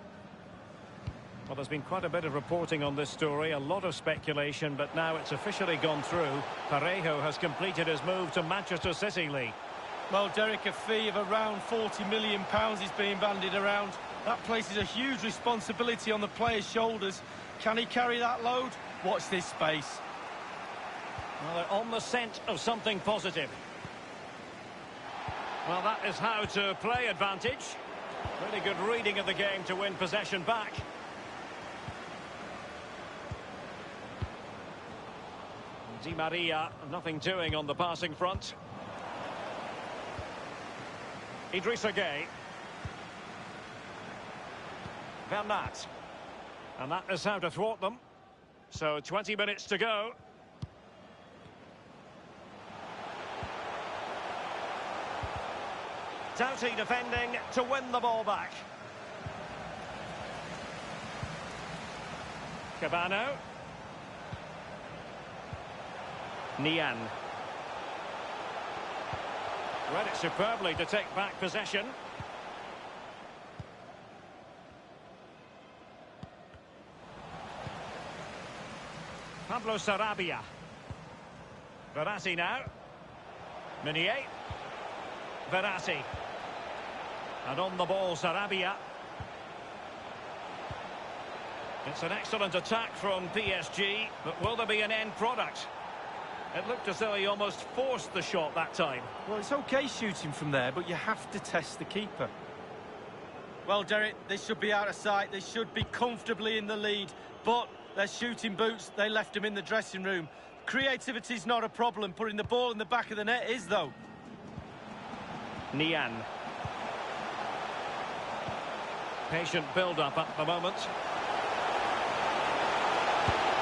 Well, there's been quite a bit of reporting on this story, a lot of speculation, but now it's officially gone through. Parejo has completed his move to Manchester City League. Well, Derek, a fee of around £40 million is being bandied around. That places a huge responsibility on the player's shoulders. Can he carry that load? Watch this space. Well, they're on the scent of something positive. Well, that is how to play advantage. Really good reading of the game to win possession back. Di Maria, nothing doing on the passing front. Idrissa Gueye. Bernat. And that is how to thwart them. So 20 minutes to go. Doughty defending to win the ball back. Cabano. Nian. Read it superbly to take back possession. Pablo Sarabia. Verratti now. Meunier. Verratti. And on the ball, Sarabia. It's an excellent attack from PSG, but will there be an end product? It looked as though he almost forced the shot that time. Well, it's okay shooting from there, but you have to test the keeper. Well, Derek, they should be out of sight. They should be comfortably in the lead. But their shooting boots, they left them in the dressing room. Creativity's not a problem. Putting the ball in the back of the net is, though. Nian. Patient build-up at the moment.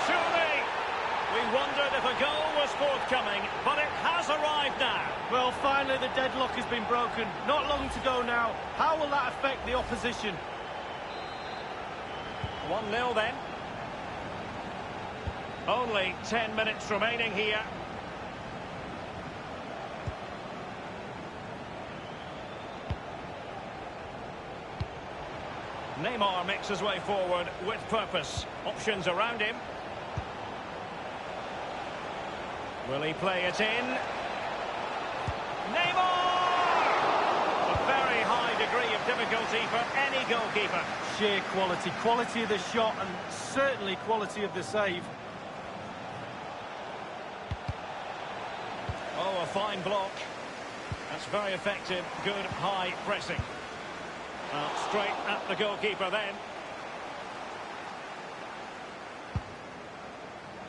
Surely, we wondered if a goal was forthcoming, but it has arrived now. Well, finally the deadlock has been broken. Not long to go now. How will that affect the opposition? 1-0 then. Only 10 minutes remaining here. Neymar makes his way forward with purpose. Options around him. Will he play it in? Neymar! A very high degree of difficulty for any goalkeeper. Sheer quality. Quality of the shot and certainly quality of the save. Oh, a fine block. That's very effective. Good high pressing. Straight at the goalkeeper then.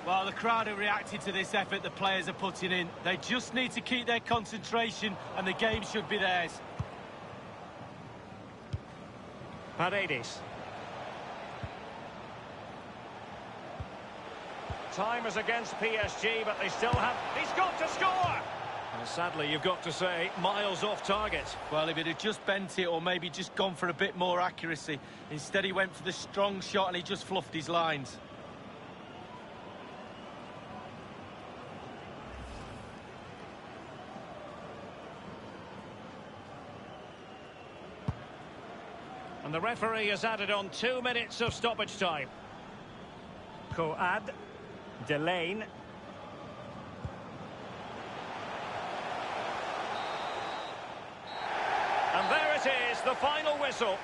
Well, the crowd have reacted to this effort the players are putting in. They just need to keep their concentration and the game should be theirs. Paredes. Time is against PSG, but they still have... He's got to score! And sadly, you've got to say, miles off target. Well, if it had just bent it or maybe just gone for a bit more accuracy. Instead, he went for the strong shot and he just fluffed his lines. And the referee has added on 2 minutes of stoppage time. Coad. Delane. And there it is, the final whistle.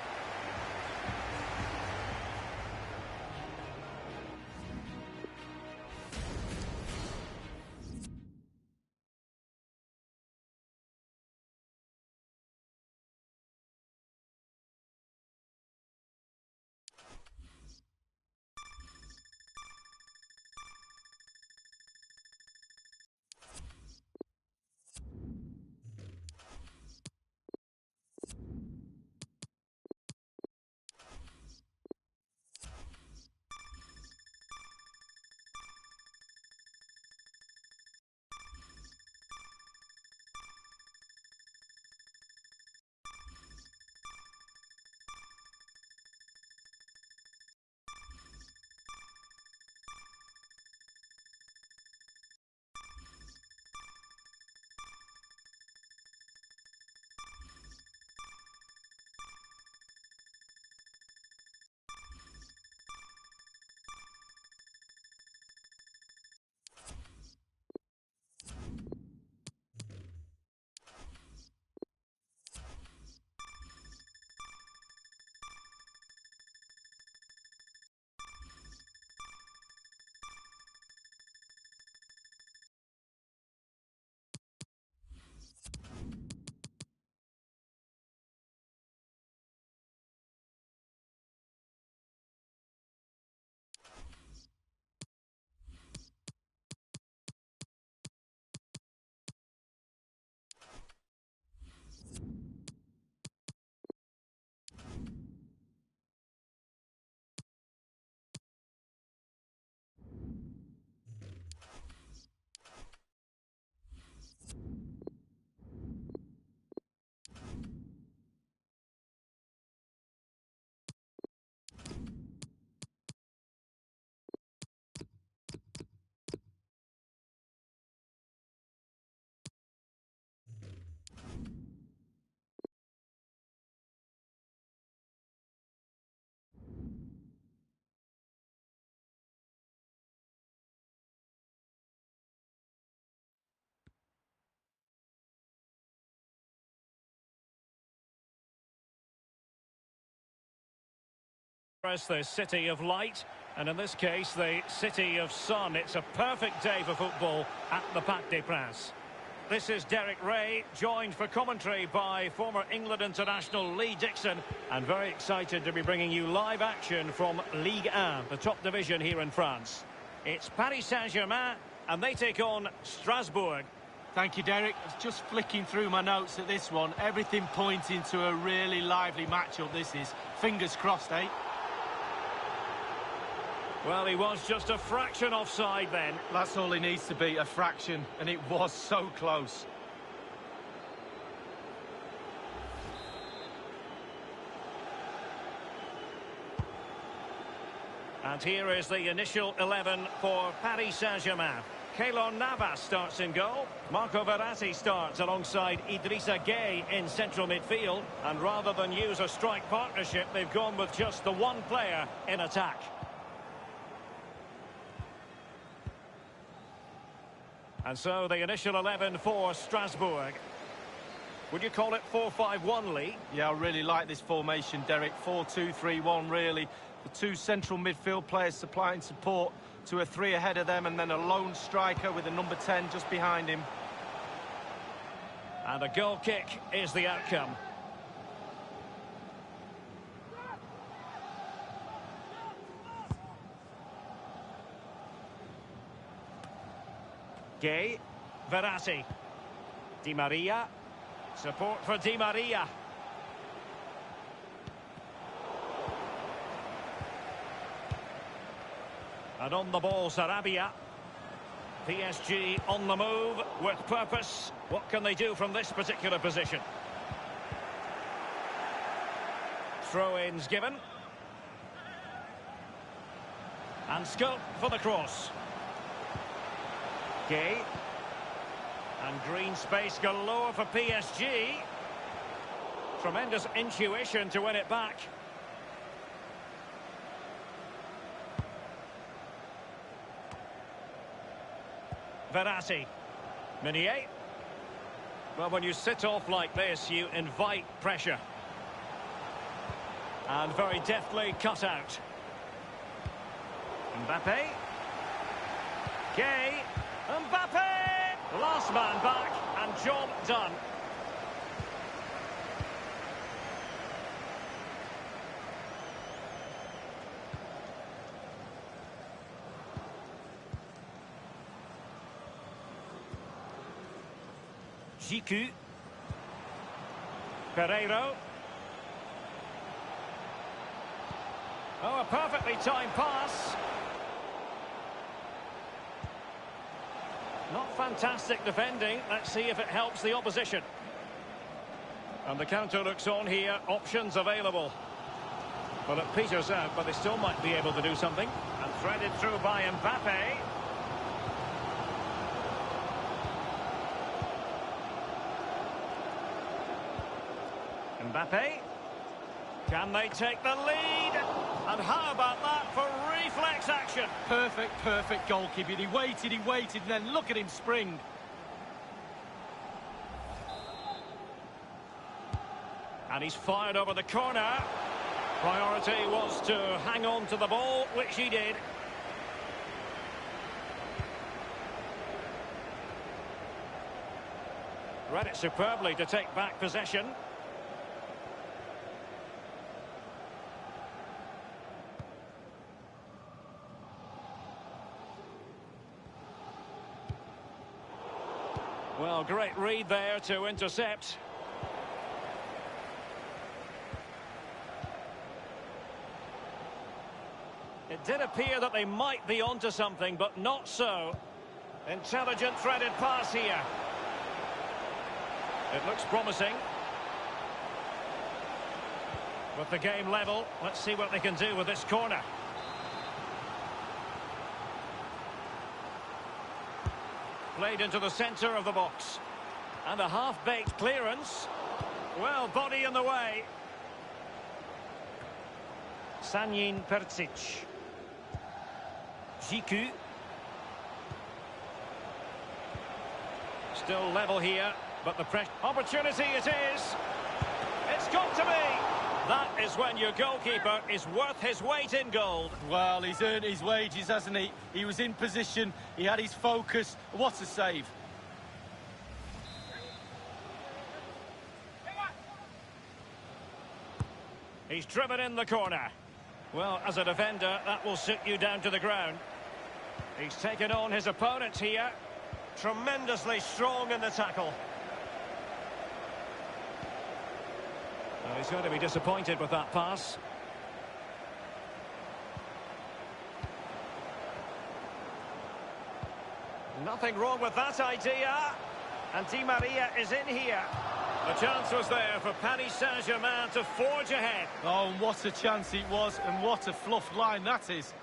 The city of light, and in this case the city of sun. It's a perfect day for football at the Parc des Princes. This is Derek Ray, joined for commentary by former England international Lee Dixon, and very excited to be bringing you live action from Ligue 1, the top division here in France. It's Paris Saint-Germain, and they take on Strasbourg. Thank you, Derek. I was just flicking through my notes at this one. Everything pointing to a really lively matchup this is. Fingers crossed, eh? Well, he was just a fraction offside then. That's all he needs to be, a fraction, and it was so close. And here is the initial 11 for Paris Saint-Germain. Keylor Navas starts in goal. Marco Verratti starts alongside Idrissa Gueye in central midfield. And rather than use a strike partnership, they've gone with just the one player in attack. And so the initial 11 for Strasbourg. Would you call it 4-5-1, Lee? Yeah, I really like this formation, Derek. 4-2-3-1, really. The two central midfield players supplying support to a three ahead of them, and then a lone striker with a number 10 just behind him. And a goal kick is the outcome. Gueye, Verratti, Di Maria, support for Di Maria. And on the ball, Sarabia. PSG on the move with purpose. What can they do from this particular position? Throw-ins given. And scope for the cross. Gueye. And green space galore for PSG. Tremendous intuition to win it back. Verratti. Meunier. Well, when you sit off like this, you invite pressure. And very deftly cut out. Mbappe. Gueye. Mbappe! Last man back, and job done. Gicu. Pereiro. Oh, a perfectly timed pass. Not fantastic defending. Let's see if it helps the opposition. And the counter looks on here. Options available. Well, it peters out, but they still might be able to do something. And threaded through by Mbappe. Mbappe. Can they take the lead? And how about that for reflex action? Perfect goalkeeping. He waited, and then look at him spring. And he's fired over the corner. Priority was to hang on to the ball, which he did. Read it superbly to take back possession. Well, great read there to intercept. It did appear that they might be onto something, but not so. Intelligent threaded pass here. It looks promising. With the game level, let's see what they can do with this corner. Played into the centre of the box. And a half-baked clearance. Well, body in the way. Sanjin Percic. Gicu. Still level here, but the press opportunity it is. It's got to be. That is when your goalkeeper is worth his weight in gold. Well, he's earned his wages, hasn't he? He was in position, he had his focus. What a save. He's driven in the corner. Well, as a defender, that will sit you down to the ground. He's taken on his opponent here. Tremendously strong in the tackle. Well, he's going to be disappointed with that pass. Nothing wrong with that idea. And Di Maria is in here. The chance was there for Paris Saint-Germain to forge ahead. Oh, and what a chance it was, and what a fluffed line that is.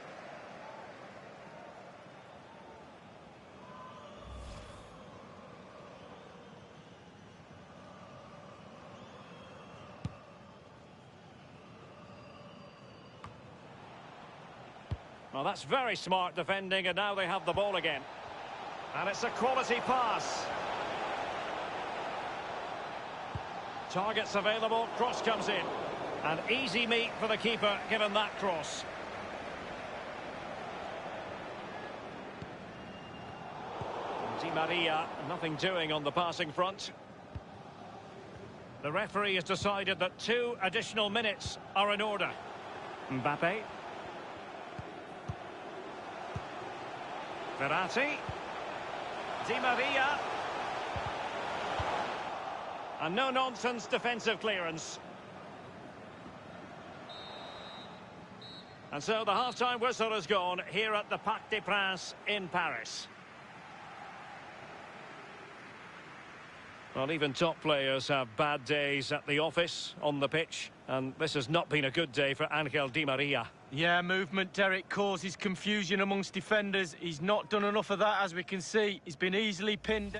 Well, that's very smart defending, and now they have the ball again. And it's a quality pass. Targets available, cross comes in. An easy meet for the keeper, given that cross. Di Maria, nothing doing on the passing front. The referee has decided that 2 additional minutes are in order. Mbappe. Verratti. Di Maria. A no-nonsense defensive clearance. And so the half-time whistle has gone here at the Parc des Princes in Paris. Well, even top players have bad days at the office, on the pitch, and this has not been a good day for Angel Di Maria. Yeah, movement, Derek, causes confusion amongst defenders. He's not done enough of that, as we can see. He's been easily pinned.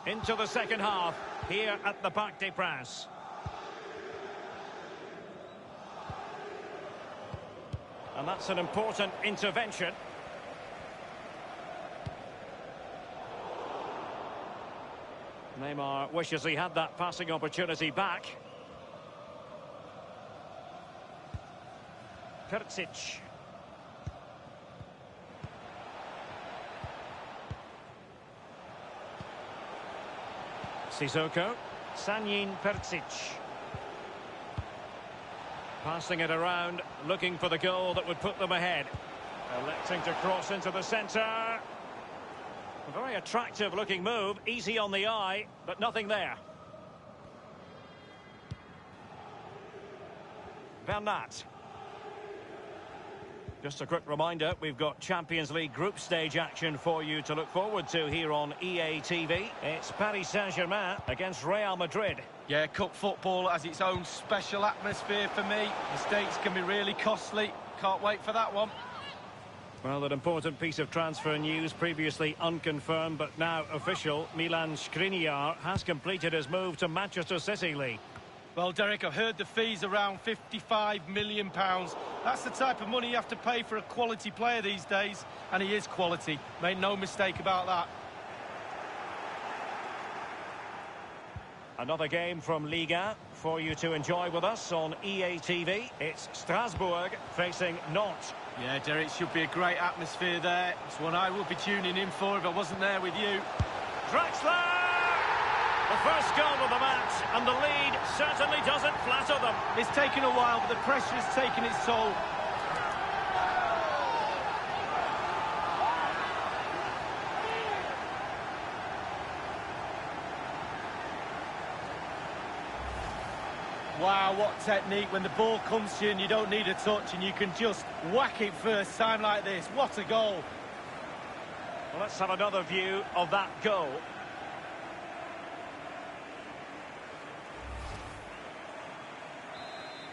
Into the second half, here at the Parc des Princes. And that's an important intervention. Neymar wishes he had that passing opportunity back. Perisic. Sissoko, Sanyin Perisic. Passing it around, looking for the goal that would put them ahead. Electing to cross into the centre. A very attractive looking move, easy on the eye, but nothing there. Bernat. Just a quick reminder, we've got Champions League group stage action for you to look forward to here on EA TV. It's Paris Saint-Germain against Real Madrid. Yeah, cup football has its own special atmosphere for me. Mistakes can be really costly. Can't wait for that one. Well, an important piece of transfer news, previously unconfirmed but now official. Milan Skriniar has completed his move to Manchester City, Lee. Well, Derek, I've heard the fee's around £55 million. That's the type of money you have to pay for a quality player these days, and he is quality. Make no mistake about that. Another game from Liga for you to enjoy with us on EA TV. It's Strasbourg facing Nantes. Yeah, Derek, should be a great atmosphere there. It's one I will be tuning in for if I wasn't there with you. Draxler! The first goal of the match, and the lead certainly doesn't flatter them. It's taken a while, but the pressure has taken its toll. Wow, what technique. When the ball comes to you and you don't need a touch and you can just whack it first time like this. What a goal. Well, let's have another view of that goal.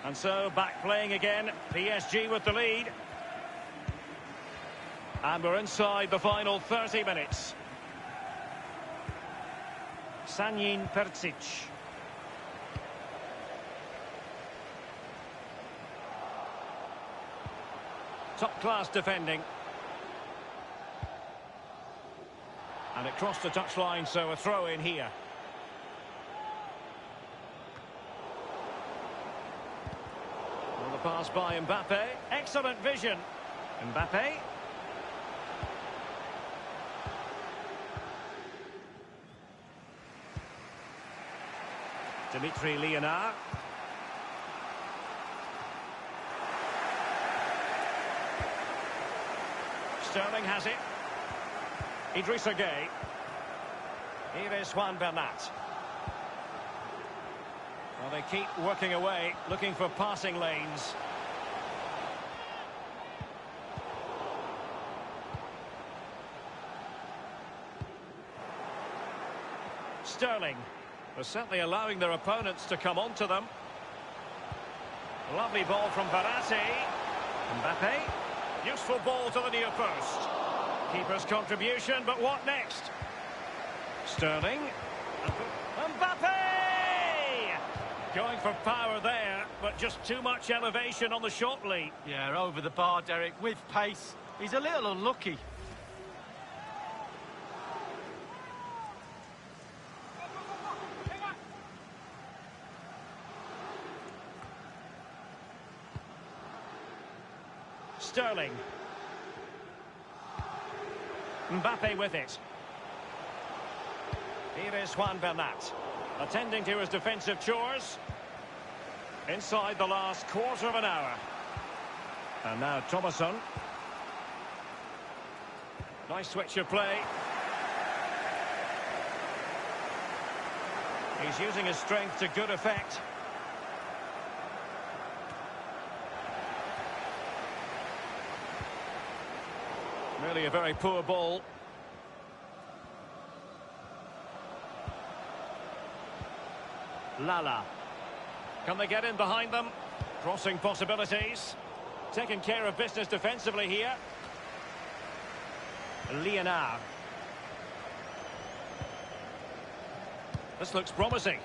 And so, back playing again, PSG with the lead. And we're inside the final 30 minutes. Sanjin Percic. Top-class defending. And it crossed the touchline, so a throw in here. Well, the pass by Mbappe. Excellent vision. Mbappe. Dimitri Leonard. Sterling has it. Idrissa Gueye. Here is Juan Bernat. Well, they keep working away, looking for passing lanes. Sterling. They're certainly allowing their opponents to come onto them. Lovely ball from Verratti. Mbappe. Useful ball to the near post. Keeper's contribution, but what next? Sterling. Mbappe! Going for power there, but just too much elevation on the shot lead. Yeah, over the bar, Derek, with pace. He's a little unlucky. Sterling. Mbappe with it. Here is Juan Bernat, attending to his defensive chores. Inside the last quarter of an hour. And now Thomasson. Nice switch of play. He's using his strength to good effect. Really a very poor ball. Lala. Can they get in behind them? Crossing possibilities. Taking care of business defensively here. Leonard. This looks promising.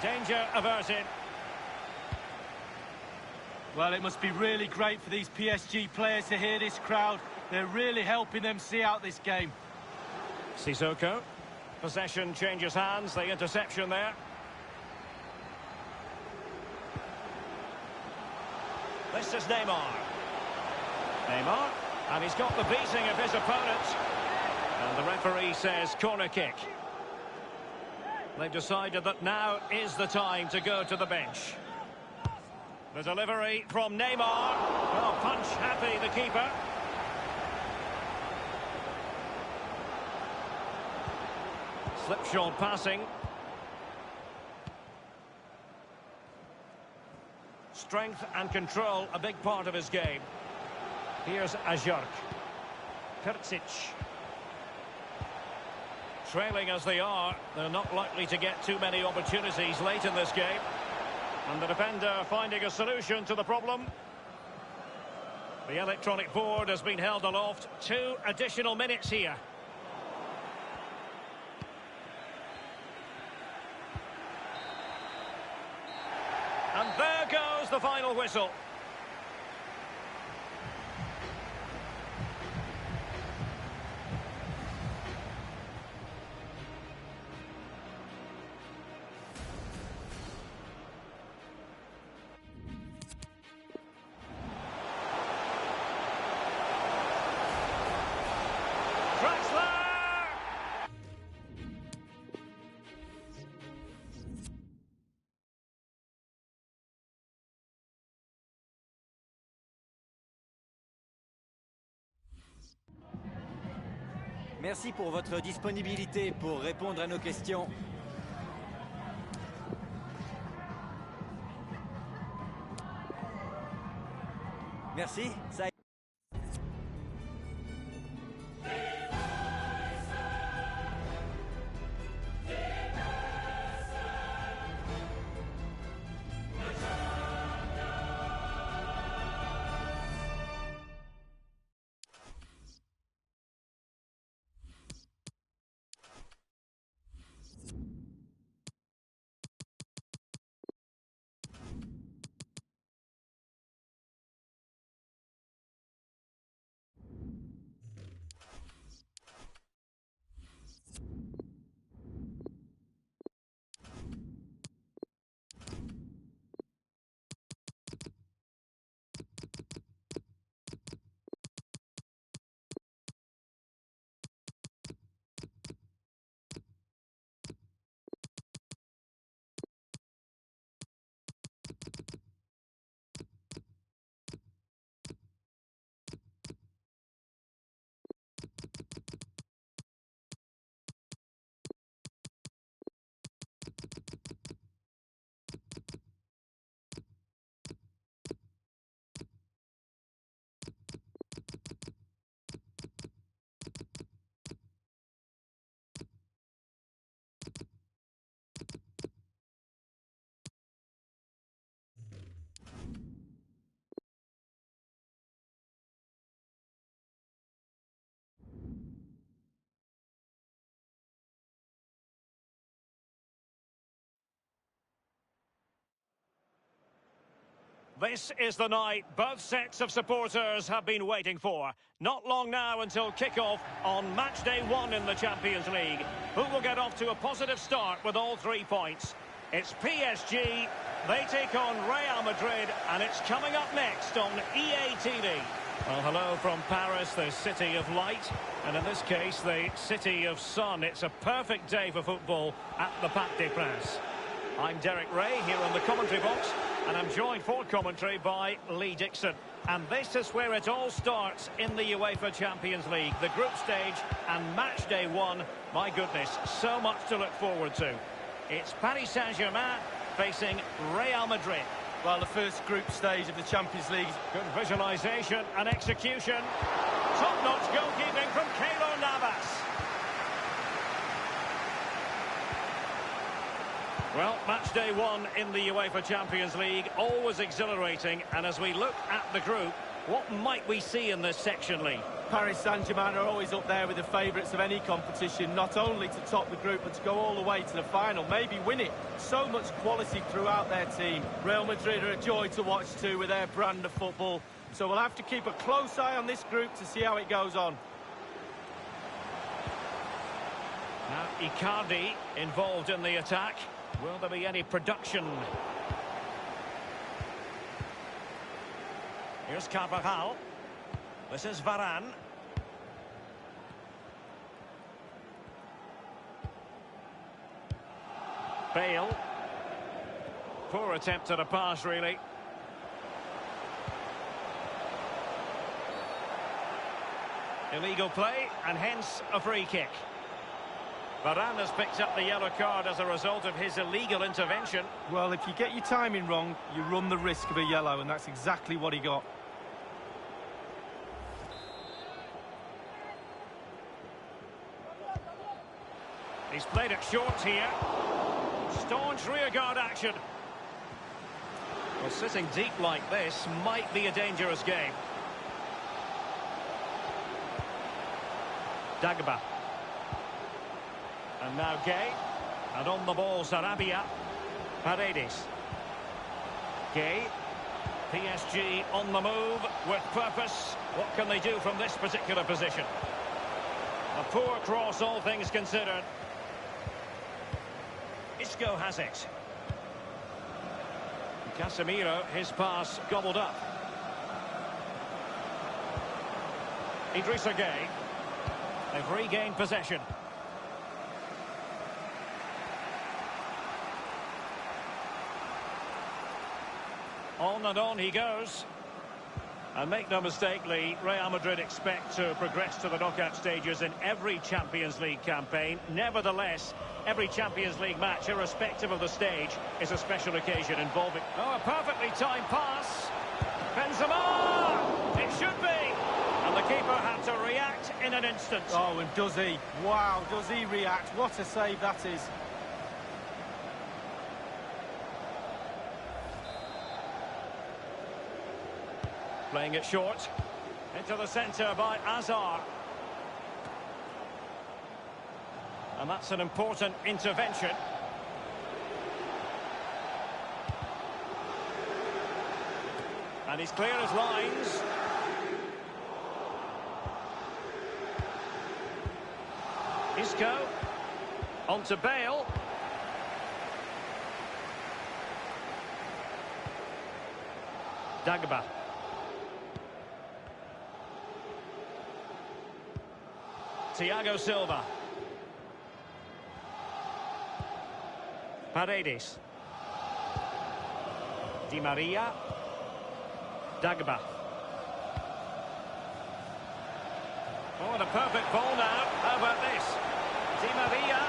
Danger averted. Well, it must be really great for these PSG players to hear this crowd. They're really helping them see out this game. Sissoko. Possession changes hands. The interception there. This is Neymar. Neymar. And he's got the beating of his opponent. And the referee says corner kick. They've decided that now is the time to go to the bench. The delivery from Neymar. Oh, punch happy, the keeper. Slipshod passing. Strength and control, a big part of his game. Here's Ajorc. Percic. Trailing as they are, they're not likely to get too many opportunities late in this game. And the defender finding a solution to the problem. The electronic board has been held aloft. 2 additional minutes here. And there goes the final whistle. Merci pour votre disponibilité pour répondre à nos questions. Merci. Ça This is the night both sets of supporters have been waiting for. Not long now until kick-off on match day 1 in the Champions League. Who will get off to a positive start with all 3 points? It's PSG, they take on Real Madrid, and it's coming up next on EA TV. Well, hello from Paris, the city of light, and in this case, the city of sun. It's a perfect day for football at the Parc des Princes. I'm Derek Ray here in the commentary box, and I'm joined for commentary by Lee Dixon. And this is where it all starts in the UEFA Champions League. The group stage and match day 1. My goodness, so much to look forward to. It's Paris Saint-Germain facing Real Madrid. Well, the first group stage of the Champions League. Good visualisation and execution. Top-notch goalkeeping from Keylor Navas. Well, match day 1 in the UEFA Champions League, always exhilarating. And as we look at the group, what might we see in this section, Lee? Paris Saint-Germain are always up there with the favourites of any competition, not only to top the group, but to go all the way to the final, maybe win it. So much quality throughout their team. Real Madrid are a joy to watch too with their brand of football. So we'll have to keep a close eye on this group to see how it goes on. Now, Icardi involved in the attack. Will there be any production? Here's Carvajal. This is Varane. Bale. Poor attempt at a pass, really. Illegal play, and hence a free kick. Varane has picked up the yellow card as a result of his illegal intervention. Well, if you get your timing wrong, you run the risk of a yellow, and that's exactly what he got. He's played it short here. Staunch rearguard action. Well, sitting deep like this might be a dangerous game. Dagba. And now Gay. And on the ball, Sarabia. Paredes. Gay. PSG on the move with purpose. What can they do from this particular position? A poor cross, all things considered. Isco has it. Casemiro, his pass gobbled up. Idrissa Gay. They've regained possession. On and on he goes. And make no mistake, Lee, Real Madrid expect to progress to the knockout stages in every Champions League campaign. Nevertheless, every Champions League match, irrespective of the stage, is a special occasion involving... Oh, a perfectly timed pass. Benzema! It should be. And the keeper had to react in an instant. Oh, and does he? Wow, does he react? What a save that is. Playing it short. Into the centre by Azar. And that's an important intervention. And he's clear as lines. Isco. On to Bale. Dagba. Thiago Silva. Paredes. Di Maria. Dagba. Oh, and a perfect ball now. How about this? Di Maria.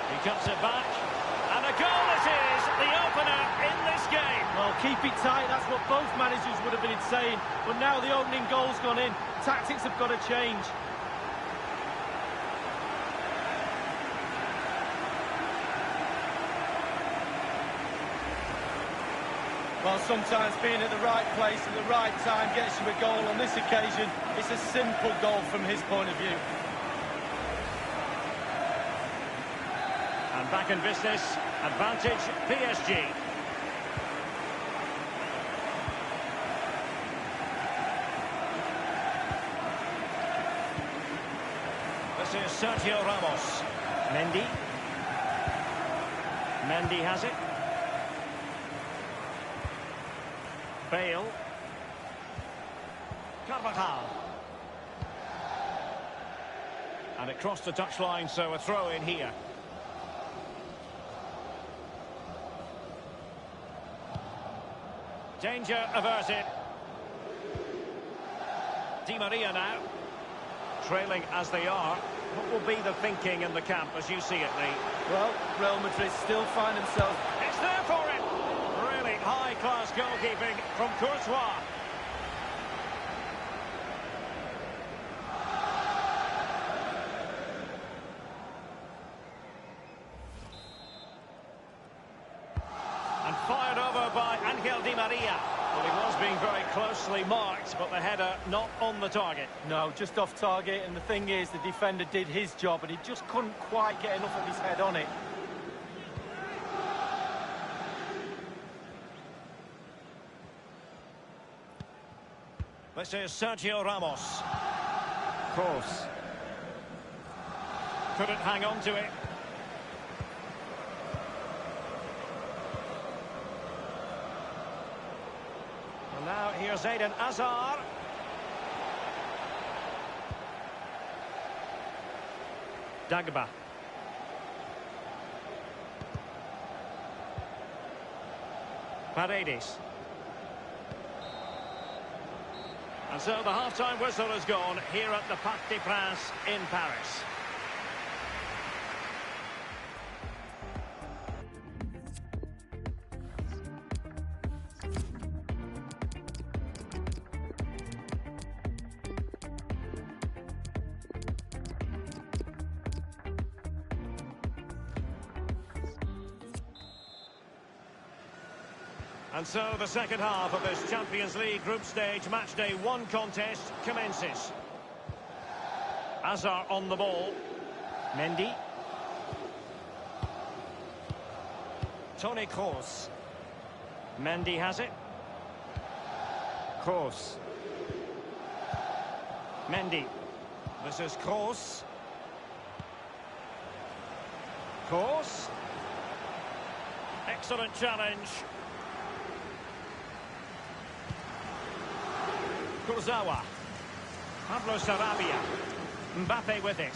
He cuts it back. And a goal it is, the opener in this game. Well, keep it tight, that's what both managers would have been saying. But now the opening goal's gone in. Tactics have got to change. Well, sometimes being at the right place at the right time gets you a goal. On this occasion, it's a simple goal from his point of view. And back in business, advantage PSG. Sergio Ramos. Mendy. Mendy has it. Bale. Carvajal. And it crossed the touchline, so a throw in here. Danger averted. Di Maria now. Trailing as they are. What will be the thinking in the camp as you see it, Lee? Well, Real Madrid still find themselves... It's there for it! Really high-class goalkeeping from Courtois. And fired over by Angel Di Maria. Well, he was being very closely marked, but the header not on the target. No, just off target, and the thing is, the defender did his job, and he just couldn't quite get enough of his head on it. This is Sergio Ramos. Kroos. Couldn't hang on to it. And now here's Eden Hazard. Dagba. Paredes. And so the half-time whistle has gone here at the Parc des Princes in Paris. And so the second half of this Champions League group stage matchday 1 contest commences. Hazard on the ball. Mendy. Toni Kroos. Mendy has it. Kroos. Mendy. This is Kroos. Kroos. Excellent challenge. Kurzawa. Pablo Sarabia. Mbappe with it.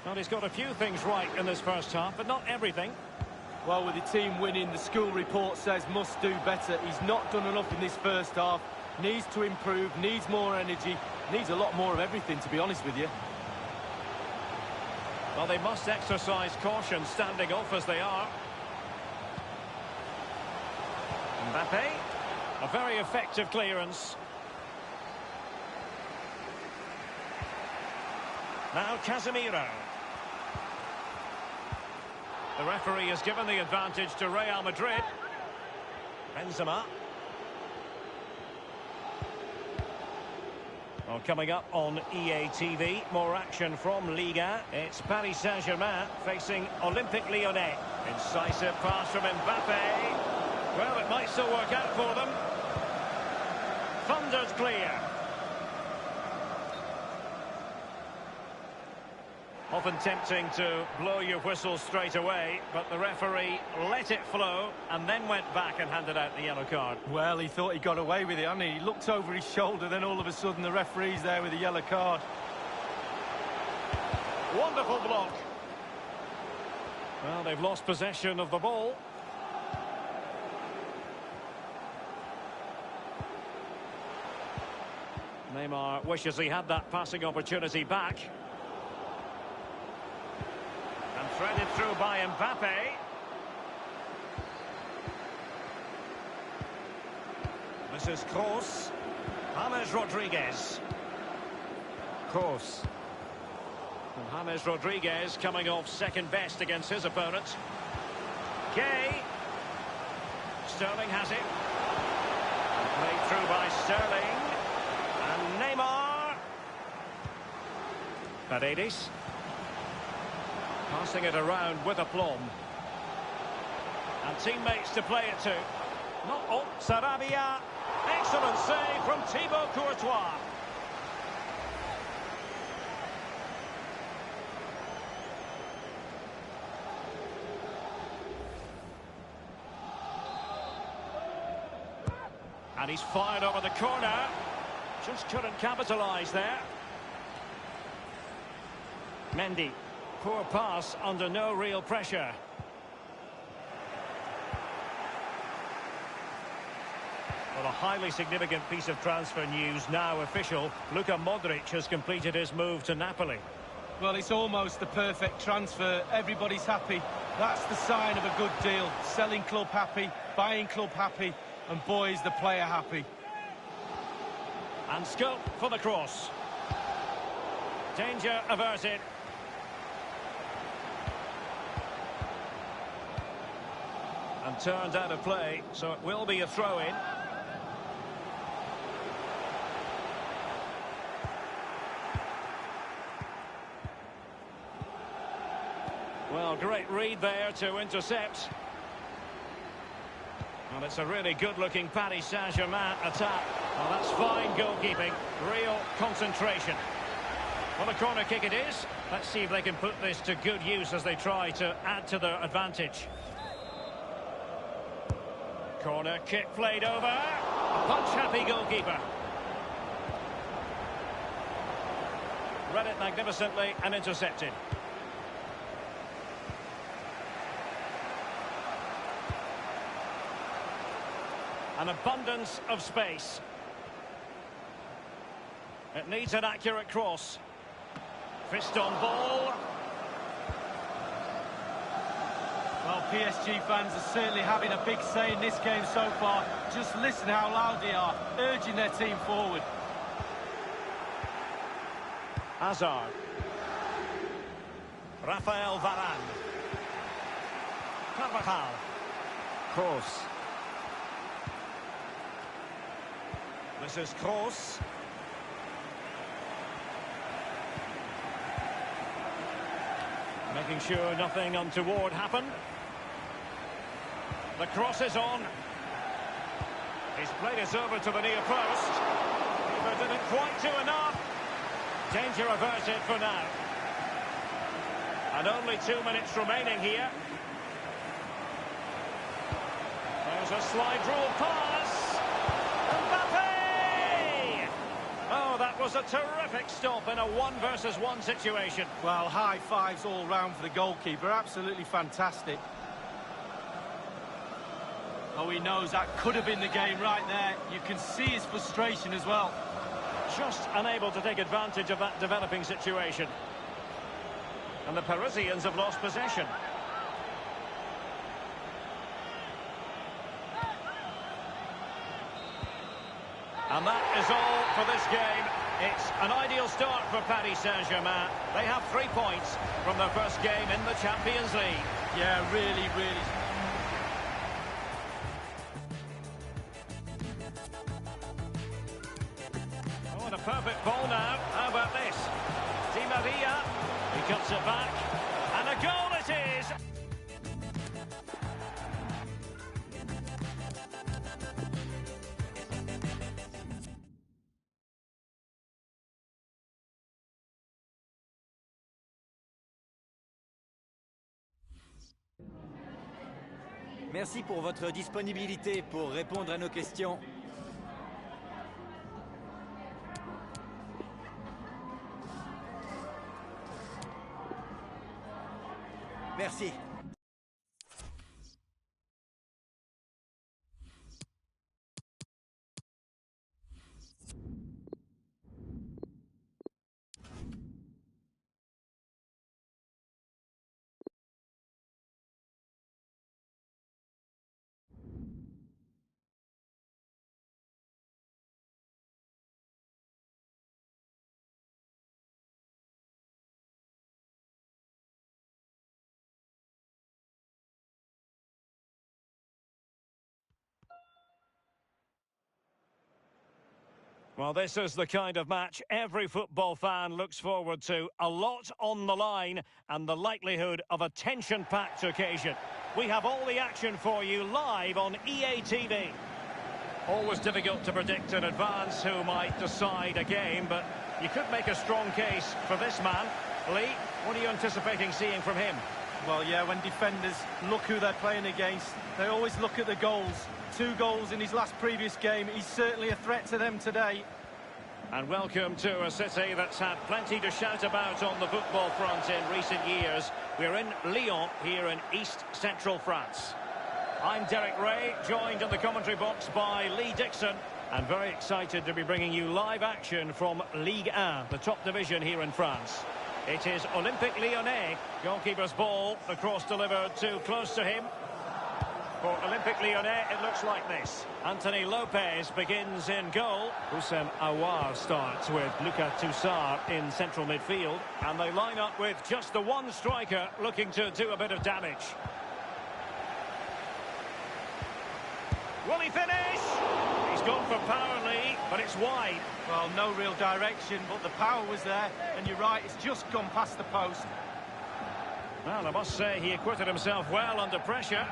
Well, he's got a few things right in this first half, but not everything. Well, with the team winning, the school report says must do better. He's not done enough in this first half. Needs to improve, needs more energy, needs a lot more of everything, to be honest with you. Well, they must exercise caution standing off as they are. Mbappe. A very effective clearance. Now Casemiro. The referee has given the advantage to Real Madrid. Benzema. Well, coming up on EA TV, more action from Liga. It's Paris Saint-Germain facing Olympique Lyonnais. Incisive pass from Mbappe. Well, it might still work out for them. Thunder's clear. Often tempting to blow your whistle straight away, but the referee let it flow and then went back and handed out the yellow card. Well, he thought he got away with it, hadn't he? He looked over his shoulder, then all of a sudden the referee's there with a yellow card. Wonderful block. Well, they've lost possession of the ball. Neymar wishes he had that passing opportunity back. And threaded through by Mbappe. This is Kroos. James Rodriguez. Kroos. And James Rodriguez coming off second best against his opponent. Gay. Sterling has it. Played through by Sterling. And Neymar. Paredes. Passing it around with aplomb. And teammates to play it to. Not oh, Sarabia. Excellent save from Thibaut Courtois. And he's fired over the corner. Just couldn't capitalise there. Mendy. Poor pass under no real pressure. Well, a highly significant piece of transfer news now official. Luka Modric has completed his move to Napoli. Well, it's almost the perfect transfer. Everybody's happy. That's the sign of a good deal. Selling club happy, buying club happy, and boy, is the player happy. And scope for the cross. Danger averted. And turned out of play, so it will be a throw-in. Well, great read there to intercept. Well, it's a really good-looking Paris Saint-Germain attack. Well, that's fine goalkeeping. Real concentration. Well, a corner kick it is. Let's see if they can put this to good use as they try to add to their advantage. Corner kick played over. A punch-happy goalkeeper. Read it magnificently and intercepted. An abundance of space. It needs an accurate cross. Fist on ball. Well, PSG fans are certainly having a big say in this game so far. Just listen how loud they are, urging their team forward. Hazard. Rafael Varane. Carvajal. Kroos. This is Kroos. Making sure nothing untoward happened. The cross is on. He's played it over to the near post. But didn't quite do enough. Danger averted for now. And only 2 minutes remaining here. There's a slide rule pass. Mbappe! Oh, that was a terrific stop in a 1-versus-1 situation. Well, high fives all round for the goalkeeper. Absolutely fantastic. Oh, he knows that could have been the game right there. You can see his frustration as well. Just unable to take advantage of that developing situation. And the Parisians have lost possession. And that is all for this game. It's an ideal start for Paris Saint-Germain. They have 3 points from their first game in the Champions League. Yeah, really. Oh, and a perfect ball now. How about this? Di Maria. He cuts it back. And a goal it is! Merci pour votre disponibilité pour répondre à nos questions. Merci. Well, this is the kind of match every football fan looks forward to. A lot on the line and the likelihood of a tension-packed occasion. We have all the action for you live on EA TV. Always difficult to predict in advance who might decide a game, but you could make a strong case for this man. Lee, what are you anticipating seeing from him? Well, yeah, when defenders look who they're playing against, they always look at the goals. 2 goals in his last previous game. He's certainly a threat to them today. And welcome to a city that's had plenty to shout about on the football front in recent years. We're in Lyon, here in East Central France. I'm Derek Ray, joined in the commentary box by Lee Dixon, and very excited to be bringing you live action from Ligue 1, the top division here in France. It is Olympique Lyonnais, goalkeeper's ball, the cross delivered too close to him. For Olympique Lyonnais, it looks like this. Anthony Lopez begins in goal. Houssem Aouar starts with Lucas Toussaint in central midfield. And they line up with just the one striker looking to do a bit of damage. Will he finish? He's gone for power, Lee, but it's wide. Well, no real direction, but the power was there. And you're right, it's just gone past the post. Well, I must say he acquitted himself well under pressure.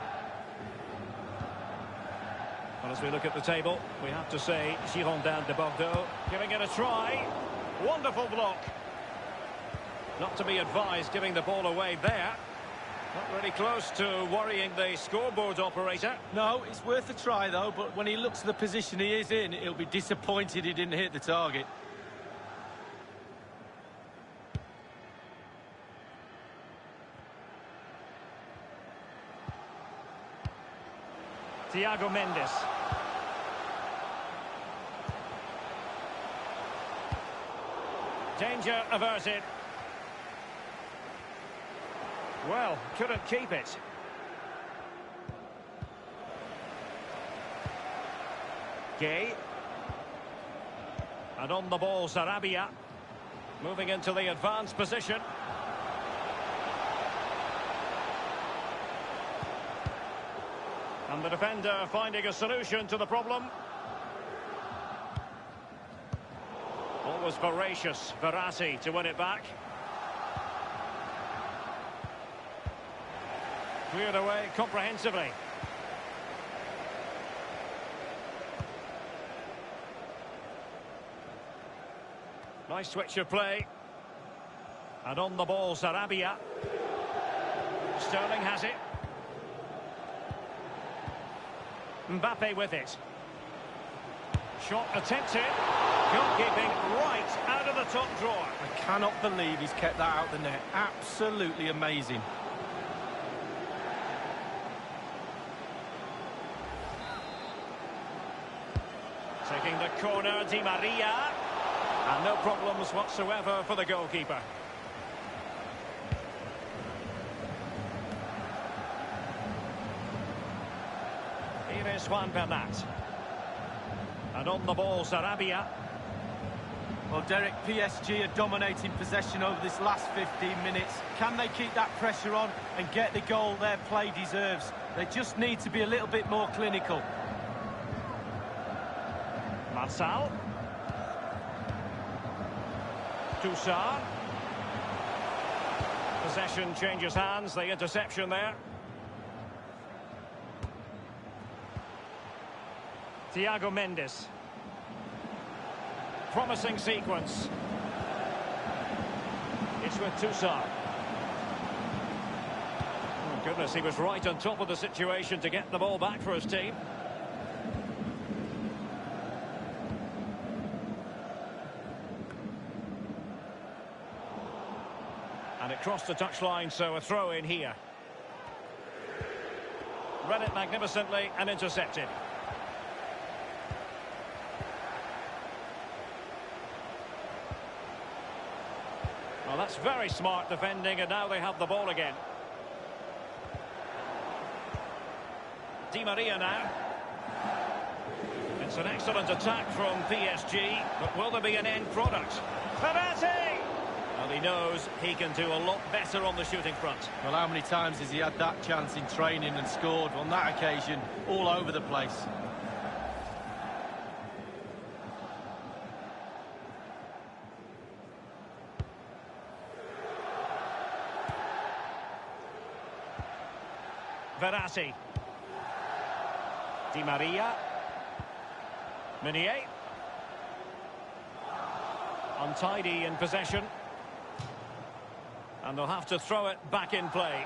Well, as we look at the table, we have to say Girondins de Bordeaux giving it a try. Wonderful block. Not to be advised giving the ball away there. Not really close to worrying the scoreboard operator. No, it's worth a try, though, but when he looks at the position he is in, he'll be disappointed he didn't hit the target. Thiago Mendes. Danger averted. Well, couldn't keep it. Gay. And on the ball, Sarabia. Moving into the advanced position. And the defender finding a solution to the problem. Always voracious, Verratti to win it back. Cleared away comprehensively. Nice switch of play. And on the ball, Sarabia. Sterling has it. Mbappe with it. Shot attempted. Goalkeeping right out of the top drawer. I cannot believe he's kept that out the net. Absolutely amazing. Taking the corner, Di Maria. And no problems whatsoever for the goalkeeper. Here is Juan Bernat. And on the ball, Sarabia. Well, Derek, PSG are dominating possession over this last 15 minutes. Can they keep that pressure on and get the goal their play deserves? They just need to be a little bit more clinical. Marsal. Toussaint. Possession changes hands, the interception there. Thiago Mendes. Promising sequence. It's with Toussaint. Oh, goodness, he was right on top of the situation to get the ball back for his team. And it crossed the touchline, so a throw in here. Read it magnificently and intercepted. Well, that's very smart defending, and now they have the ball again. Di Maria now. It's an excellent attack from PSG, but will there be an end product? Verratti! And he knows he can do a lot better on the shooting front. Well, how many times has he had that chance in training and scored? On that occasion, all over the place. Verratti. Di Maria. Meunier. Untidy in possession. And they'll have to throw it back in play.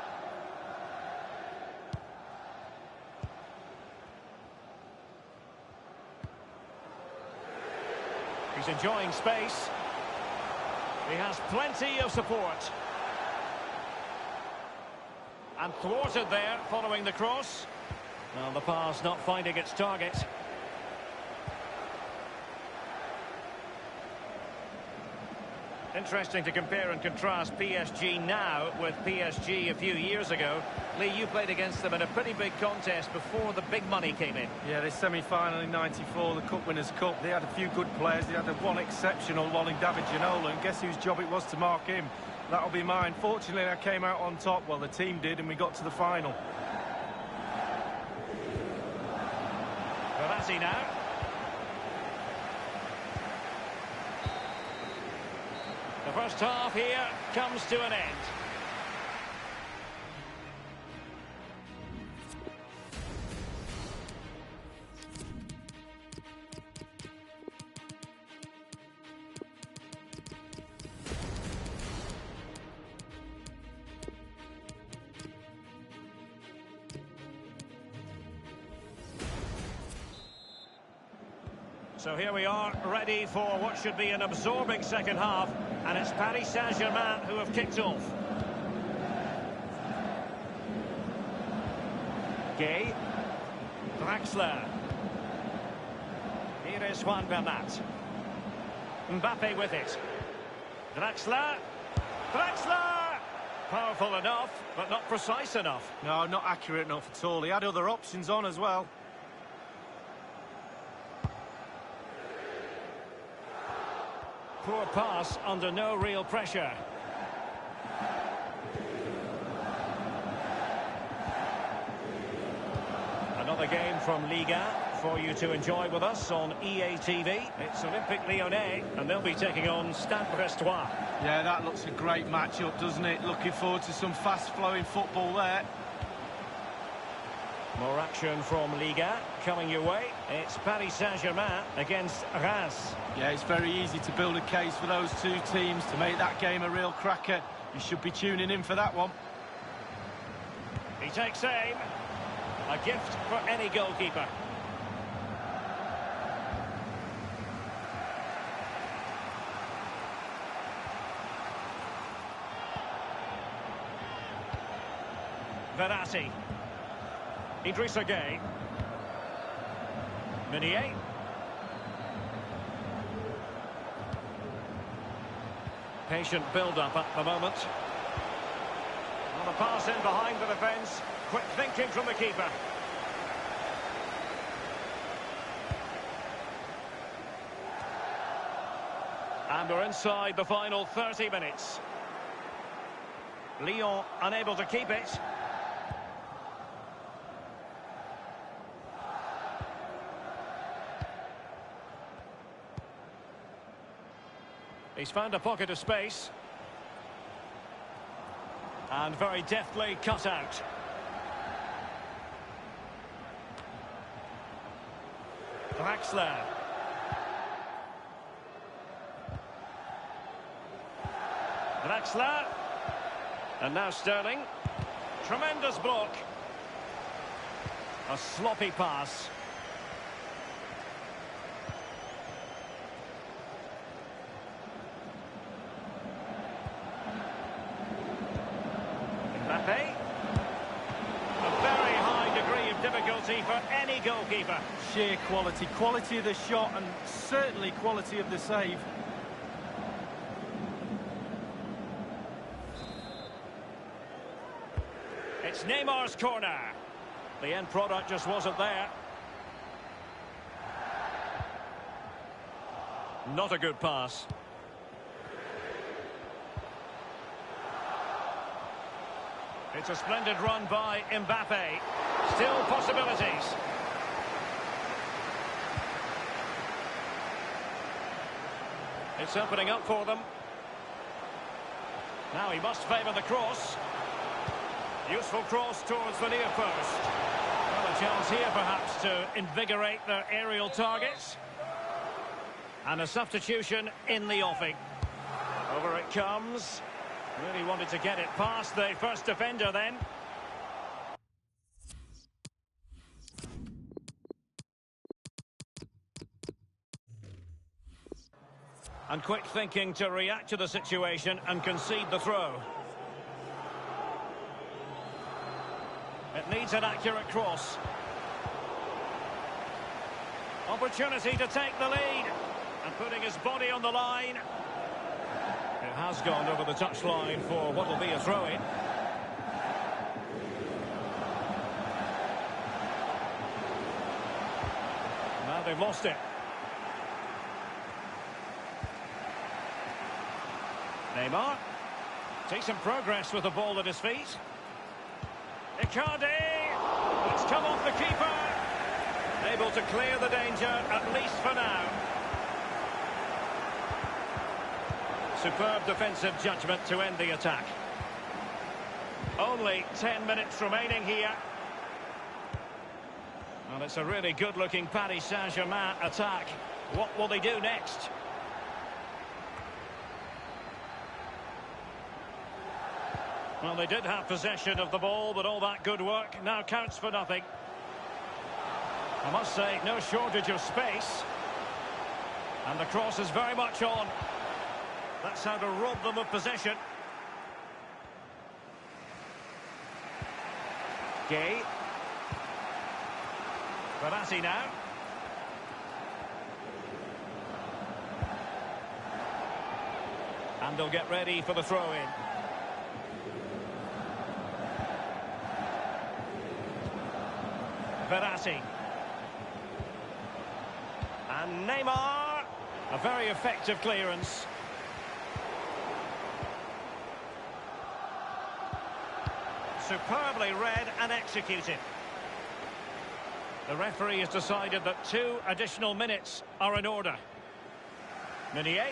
He's enjoying space. He has plenty of support. And thwarted there following the cross. Well, the pass not finding its target. Interesting to compare and contrast PSG now with PSG a few years ago. Lee, you played against them in a pretty big contest before the big money came in. Yeah, this semi-final in '94, the Cup Winners' Cup, they had a few good players. They had the one exceptional one in David Ginola, and guess whose job it was to mark him? That'll be mine. Fortunately, I came out on top. Well, the team did, and we got to the final. Verratti now. The first half here comes to an end. So here we are, ready for what should be an absorbing second half, and it's Paris Saint-Germain who have kicked off. Gay. Draxler. Here is Juan Bernat. Mbappe with it. Draxler. Draxler! Powerful enough, but not precise enough. No, not accurate enough at all. He had other options on as well. Poor pass under no real pressure. Another game from Liga for you to enjoy with us on EA TV. It's Olympique Lyonnais, and they'll be taking on Stade Brestois. Yeah, that looks a great match-up, doesn't it? Looking forward to some fast-flowing football there. More action from Liga coming your way. It's Paris Saint-Germain against Reims. Yeah, it's very easy to build a case for those two teams to make that game a real cracker. You should be tuning in for that one. He takes aim. A gift for any goalkeeper. Verratti. Idrissa Gueye. Meunier. Patient build-up at the moment. On the pass in behind the defence. Quick thinking from the keeper. And we're inside the final 30 minutes. Lyon unable to keep it. He's found a pocket of space. And very deftly cut out. Draxler. Draxler. And now Sterling. Tremendous block. A sloppy pass. Mbappe. A very high degree of difficulty for any goalkeeper. Sheer quality. Quality of the shot and certainly quality of the save. It's Neymar's corner. The end product just wasn't there. Not a good pass. It's a splendid run by Mbappe. Still possibilities. It's opening up for them. Now he must favour the cross. Useful cross towards the near post. Well, a chance here perhaps to invigorate their aerial targets. And a substitution in the offing. Over it comes. Really wanted to get it past the first defender then. And quick thinking to react to the situation and concede the throw. It needs an accurate cross. Opportunity to take the lead. And putting his body on the line. It has gone over the touchline for what will be a throw-in. Now they've lost it. Neymar. Decent progress with the ball at his feet. Icardi. It's come off the keeper. Able to clear the danger, at least for now. Superb defensive judgment to end the attack. Only 10 minutes remaining here. Well, it's a really good-looking Paris Saint-Germain attack. What will they do next? Well, they did have possession of the ball, but all that good work now counts for nothing. I must say, no shortage of space. And the cross is very much on. That's how to rob them of possession. Gay. Verratti now. And they'll get ready for the throw-in. Verratti. And Neymar. A very effective clearance. Superbly read and executed. The referee has decided that 2 additional minutes are in order. Meunier.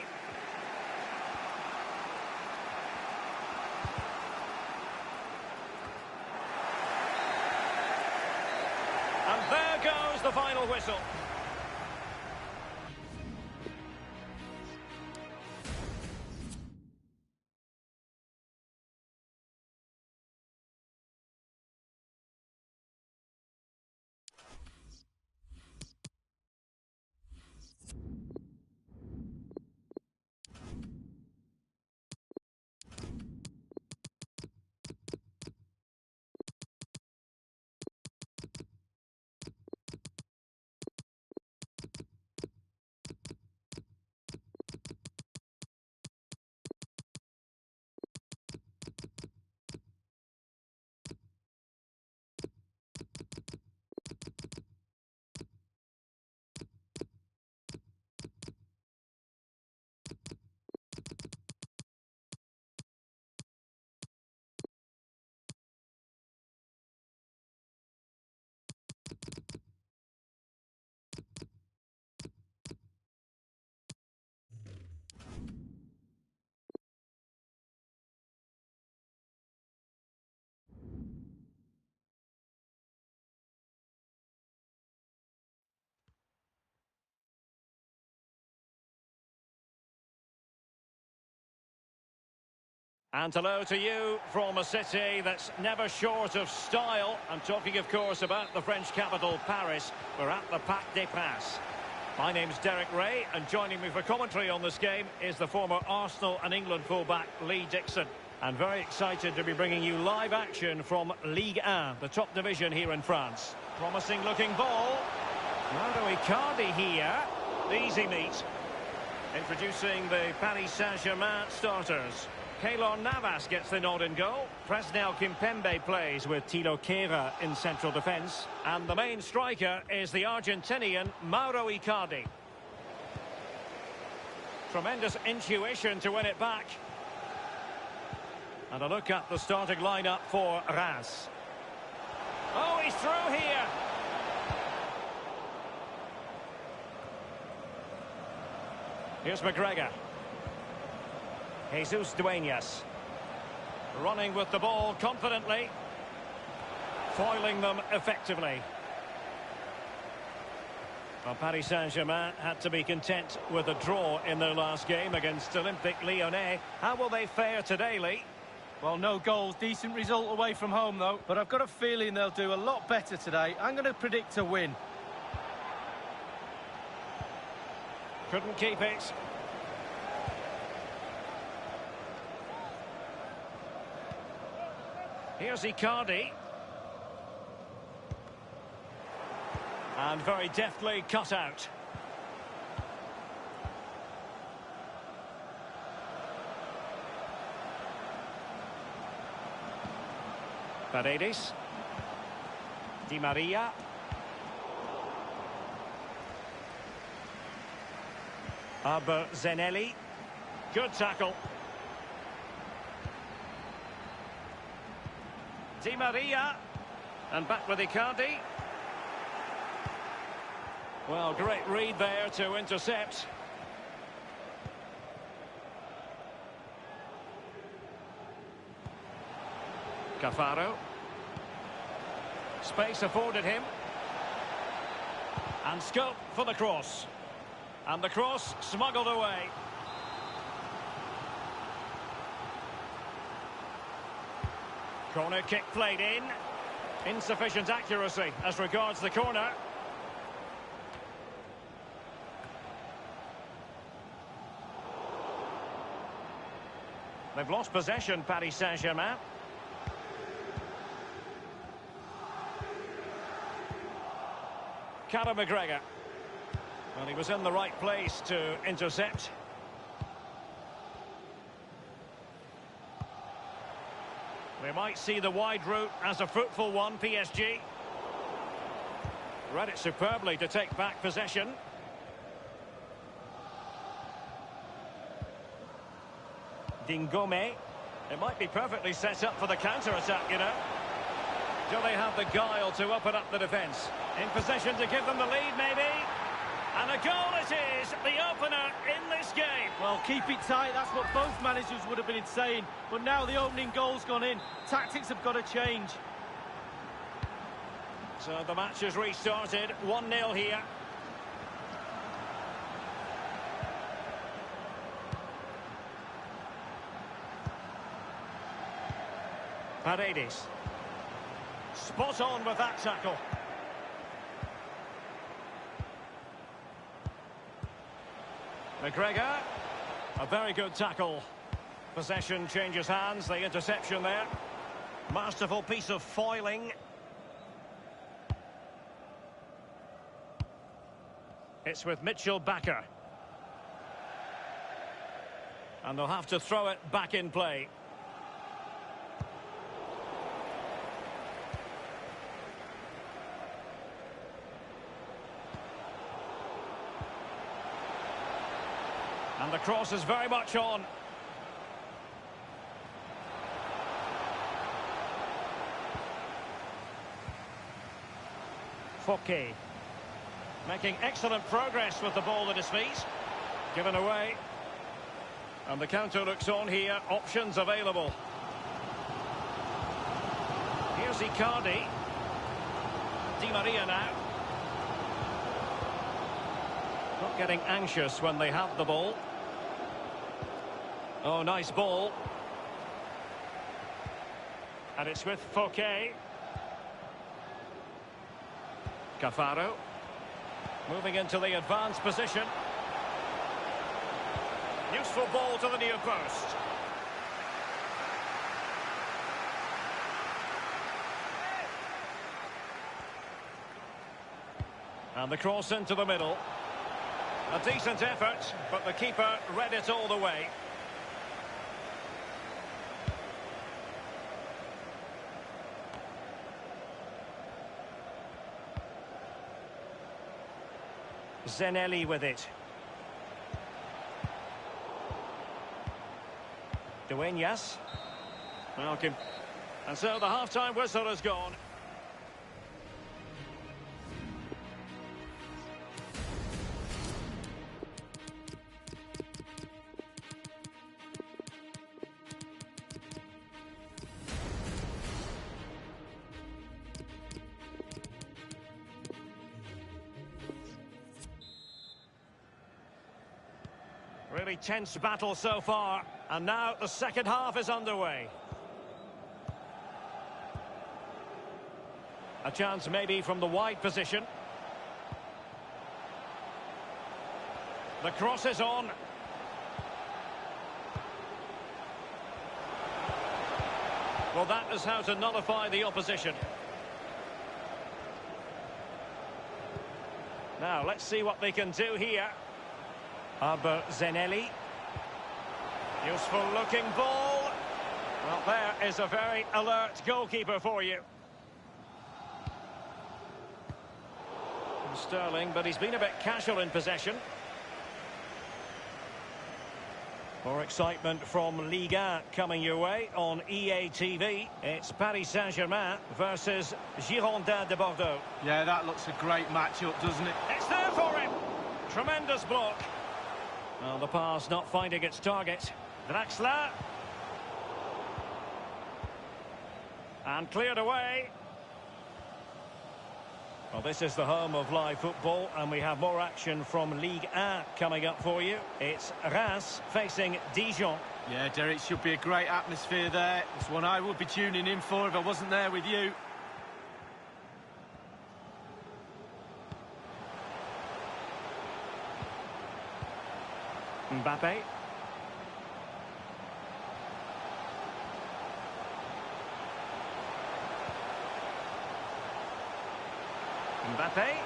And there goes the final whistle. And hello to you from a city that's never short of style. I'm talking, of course, about the French capital, Paris. We're at the Parc des Princes. My name's Derek Ray, and joining me for commentary on this game is the former Arsenal and England fullback, Lee Dixon. And very excited to be bringing you live action from Ligue 1, the top division here in France. Promising looking ball. Mauro Icardi here. Easy meet. Introducing the Paris Saint-Germain starters. Keylor Navas gets the nod in goal. Presnel Kimpembe plays with Thilo Kehrer in central defence. And the main striker is the Argentinian Mauro Icardi. Tremendous intuition to win it back. And a look at the starting lineup for Reims. Oh, he's through here. Here's McGregor. Jesus Dueñas. Running with the ball confidently. Foiling them effectively. Well, Paris Saint-Germain had to be content with a draw in their last game against Olympique Lyonnais. How will they fare today, Lee? Well, no goals. Decent result away from home, though. But I've got a feeling they'll do a lot better today. I'm going to predict a win. Couldn't keep it. Here's Icardi. And very deftly cut out. Paredes. Di Maria. Zenelli. Good tackle. Di Maria. And back with Icardi. Well, great read there to intercept. Cafaro. Space afforded him. And scope for the cross. And the cross smuggled away. Corner kick played in. Insufficient accuracy as regards the corner. They've lost possession, Paris Saint-Germain. Conor McGregor. Well, he was in the right place to intercept. We might see the wide route as a fruitful one, PSG. Read it superbly to take back possession. Dingome. It might be perfectly set up for the counter-attack, you know. Do they have the guile to open up the defence? In possession to give them the lead, maybe. And a goal it is, the opener in this game. Well, keep it tight, that's what both managers would have been saying. But now the opening goal's gone in. Tactics have got to change. So the match has restarted, 1-0 here. Paredes. Spot on with that tackle. McGregor. A very good tackle. Possession changes hands, the interception there. Masterful piece of foiling. It's with Mitchell Bakker. And they'll have to throw it back in play. And the cross is very much on. Fouquet. Making excellent progress with the ball at his feet. Given away. And the counter looks on here. Options available. Here's Icardi. Di Maria now. Not getting anxious when they have the ball. Oh, nice ball. And it's with Fouquet. Cafaro. Moving into the advanced position. Useful ball to the near post. And the cross into the middle. A decent effort, but the keeper read it all the way. Zenelli with it. Dueñas. Malcolm. And so the half-time whistle has gone. Really tense battle so far, and now the second half is underway. A chance maybe from the wide position. The cross is on. Well, that is how to nullify the opposition. Now, let's see what they can do here. Zenelli. Useful looking ball. Well, there is a very alert goalkeeper for you. Sterling, but he's been a bit casual in possession. More excitement from Ligue 1 coming your way on EA TV. It's Paris Saint-Germain versus Girondins de Bordeaux. Yeah, that looks a great matchup, doesn't it? It's there for him. Tremendous block. Well, the pass not finding its target. Draxler. And cleared away. Well, this is the home of live football, and we have more action from Ligue 1 coming up for you. It's Reims facing Dijon. Yeah, Derek, should be a great atmosphere there. It's one I would be tuning in for if I wasn't there with you. Mbappe. Mbappe.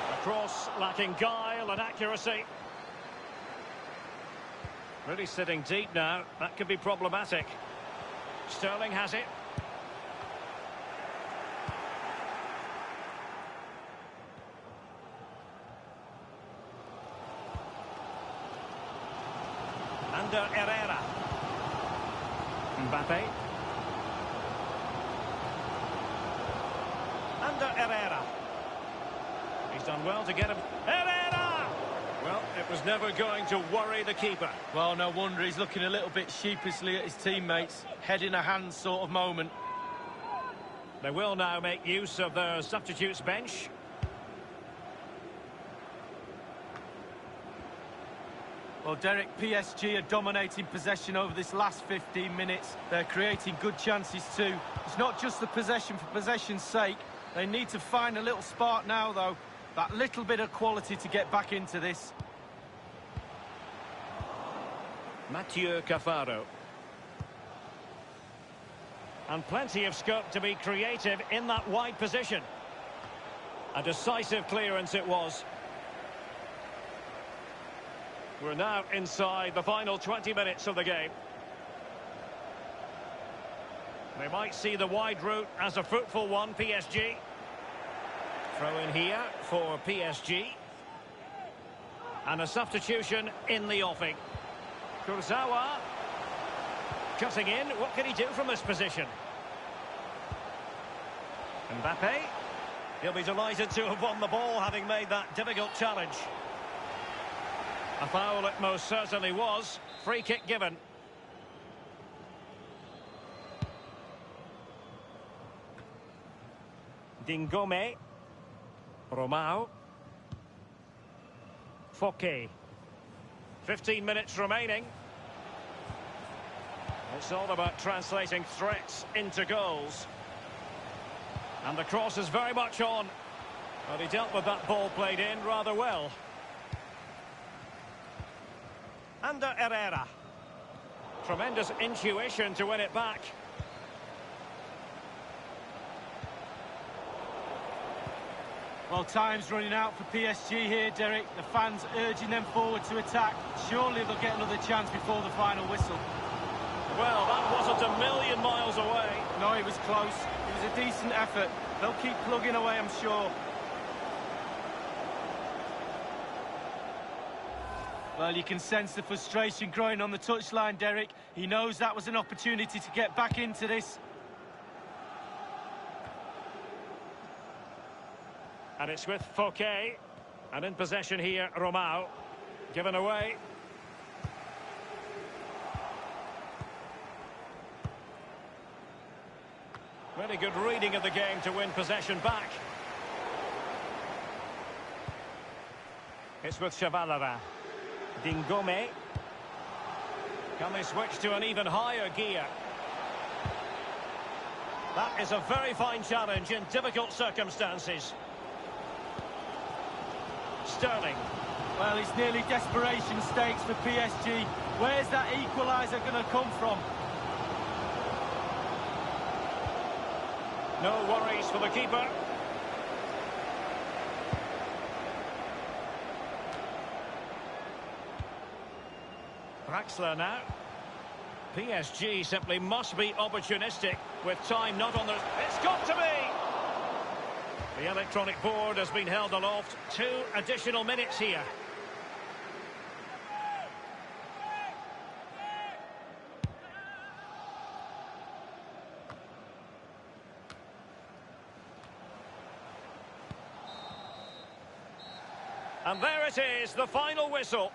A cross lacking guile and accuracy. Really sitting deep now. That could be problematic. Sterling has it. Under Herrera. Mbappe. Under Herrera. He's done well to get him. Herrera! Well, it was never going to worry the keeper. Well, no wonder he's looking a little bit sheepishly at his teammates. Head in a hand sort of moment. They will now make use of their substitutes bench. Well, Derek, PSG are dominating possession over this last 15 minutes. They're creating good chances too. It's not just the possession for possession's sake. They need to find a little spark now, though. That little bit of quality to get back into this. Mathieu Cafaro. And plenty of scope to be creative in that wide position. A decisive clearance it was. We're now inside the final 20 minutes of the game. They might see the wide route as a fruitful one, PSG. Throw in here for PSG. And a substitution in the offing. Kurzawa. Cutting in. What can he do from this position? Mbappe. He'll be delighted to have won the ball, having made that difficult challenge. A foul it most certainly was. Free kick given. Dingome. Romao. Fouquet. 15 minutes remaining. It's all about translating threats into goals. And the cross is very much on. But he dealt with that ball played in rather well. Under Herrera. Tremendous intuition to win it back. Well, time's running out for PSG here, Derek. The fans urging them forward to attack. Surely they'll get another chance before the final whistle. Well, that wasn't a million miles away. No, it was close. It was a decent effort. They'll keep plugging away, I'm sure. Well, you can sense the frustration growing on the touchline, Derek. He knows that was an opportunity to get back into this. And it's with Fouquet. And in possession here, Romao. Given away. Really good reading of the game to win possession back. It's with Chavalera. Dingome. Can they switch to an even higher gear? That is a very fine challenge in difficult circumstances. Sterling. Well, it's nearly desperation stakes for PSG. Where's that equaliser going to come from? No worries for the keeper. Draxler now. PSG simply must be opportunistic with time not on the... It's got to be! The electronic board has been held aloft. 2 additional minutes here. And there it is, the final whistle.